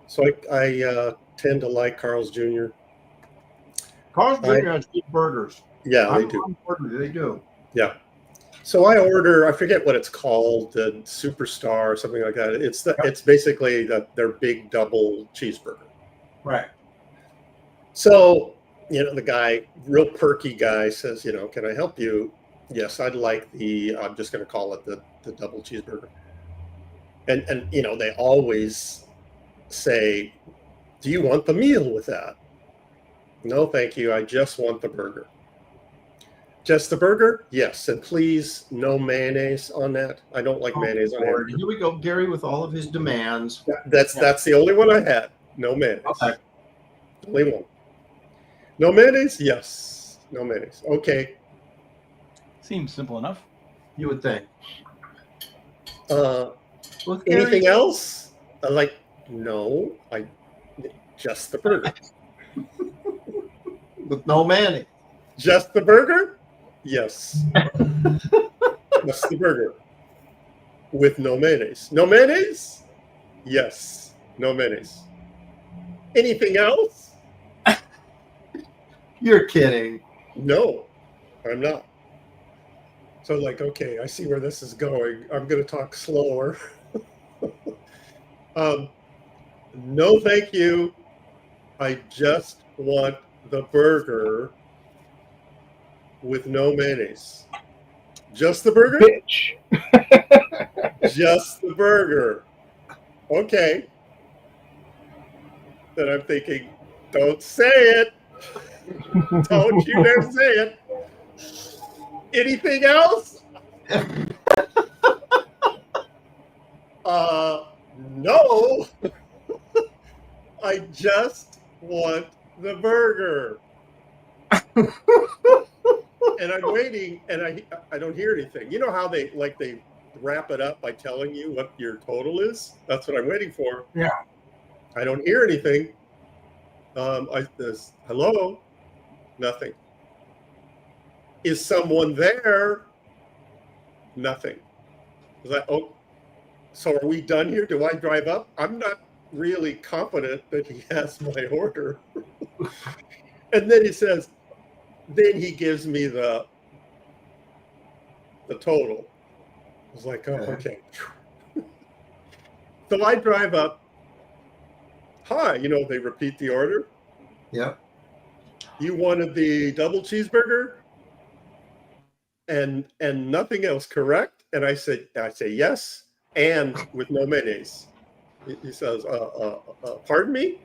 So I tend to like Carl's Jr. Carl's Jr. has good burgers. Yeah, they do. They do. Yeah. So I order, I forget what it's called, the Superstar or something like that. It's basically their big double cheeseburger. Right. So, the guy, real perky guy says, can I help you? Yes, I'd like I'm just going to call it the double cheeseburger. And they always say, do you want the meal with that? No, thank you. I just want the burger. Just the burger? Yes. And please, no mayonnaise on that. I don't like mayonnaise on hamburger. Here we go, Gary, with all of his demands. That's the only one I had. No mayonnaise. Okay. Only one. No mayonnaise? Yes. No mayonnaise. Okay. Seems simple enough. You would think. Anything else? No. Just the burger. With no mayonnaise. Just the burger? Yes. Just the burger. With no mayonnaise. No mayonnaise? Yes. No mayonnaise. Anything else? You're kidding. No, I'm not. So okay, I see where this is going. I'm going to talk slower. No, thank you. I just want the burger with no mayonnaise. Just the burger? Bitch. Just the burger. Okay. Then I'm thinking, don't say it. Don't you dare say it. Anything else? No. I just want the burger. And I'm waiting, and I don't hear anything. You know how they wrap it up by telling you what your total is? That's what I'm waiting for. Yeah. I don't hear anything. Hello? Nothing. Is someone there? Nothing. So are we done here? Do I drive up? I'm not really confident that he has my order. And then then he gives me the total. I was like, oh, okay. So I drive up. Hi, they repeat the order. Yep. You wanted the double cheeseburger and nothing else, correct? And I say yes, and with no mayonnaise. He says, pardon me?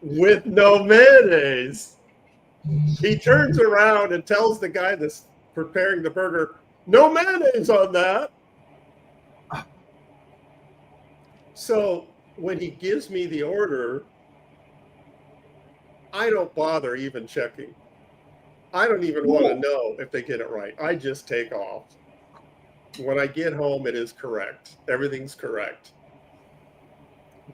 With no mayonnaise. He turns around and tells the guy that's preparing the burger, no mayonnaise on that. So when he gives me the order, I don't bother even checking. I don't even want to know if they get it right. I just take off. When I get home, it is correct. Everything's correct.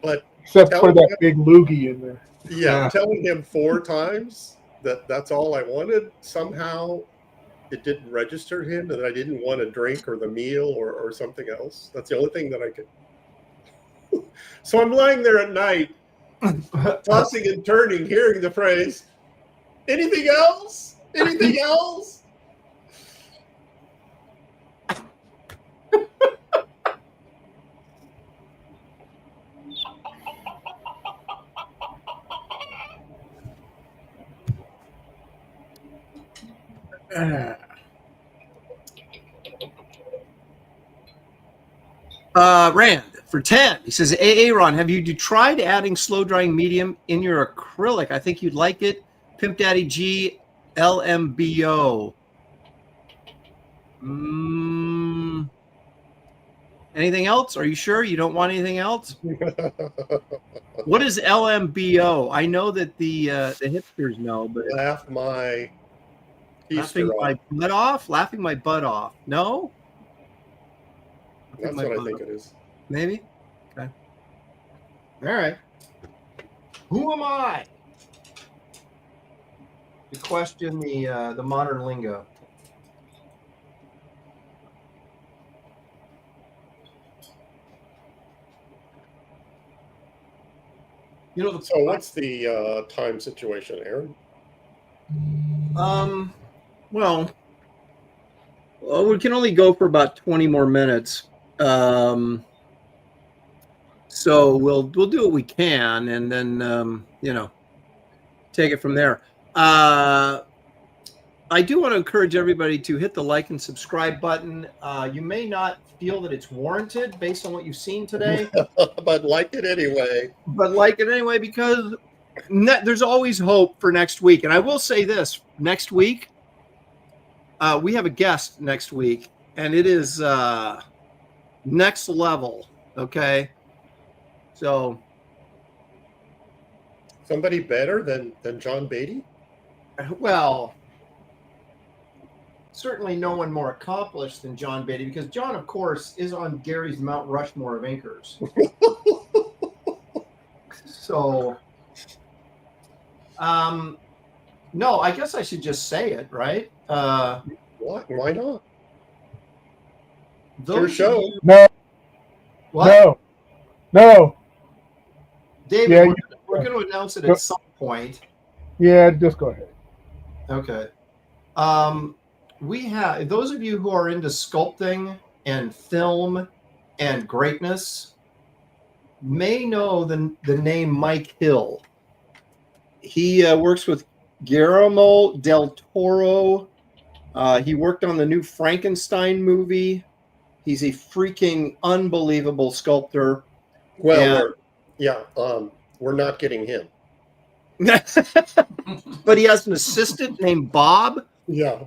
But Except for telling that him, big loogie in there. yeah, telling him 4 times that that's all I wanted, somehow it didn't register him that I didn't want a drink or the meal or something else. That's the only thing that I could. So I'm lying there at night, tossing and turning, hearing the phrase, anything else? Anything else? Rand for 10. He says, Ron, have you tried adding slow drying medium in your acrylic? I think you'd like it. Pimp Daddy G LMBO. Anything else? Are you sure you don't want anything else? What is LMBO? I know that the hipsters know, but Laugh my laughing my butt off. Laughing my butt off. No, that's what I think it is. Maybe. Okay. All right. Who am I to question the modern lingo? You know, so what's the time situation, Aaron? Well, we can only go for about 20 more minutes. So we'll do what we can, and then take it from there. I do want to encourage everybody to hit the like and subscribe button. You may not feel that it's warranted based on what you've seen today, but like it anyway. Because there's always hope for next week. And I will say this: next week, we have a guest next week, and it is next level. Okay, so somebody better than John Beatty? Well, certainly no one more accomplished than John Beatty, because John, of course, is on Gary's Mount Rushmore of inkers. So, no, I guess I should just say it, right? What? Why not? Your show. No. What? No. David, we're going to announce it at some point. Yeah, just go ahead. Okay. We have, those of you who are into sculpting and film and greatness may know the name Mike Hill. He works with Guillermo del Toro. He worked on the new Frankenstein movie. He's a freaking unbelievable sculptor. Well, we're not getting him. But he has an assistant named Bob. Yeah,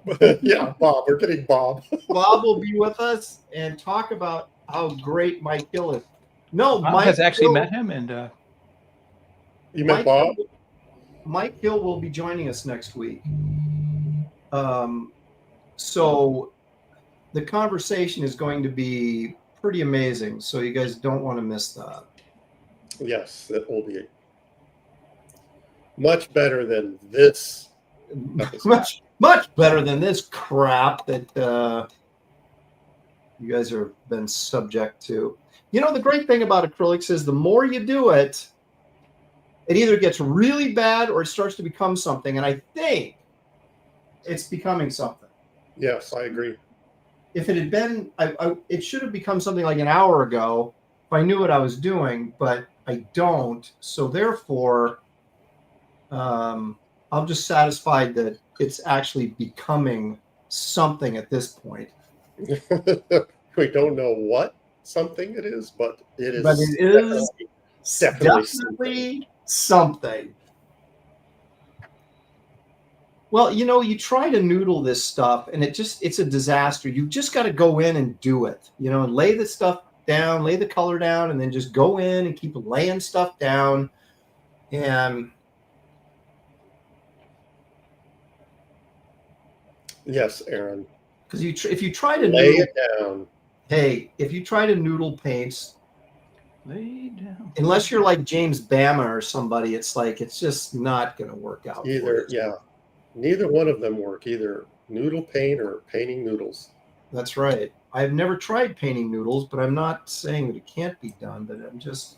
Bob. We're getting Bob. Bob will be with us and talk about how great Mike Hill is. No, Bob Mike has actually Hill, met him, and you met Bob? Mike Hill will be joining us next week. So the conversation is going to be pretty amazing. So you guys don't want to miss that. Yes, that will be much better than this. much better than this crap that you guys have been subject to. You know, the great thing about acrylics is the more you do it, it either gets really bad or it starts to become something. And I think it's becoming something. Yes, I agree. If it had been, it should have become something like an hour ago if I knew what I was doing, but I don't. So therefore, I'm just satisfied that it's actually becoming something at this point. We don't know what something it is, but it is. But it is definitely something. Well, you know, you try to noodle this stuff and it's a disaster. You just got to go in and do it, you know, and lay the stuff down, lay the color down, and then just go in and keep laying stuff down. And yes, Aaron. Because if you try to lay it down. Hey, if you try to noodle paints Lay down. Unless you're like James Bama or somebody, it's like it's just not going to work out. for Either, you. yeah. Neither one of them work, either noodle paint or painting noodles. That's right. I've never tried painting noodles, but I'm not saying that it can't be done, but I'm just...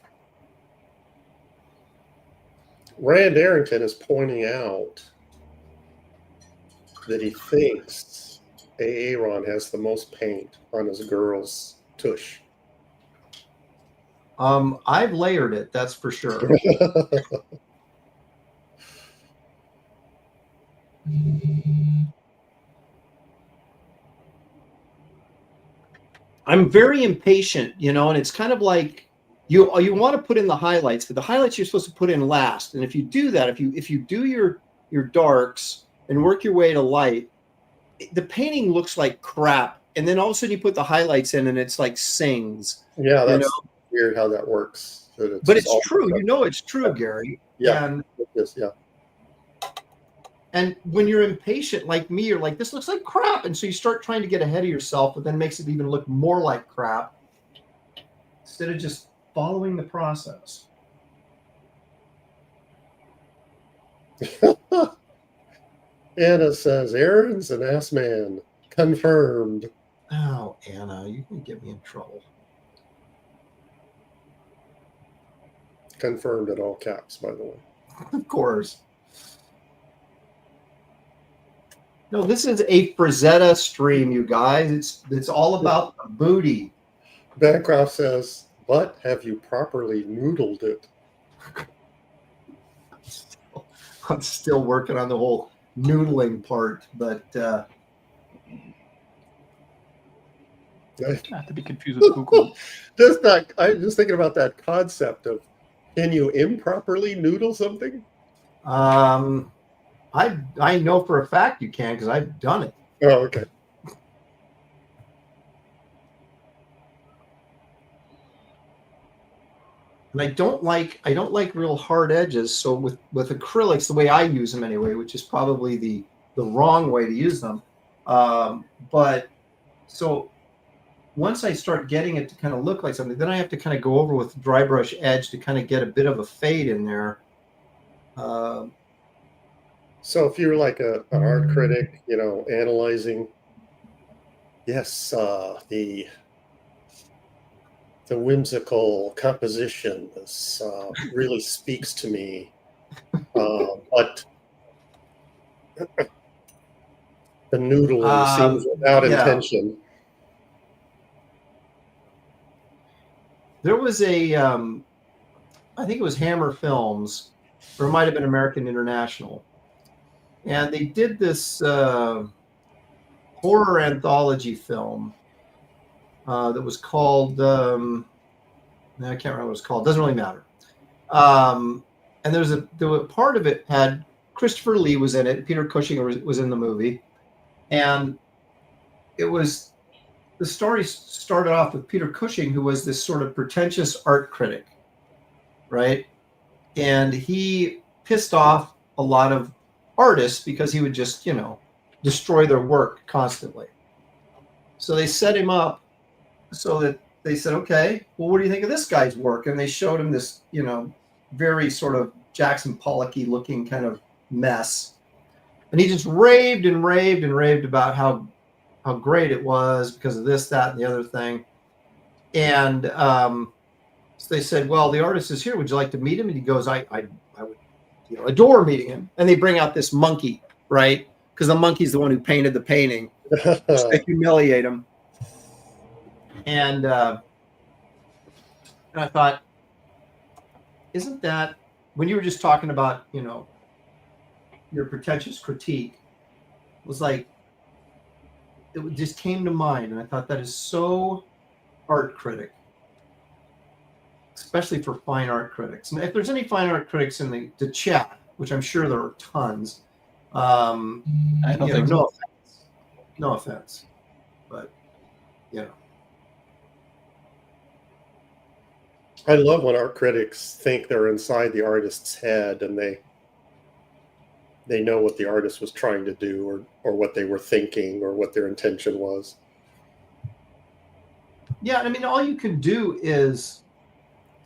Rand Arrington is pointing out that he thinks Aaron has the most paint on his girl's tush. I've layered it, that's for sure. I'm very impatient, and it's kind of like you want to put in the highlights, but the highlights you're supposed to put in last. And if you do that, if you do your darks and work your way to light, the painting looks like crap. And then all of a sudden you put the highlights in and it's like sings. Yeah, that's weird how that works. But it's true. It's true, Gary. Yeah, and, it is, yeah. And when you're impatient like me, you're like, this looks like crap. And so you start trying to get ahead of yourself, but then makes it even look more like crap instead of just following the process. Anna says, Aaron's an ass man. Confirmed. Oh, Anna, you can get me in trouble. Confirmed in all caps, by the way. Of course. No, this is a Frazetta stream, you guys. It's all about the booty. Bancroft says, but have you properly noodled it? I'm still working on the whole noodling part, but not to be confused with Google. I'm just thinking about that concept of, can you improperly noodle something? I know for a fact you can because I've done it. Oh, okay. And I don't like real hard edges. So with acrylics, the way I use them anyway, which is probably the wrong way to use them. But so once I start getting it to kind of look like something, then I have to kind of go over with dry brush edge to kind of get a bit of a fade in there. So if you're like an art critic, analyzing, yes, the whimsical composition, this really speaks to me, but the noodling seems without intention. There was I think it was Hammer Films, or it might have been American International. And they did this horror anthology film that was called, I can't remember what it was called. Doesn't really matter. And there was part of it had Christopher Lee was in it. Peter Cushing was in the movie. And the story started off with Peter Cushing, who was this sort of pretentious art critic, right? And he pissed off a lot of artists because he would just, destroy their work constantly. So they set him up so that they said, okay, well, what do you think of this guy's work? And they showed him this, very sort of Jackson Pollock-y looking kind of mess. And he just raved and raved and raved about how great it was because of this, that, and the other thing. And so they said, well, the artist is here. Would you like to meet him? And he goes, I would adore meeting him. And they bring out this monkey, right? Because the monkey's the one who painted the painting. So they humiliate him. And I thought, isn't that, when you were just talking about, your pretentious critique, was like, it just came to mind. And I thought that is so art critic, especially for fine art critics. And if there's any fine art critics in the chat, which I'm sure there are tons, I don't think so. No offense, but I love when art critics think they're inside the artist's head and they know what the artist was trying to do or what they were thinking or what their intention was. Yeah, I mean, all you can do is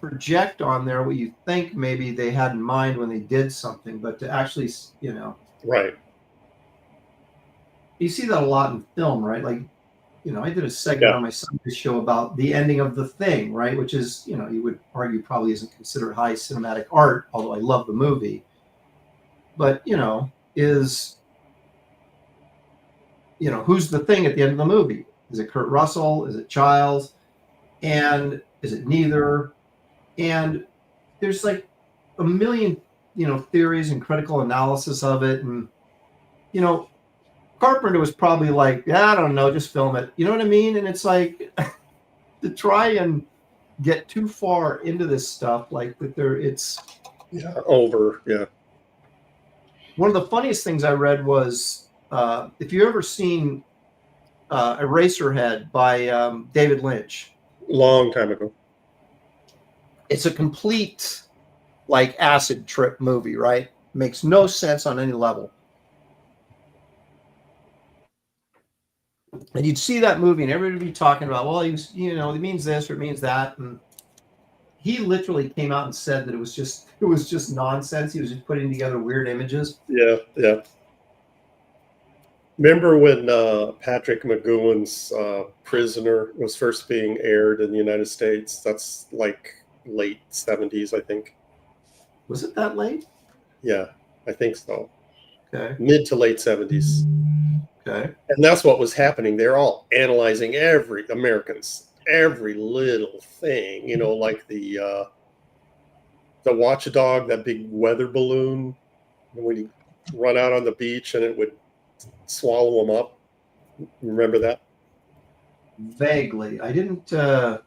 project on there what you think maybe they had in mind when they did something, but to actually, Right. you see that a lot in film, right? Like, I did a segment on my Sunday show about the ending of The Thing, right? Which is, you would argue probably isn't considered high cinematic art, although I love the movie. But, is, who's the thing at the end of the movie? Is it Kurt Russell? Is it Childs? And is it neither? And there's like a million, theories and critical analysis of it. And, Carpenter was probably like, I don't know, just film it. You know what I mean? And it's like to try and get too far into this stuff, like that it's over. Yeah. One of the funniest things I read was if you ever seen Eraserhead by David Lynch. Long time ago. It's a complete like acid trip movie, right? Makes no sense on any level. And you'd see that movie and everybody would be talking about, well, it means this or it means that. And he literally came out and said that it was just nonsense. He was just putting together weird images. Yeah. Remember when Patrick McGowan's Prisoner was first being aired in the United States? That's like late 70s, I think. Was it that late? Yeah, I think so. Okay. Mid to late 70s. Okay. And that's what was happening. They're all analyzing every little thing, like the watchdog, that big weather balloon, when you run out on the beach and it would swallow them up. Remember that? Vaguely. I didn't. They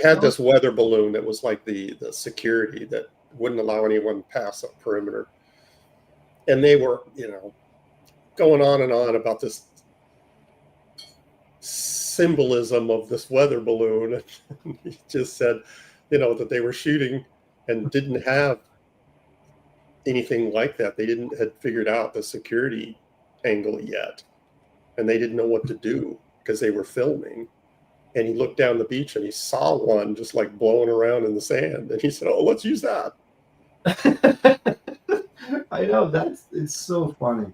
had this weather balloon that was like the security that wouldn't allow anyone past a perimeter. And they were, going on and on about this symbolism of this weather balloon. And he just said, that they were shooting and didn't have anything like that. They had figured out the security angle yet. And they didn't know what to do because they were filming. And he looked down the beach and he saw one just like blowing around in the sand. And he said, oh, let's use that. I know, it's so funny.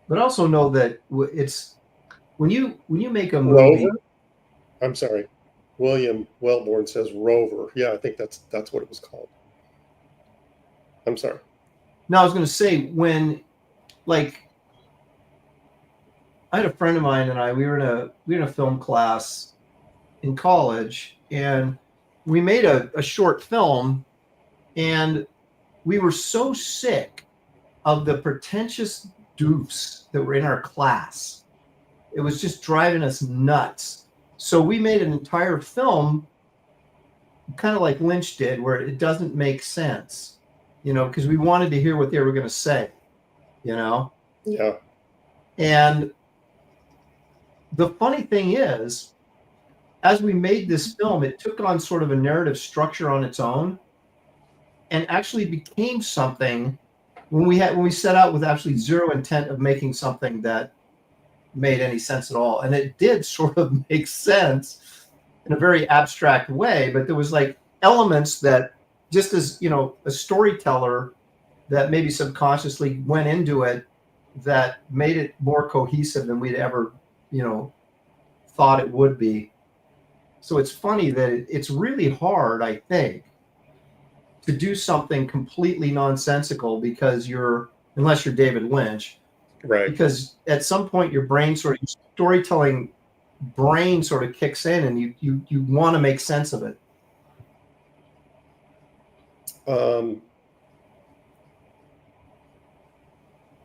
But also know that it's when you make a movie. Rover? I'm sorry. William Wellborn says Rover. Yeah, I think that's what it was called. I'm sorry. No, I was going to say when, like, I had a friend of mine and we were in a film class in college, and we made a short film, and we were so sick of the pretentious doofs that were in our class. It was just driving us nuts. So we made an entire film kind of like Lynch did, where it doesn't make sense, because we wanted to hear what they were going to say, Yeah. And the funny thing is, as we made this film, it took on sort of a narrative structure on its own and actually became something when we set out with actually zero intent of making something that made any sense at all. And it did sort of make sense in a very abstract way, but there was like elements that just as, a storyteller that maybe subconsciously went into it that made it more cohesive than we'd ever, thought it would be. So it's funny that it's really hard, I think, to do something completely nonsensical unless you're David Lynch, right? Because at some point your storytelling brain sort of kicks in, and you want to make sense of it.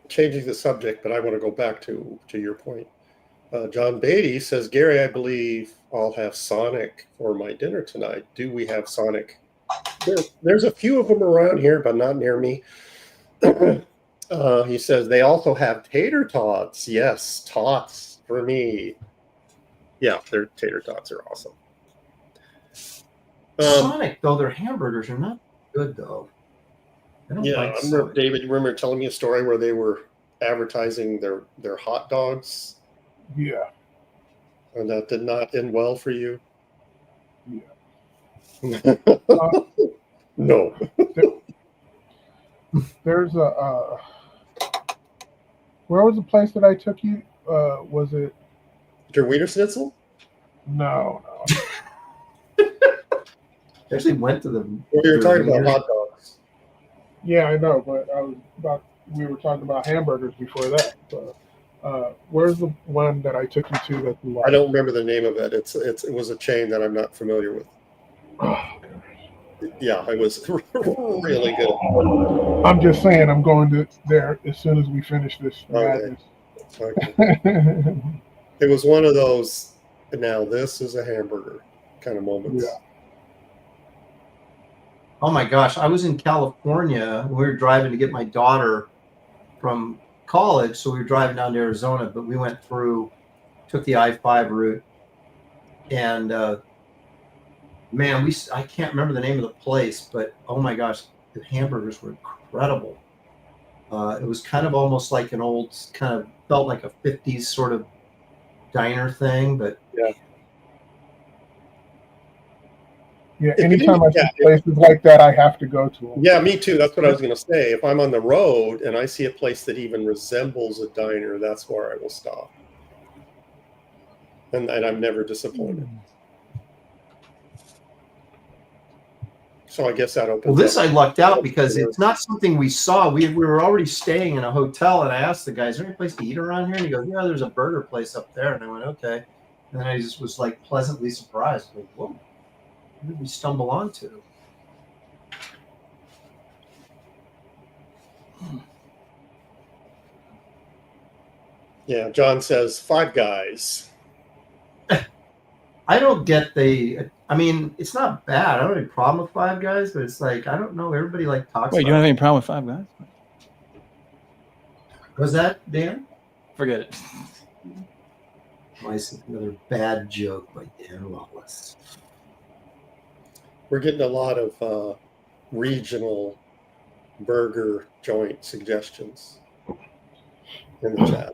Changing the subject, but I want to go back to your point. John Beatty says, Gary, I believe I'll have Sonic for my dinner tonight. Do we have Sonic? There's a few of them around here, but not near me. He says they also have tater tots. Yes, tots for me. Yeah, their tater tots are awesome. Sonic, though, their hamburgers are not good, though. I don't Yeah, like I remember, soy. David, you remember telling me a story where they were advertising their hot dogs, Yeah. and that did not end well for you? Yeah. No. There's a where was the place that I took you? Was it? Your Wiener Schnitzel? No. Actually went to the. Well, you were talking about hot dogs. Yeah, I know, but we were talking about hamburgers before that. So, where's the one that I took you to that you liked? I don't remember the name of it. It was a chain that I'm not familiar with. Yeah, it was really good. I'm just saying, I'm going to there as soon as we finish this Okay. madness. Okay. It was one of those, now this is a hamburger kind of moments. Yeah. Oh my gosh, I was in California. We were driving to get my daughter from college, so we were driving down to Arizona, but we went through, took the I-5 route, and man, I can't remember the name of the place, but oh my gosh, the hamburgers were incredible. It was kind of almost like an old, kind of felt like a 50s sort of diner thing, but yeah. Anytime I see places like that, I have to go to them. Yeah, me too. That's what I was going to say. If I'm on the road and I see a place that even resembles a diner, that's where I will stop. And I'm never disappointed. So I guess that opens. Well, this I lucked out because it's not something we saw. We were already staying in a hotel, and I asked the guy, "Is there any place to eat around here?" And he goes, "Yeah, there's a burger place up there." And I went, "Okay." And then I just was like pleasantly surprised. Like, whoa, what did we stumble onto? Yeah, John says Five Guys. I don't get I mean, it's not bad. I don't have any problem with Five Guys, but it's like, I don't know. Everybody like talks Wait, about you don't have any problem with Five Guys? Was that, Dan? Forget it. Another bad joke by Dan Lawless. We're getting a lot of regional burger joint suggestions in the chat.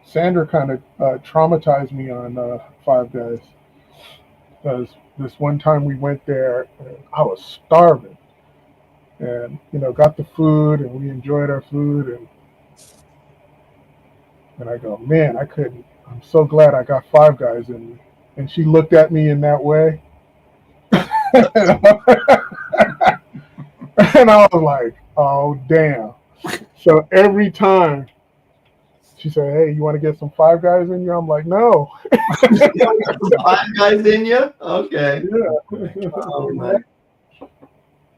Sandra kind of traumatized me on Five Guys because this one time we went there and I was starving, and got the food and we enjoyed our food, and I go, man, I couldn't. I'm so glad I got Five Guys in me. And she looked at me in that way, and I was like, oh damn. So every time she said, "Hey, you want to get some Five Guys in you?" I'm like, "No." Five Guys in you? Okay. Yeah. Oh, my.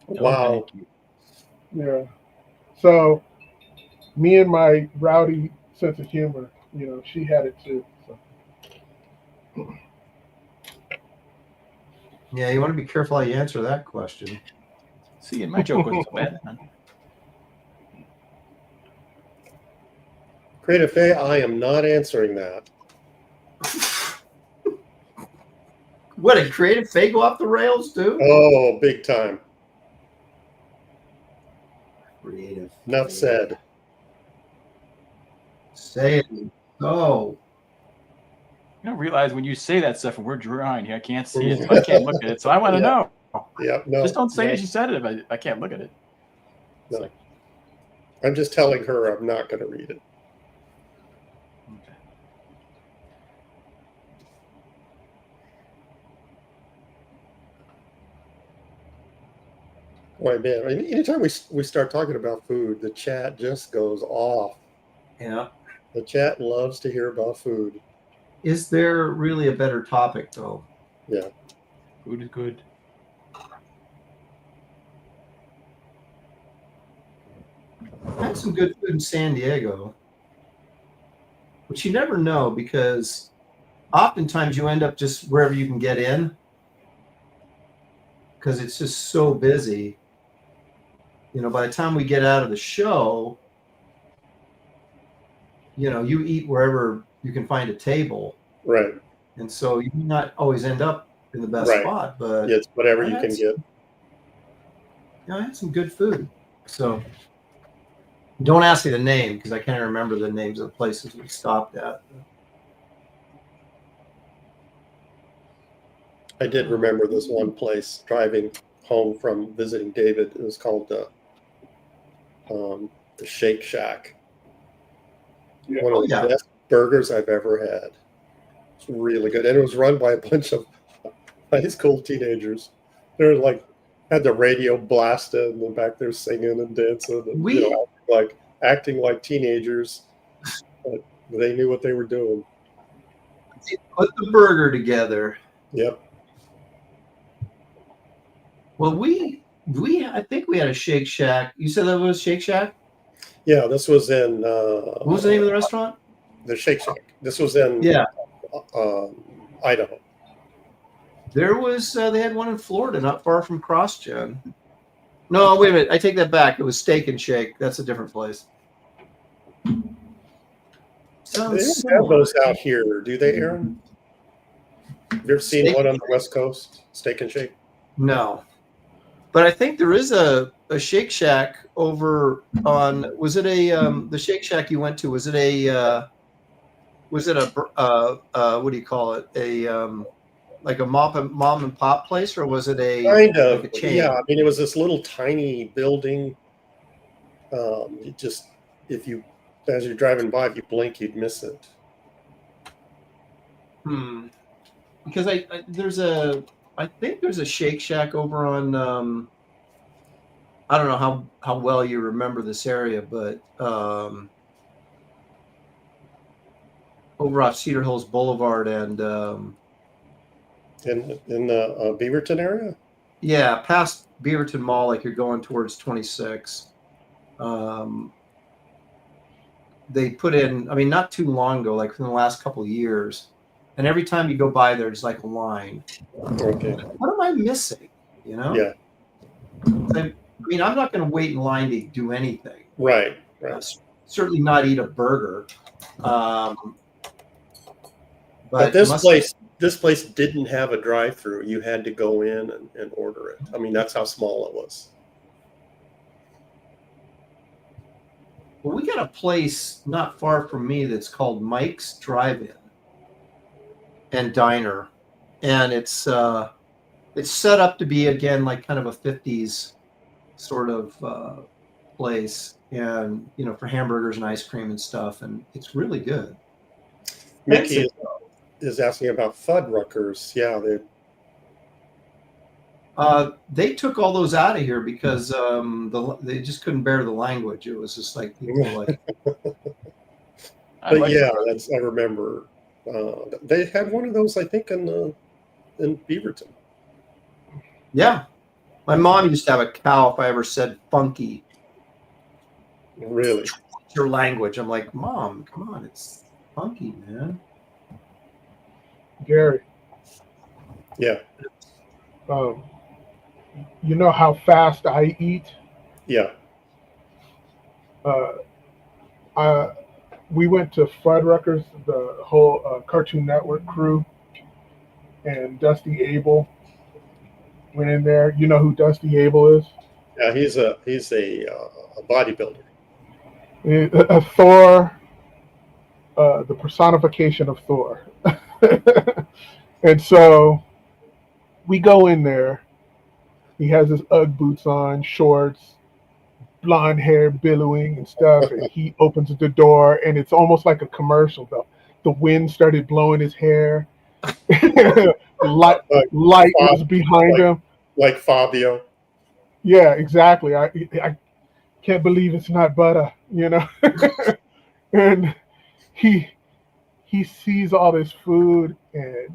Wow. Yeah. So, me and my rowdy sense of humor, she had it too. So. Yeah, you want to be careful how you answer that question. See, and my joke wasn't so bad, man. Creative Faye, I am not answering that. What, did Creative Faye go off the rails too? Oh, big time. Creative. Enough said. Say it. Oh. You don't realize when you say that stuff and we're drawing here, I can't see it, so I can't look at it. So I want to know. Yeah, no. Just don't say she said it if I can't look at it. No. Like, I'm just telling her I'm not going to read it. Okay. Boy, man, I mean, anytime we start talking about food, the chat just goes off. Yeah. The chat loves to hear about food. Is there really a better topic, though? Yeah. Food is good. I had some good food in San Diego, but you never know because oftentimes you end up just wherever you can get in because it's just so busy. By the time we get out of the show, you eat wherever you can find a table. Right. And so you may not always end up in the best spot, but it's whatever you can get. I had some good food. So don't ask me the name because I can't remember the names of the places we stopped at. I did remember this one place driving home from visiting David. It was called the Shake Shack. Yeah. One of the best burgers I've ever had. It's really good, and it was run by a bunch of high school teenagers. They're like had the radio blasted and they're back there singing and dancing, and acting like teenagers, but they knew what they were doing. They put the burger together. Yep. Well, I think we had a Shake Shack. You said that was Shake Shack? Yeah, this was in. What was the name of the restaurant? The Shake Shack. This was in. Idaho. There was they had one in Florida, not far from CrossGen. No, wait a minute. I take that back. It was Steak and Shake. That's a different place. They don't have those out here, do they, Aaron? Have you ever seen one on the West Coast? Steak and Shake? No. But I think there is a Shake Shack over on. Was it the Shake Shack you went to? Was it a what do you call it? Like a mom and pop place, or was it kind of like a chain? Yeah? I mean, it was this little tiny building. As you're driving by, if you blink, you'd miss it. Because I think there's a Shake Shack over on. I don't know how well you remember this area, but over off Cedar Hills Boulevard and in the Beaverton area. Yeah, past Beaverton Mall, like you're going towards 26. They put in, I mean, not too long ago, like in the last couple of years, and every time you go by there, there's like a line. Okay. What am I missing? You know? Yeah. I mean, I'm not going to wait in line to do anything. Right. Certainly not eat a burger. But this place didn't have a drive-through. You had to go in and order it. I mean, that's how small it was. Well, we got a place not far from me that's called Mike's Drive-In and Diner, and it's set up to be, again, like kind of a 50s sort of place, and for hamburgers and ice cream and stuff, and it's really good. Mickey is asking about Fuddruckers. Yeah, they took all those out of here because they just couldn't bear the language. It was just like people like. I remember they had one of those. I think in Beaverton. Yeah, my mom used to have a cow. If I ever said funky. Really? What's your language? I'm like, Mom, come on, it's funky, man. Gary. Yeah. You know how fast I eat? Yeah. We went to Fuddruckers, the whole Cartoon Network crew, and Dusty Abel went in there. You know who Dusty Abel is? Yeah, he's a bodybuilder. Thor, the personification of Thor. And so we go in there. He has his Ugg boots on, shorts, blonde hair billowing and stuff. And he opens the door, and it's almost like a commercial. The wind started blowing his hair. light was behind him. Like Fabio. Yeah, exactly. I can't believe it's not butter, And he sees all this food, and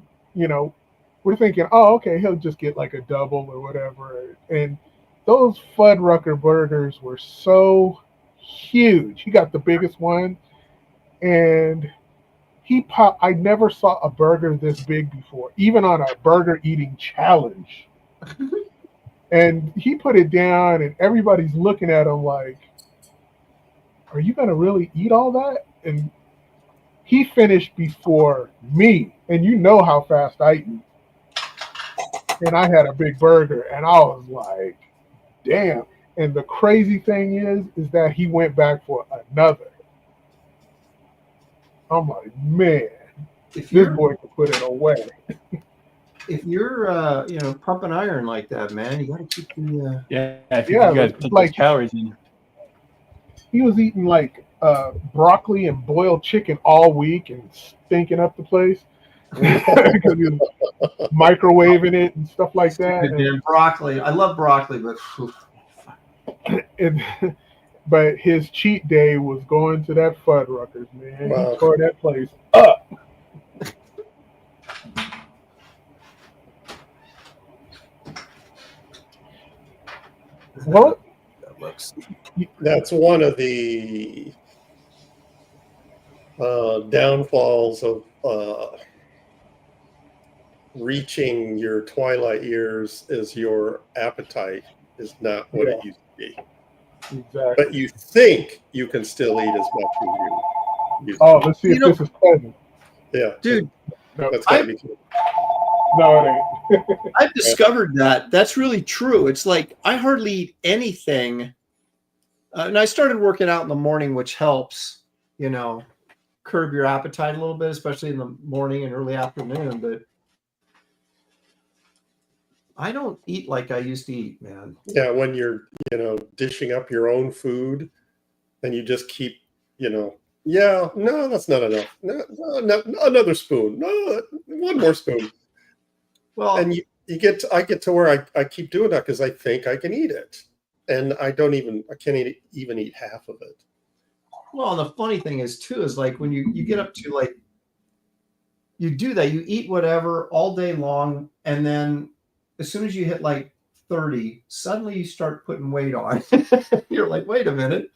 we're thinking, oh, okay, he'll just get like a double or whatever. And those Fuddrucker burgers were so huge. He got the biggest one, and I never saw a burger this big before, even on a burger eating challenge. And he put it down, and everybody's looking at him like, are you going to really eat all that? And he finished before me, and you know how fast I eat. And I had a big burger, and I was like, damn. And the crazy thing is that he went back for another. I'm like, man, If this you're boy can put it away. if you're pumping iron like that, man, you got to keep the If Yeah, you guys put those like calories in. he was eating like broccoli and boiled chicken all week and stinking up the place because he was microwaving it and stuff like that. damn broccoli. I love broccoli, but And but his cheat day was going to that Fuddruckers, man. Wow. He tore that place up. Well, that looks. That's one of the downfalls of reaching your twilight years is your appetite is not what it used to be. Exactly. But you think you can still eat as much as you used to. Oh, let's see if this is present. Yeah. Dude, That's gotta be true. No, it ain't. I've discovered that. That's really true. It's like I hardly eat anything. And I started working out in the morning, which helps, curb your appetite a little bit, especially in the morning and early afternoon. But I don't eat like I used to eat, man. Yeah, when you're, dishing up your own food and you just keep, no, that's not enough. No, another spoon. No, one more spoon. Well, and I get to where I keep doing that because I think I can eat it. And I can't even eat half of it. Well, the funny thing is too, is like when you get up to like, you do that, you eat whatever all day long. And then as soon as you hit like 30, suddenly you start putting weight on. You're like, wait a minute.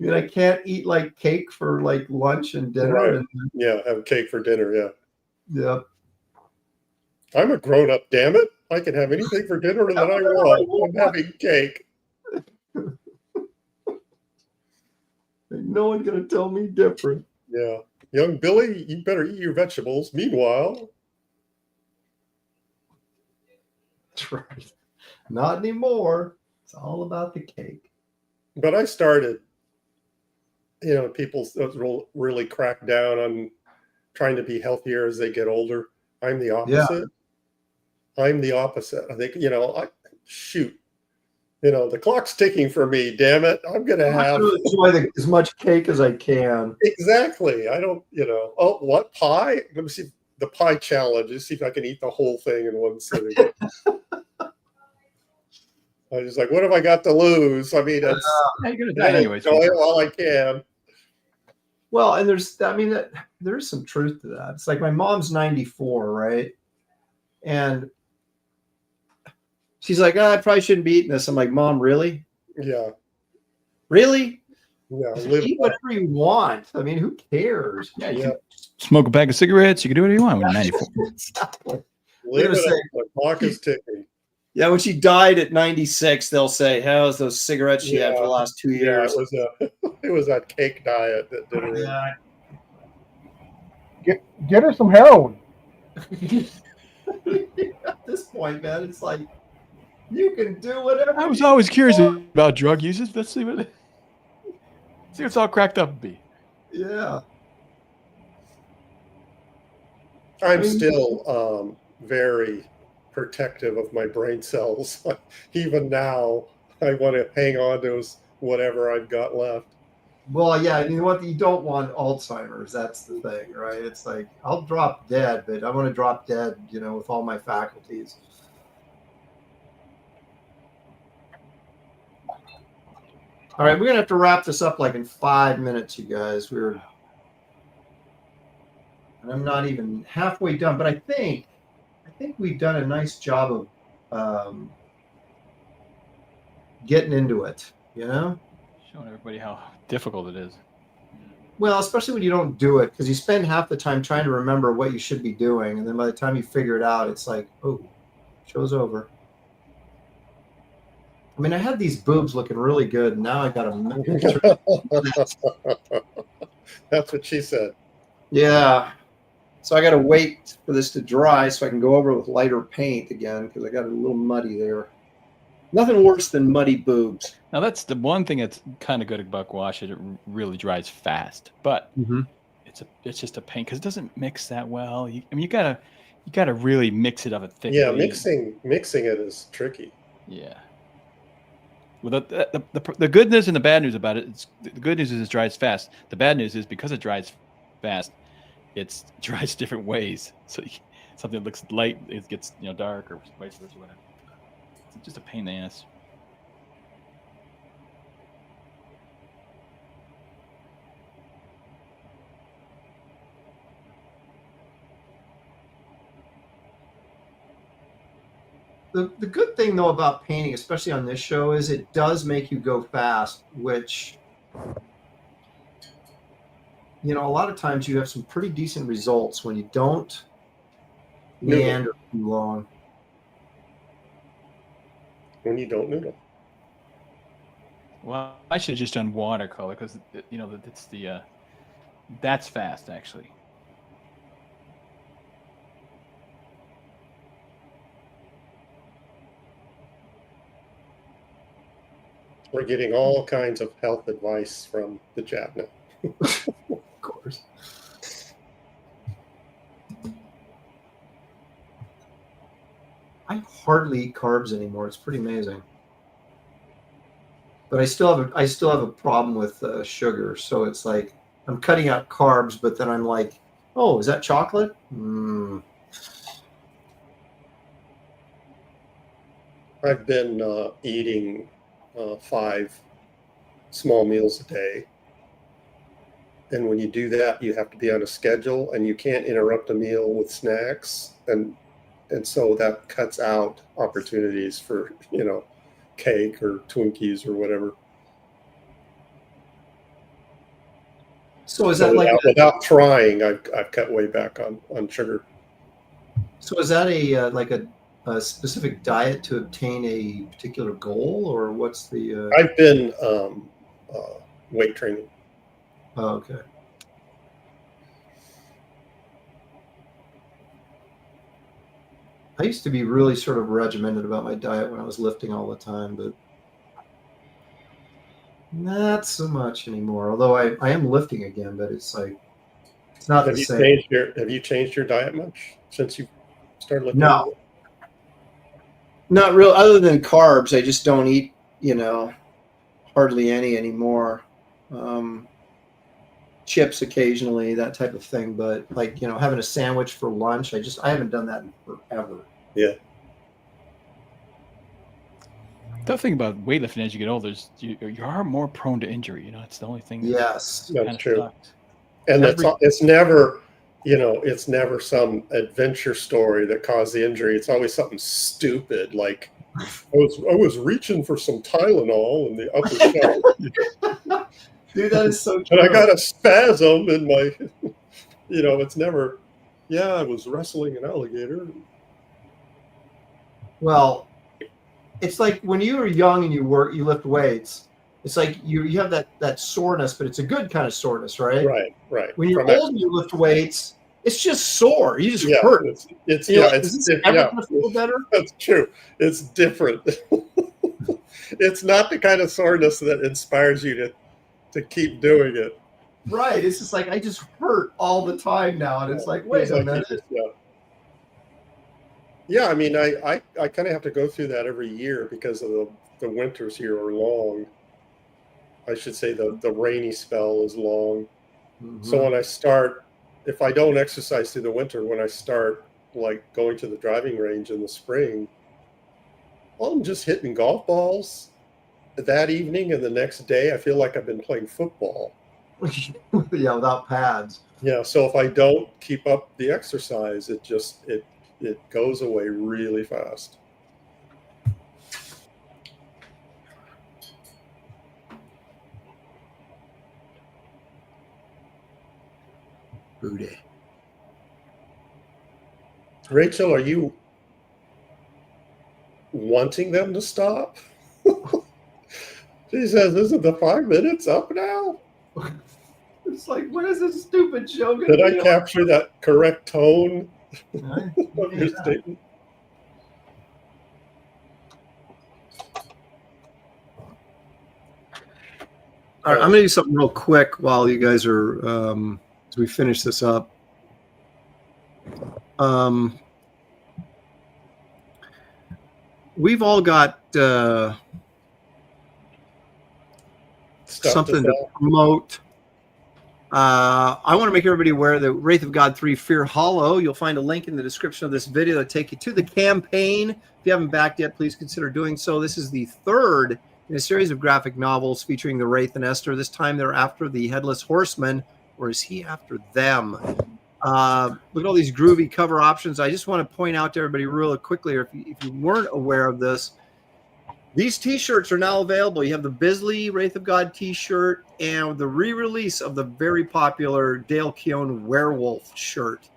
I can't eat like cake for like lunch and dinner. Right. And, yeah. Have cake for dinner. Yeah. Yeah. I'm a grown up, damn it. I can have anything for dinner that I want. I'm having cake. No one's going to tell me different. Yeah. Young Billy, you better eat your vegetables. Meanwhile. That's right. Not anymore. It's all about the cake. But I started, people really crack down on trying to be healthier as they get older. I'm the opposite. Yeah. I'm the opposite. I think, the clock's ticking for me, damn it. I'm going to have enjoy as much cake as I can. Exactly. I don't, what pie? Let me see the pie challenge. Let's see if I can eat the whole thing in one sitting. I was like, what have I got to lose? I mean, it's you're going to die anyway. Enjoy it while I can. Well, and there's some truth to that. It's like my mom's 94, right? And she's like, I probably shouldn't be eating this. I'm like, Mom, really? Yeah. Really? Yeah. Eat whatever you want. I mean, who cares? Yeah. You can smoke a bag of cigarettes. You can do whatever you want when you're 94. Exactly. The clock is ticking. Yeah, when she died at 96, they'll say, how's those cigarettes she had for the last 2 years? Yeah, it was that cake diet that did it. Yeah. Get her some heroin. At this point, man, it's like you can do whatever. I was always curious about drug users. Let's see what it's all cracked up to be. Yeah. I'm still very protective of my brain cells. Even now, I want to hang on to whatever I've got left. Well, yeah, you know what? You don't want Alzheimer's. That's the thing, right? It's like I'll drop dead, but I want to drop dead, with all my faculties. All right, we're gonna have to wrap this up like in 5 minutes, you guys. And I'm not even halfway done, but I think we've done a nice job of getting into it, Showing everybody how difficult it is. Well, especially when you don't do it, because you spend half the time trying to remember what you should be doing, and then by the time you figure it out, it's like, oh, show's over. I mean, I had these boobs looking really good, and now I got to. That's what she said. Yeah. So I got to wait for this to dry so I can go over with lighter paint again because I got it a little muddy there. Nothing worse than muddy boobs. Now that's the one thing that's kind of good about gouache. It really dries fast, but it's just a pain because it doesn't mix that well. You gotta really mix it up a thick. Yeah, mixing it is tricky. Yeah. Well, the good news and the bad news about it, the good news is it dries fast. The bad news is because it dries fast, it dries different ways. So something that looks light, it gets dark or vice versa. Whatever. It's just a pain in the ass. The good thing, though, about painting, especially on this show, is it does make you go fast, which, a lot of times you have some pretty decent results when you don't meander too long. When you don't noodle. Well, I should have just done watercolor because, it's that's fast, actually. We're getting all kinds of health advice from the chat now. Of course. I hardly eat carbs anymore. It's pretty amazing. But I still have a problem with sugar. So it's like I'm cutting out carbs, but then I'm like, oh, is that chocolate? I've been eating 5 small meals a day. And when you do that, you have to be on a schedule and you can't interrupt a meal with snacks. And so that cuts out opportunities for, cake or Twinkies or whatever. So is that without trying, I've cut way back on sugar. So is that a specific diet to obtain a particular goal, or what's the? I've been weight training. Oh, okay. I used to be really sort of regimented about my diet when I was lifting all the time, but not so much anymore. Although I am lifting again, but it's not the same. Have you changed your diet much since you started lifting? No. Not real, other than carbs. I just don't eat, hardly any anymore. Chips occasionally, that type of thing. But having a sandwich for lunch, I haven't done that in forever. Yeah. The thing about weightlifting as you get older is you are more prone to injury. It's the only thing. Yes, that's true. Sucks. And it's never. It's never some adventure story that caused the injury. It's always something stupid, like I was reaching for some Tylenol in the upper shelf. Dude, that is so true. And I got a spasm in my, it's never, I was wrestling an alligator. Well, it's like when you were young and you lift weights, it's like you have that soreness, but it's a good kind of soreness, right? Right. When you're old and you lift weights, it's just sore. You just hurt. Is this ever going to feel better? That's true. It's different. It's not the kind of soreness that inspires you to keep doing it. Right. It's just like I just hurt all the time now, and it's like, wait a minute. Yeah, I mean, I kind of have to go through that every year because of the winters here are long. I should say the rainy spell is long. Mm-hmm. So when I start, if I don't exercise through the winter, when I start going to the driving range in the spring, I'm just hitting golf balls that evening, and the next day I feel like I've been playing football. Yeah, without pads. Yeah, so if I don't keep up the exercise, it goes away really fast. Booty. Rachel, are you wanting them to stop? She says, isn't the 5 minutes up now? It's like, what is this stupid show going to be? Did I capture that correct tone of your statement? All right, I'm going to do something real quick while you guys are, as we finish this up. We've all got something to promote. I want to make everybody aware that Wraith of God 3 Fear Hollow, you'll find a link in the description of this video that take you to the campaign. If you haven't backed yet, please consider doing so. This is the third in a series of graphic novels featuring the Wraith and Esther. This time they're after the Headless Horseman, or is he after them? Look at all these groovy cover options. I just want to point out to everybody real quickly, or if you weren't aware of this, these t-shirts are now available. You have the Bisley Wraith of God t-shirt and the re-release of the very popular Dale Keown Werewolf shirt.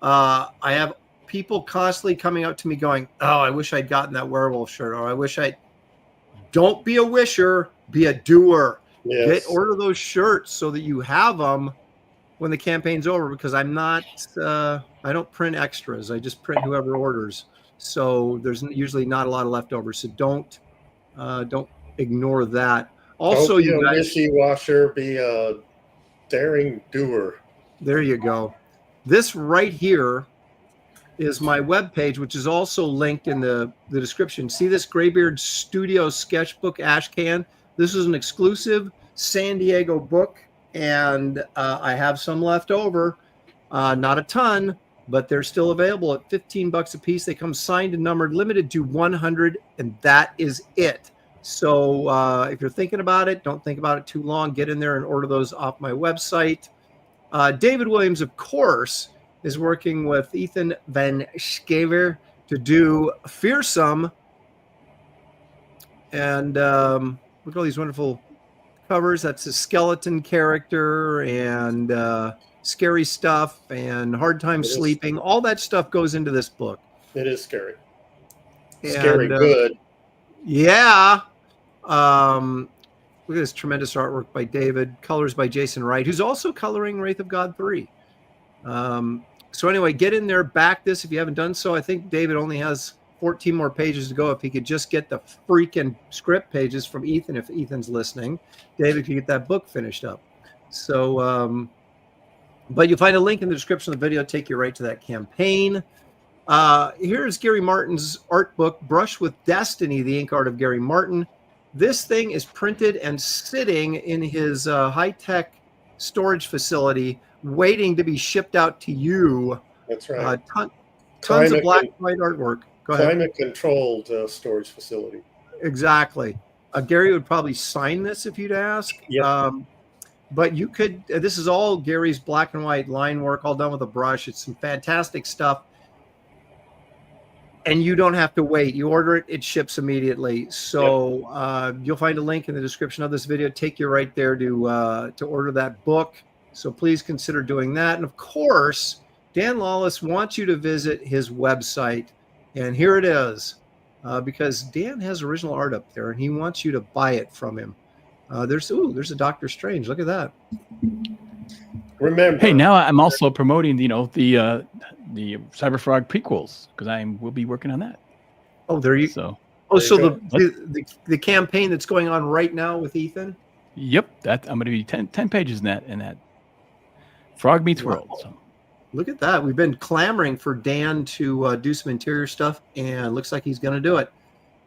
I have people constantly coming up to me going, oh, I wish I'd gotten that werewolf shirt, or I wish I... Don't be a wisher, be a doer. Yes. Order those shirts so that you have them when the campaign's over, because I'm not, I don't print extras. I just print whoever orders. So there's usually not a lot of leftovers. So don't ignore that. Also, don't be you a guys, wishy-washer, be a daring doer. there you go. This right here is my webpage, which is also linked in the description. See this Graybeard's Studio Sketchbook ash can? This is an exclusive San Diego book, and I have some left over. Not a ton, but they're still available at $15 a piece. They come signed and numbered, limited to 100, and that is it. So if you're thinking about it, don't think about it too long. Get in there and order those off my website. David Williams, of course, is working with Ethan Van Schaver to do Fearsome. And look at all these wonderful covers. That's a skeleton character and scary stuff and hard time sleeping. All that stuff goes into this book. It is scary. And, scary good. Yeah. Look at this tremendous artwork by David. Colors by Jason Wright, who's also coloring Wraith of God 3. So anyway, get in there, back this if you haven't done so. I think David only has 14 more pages to go. If he could just get the freaking script pages from Ethan, if Ethan's listening, David could get that book finished up. So, but you'll find a link in the description of the video, take you right to that campaign. Here's Gary Martin's art book, Brush with Destiny, the ink art of Gary Martin. This thing is printed and sitting in his high-tech storage facility, waiting to be shipped out to you. That's right. Tons of black and white artwork. Go ahead. Climate-controlled storage facility. Exactly. Gary would probably sign this if you'd ask. Yep. But you could, this is all Gary's black and white line work, all done with a brush. It's some fantastic stuff. And you don't have to wait. You order it, it ships immediately. So you'll find a link in the description of this video. Take you right there to order that book. So please consider doing that. And of course, Dan Lawless wants you to visit his website. And here it is, because Dan has original art up there, and he wants you to buy it from him. There's a Doctor Strange. Look at that. Remember. Hey, now I'm also promoting, the Cyberfrog prequels, because will be working on that. Oh, there you go. Oh, so the campaign that's going on right now with Ethan. Yep, I'm going to be 10 pages in that. Frog Meets World. So. Look at that. We've been clamoring for Dan to do some interior stuff, and looks like he's going to do it.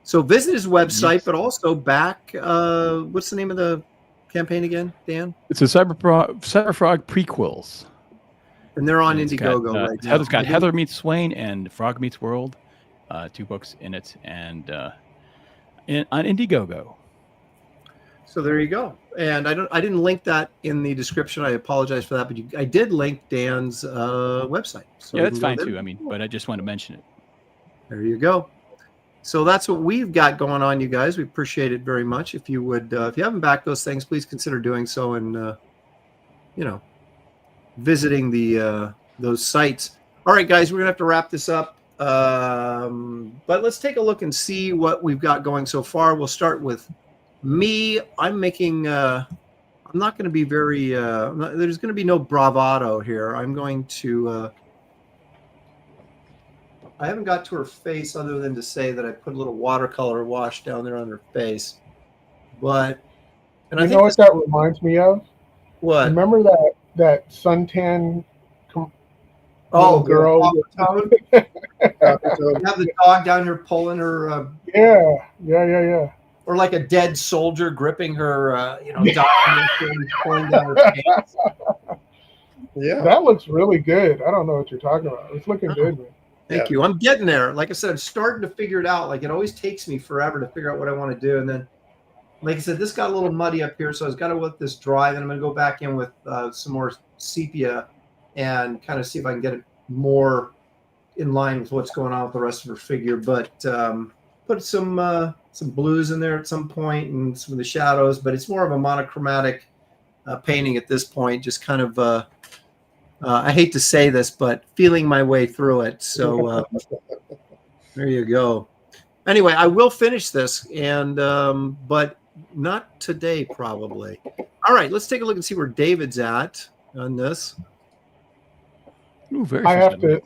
So visit his website, yes. But also back. What's the name of the campaign again, Dan? It's a Cyberfrog prequels. And they're on Indiegogo right now. It's got Heather Meets Swain and Frog Meets World, 2 books in it, and on Indiegogo. So there you go. And I didn't link that in the description. I apologize for that, but I did link Dan's website. So yeah, that's fine too. But I just want to mention it. There you go. So that's what we've got going on, you guys. We appreciate it very much. If you would, if you haven't backed those things, please consider doing so, and visiting those sites. All right, guys, we're gonna have to wrap this up. But let's take a look and see what we've got going so far. We'll start with me. I'm making. I'm not going to be very. There's going to be no bravado here. I'm going to. I haven't got to her face other than to say that I put a little watercolor wash down there on her face, but And You I know think what that reminds me of? what? Remember that suntan Oh, little girl? Tone. Yeah, You have the dog down here pulling her, Yeah. or like a dead soldier gripping her, document and pulling down her pants. yeah. That looks really good. I don't know what you're talking about. It's looking good, man. Thank you. I'm getting there. Like I said, I'm starting to figure it out. Like it always takes me forever to figure out what I want to do. And then, like I said, this got a little muddy up here. So I was got to let this dry. Then I'm going to go back in with some more sepia and kind of see if I can get it more in line with what's going on with the rest of her figure. But put some blues in there at some point and some of the shadows. But it's more of a monochromatic painting at this point. Just kind of I hate to say this, but feeling my way through it. So there you go. Anyway, I will finish this, and but not today, probably. All right, let's take a look and see where David's at on this. Ooh, very I Frazetta.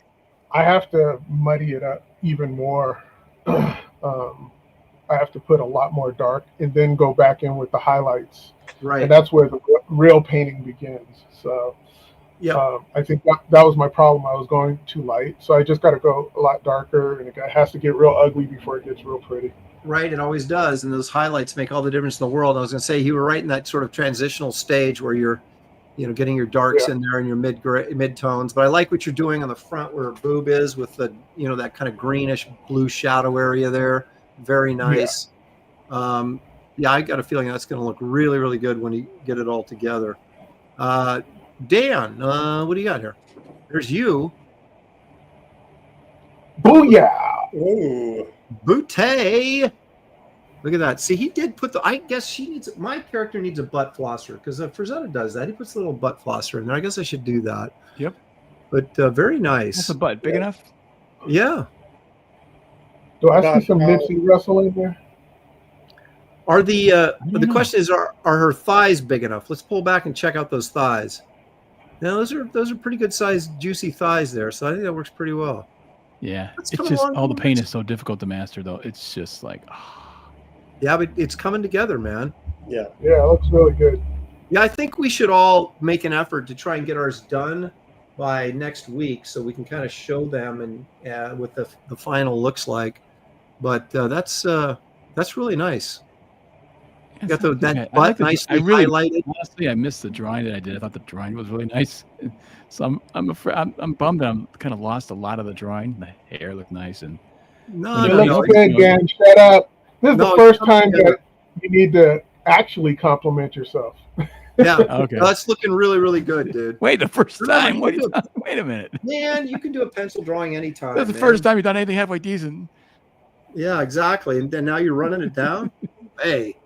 have to muddy it up even more. I have to put a lot more dark and then go back in with the highlights. Right. And that's where the real painting begins. So yeah, I think that was my problem. I was going too light. So I just got to go a lot darker, and it has to get real ugly before it gets real pretty. Right, it always does. And those highlights make all the difference in the world. I was going to say, you were right in that sort of transitional stage where you're, getting your darks in there and your mid tones. But I like what you're doing on the front where her boob is with the, that kind of greenish blue shadow area there. Very nice. I got a feeling that's going to look really, really good when you get it all together. Dan, what do you got here? There's you. Booyah! Ooh. Bootay. Look at that. See, he did put I guess my character needs a butt flosser because Frazetta does that. He puts a little butt flosser in there. I guess I should do that. Yep. But very nice. What's the butt? Big enough? Yeah. Do I see some Nipsey Russell in there? Are the question is, are her thighs big enough? Let's pull back and check out those thighs. Now those are pretty good sized juicy thighs there, so I think that works pretty well. Yeah, it's just all the paint is so difficult to master though. It's just like, yeah, but it's coming together, man. Yeah, it looks really good. Yeah, I think we should all make an effort to try and get ours done by next week, so we can kind of show them and what the final looks like. But that's really nice. You got that butt nicely highlighted. Honestly, I missed the drawing that I did. I thought the drawing was really nice. So I'm afraid I'm bummed that I'm kind of lost a lot of the drawing. The hair looked nice and no, good, Dan. Shut up. This is the first time that you need to actually compliment yourself. Yeah. Okay. Well, that's looking really, really good, dude. Wait, the first time? Wait a minute. Man, you can do a pencil drawing anytime. That's the first time you've done anything halfway decent. Yeah, exactly. And then now you're running it down. Hey.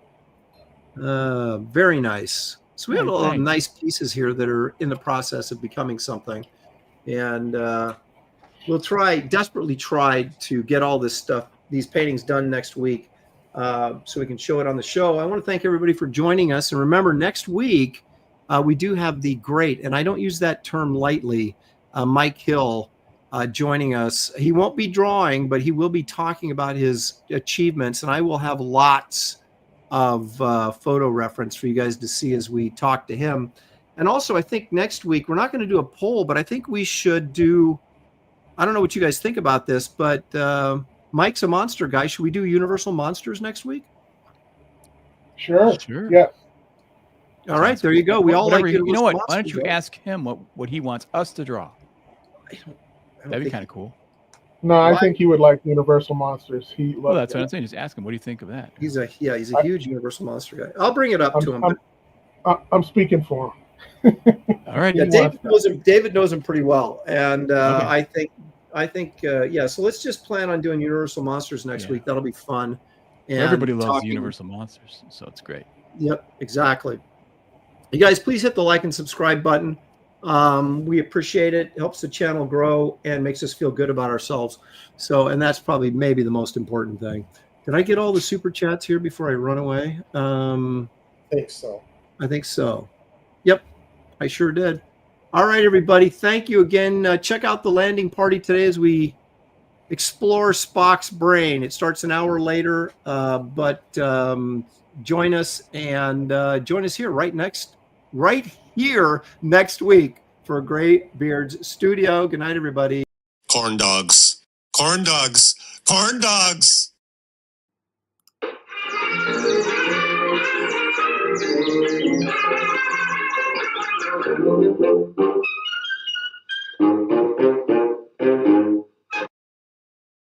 Very nice. So we have a lot of nice pieces here that are in the process of becoming something, and we'll desperately try to get all these paintings done next week, so we can show it on the show. I want to thank everybody for joining us, and remember, next week we do have the great, and I don't use that term lightly, Mike Hill joining us. He won't be drawing, but he will be talking about his achievements, and I will have lots of photo reference for you guys to see as we talk to him. And also, I think next week we're not going to do a poll, but I think we should do, I don't know what you guys think about this, but Mike's a monster guy. Should we do Universal Monsters next week? Sure. Yeah. All right, there you go. We all like Universal You know what? Monsters, Why don't you ask him what he wants us to draw? That'd be kind of cool. No, I think he would like Universal Monsters. Well, that's what I'm saying. Just ask him. What do you think of that? He's a huge Universal Monster guy. I'll bring it up to him. I'm speaking for him. All right. Yeah, David knows him pretty well, and I think so let's just plan on doing Universal Monsters next week. That'll be fun. And everybody loves Universal Monsters, so it's great. Yep, exactly. You guys, please hit the like and subscribe button. We appreciate it. It helps the channel grow and makes us feel good about ourselves. So, and that's probably maybe the most important thing. Did I get all the super chats here before I run away? I think so. Yep, I sure did. All right, everybody. Thank you again. Check out the landing party today as we explore Spock's brain. It starts an hour later, but join us and join us here right here next week for Graybeard's Studio. Good night, everybody. Corn dogs. Corn dogs. Corn dogs.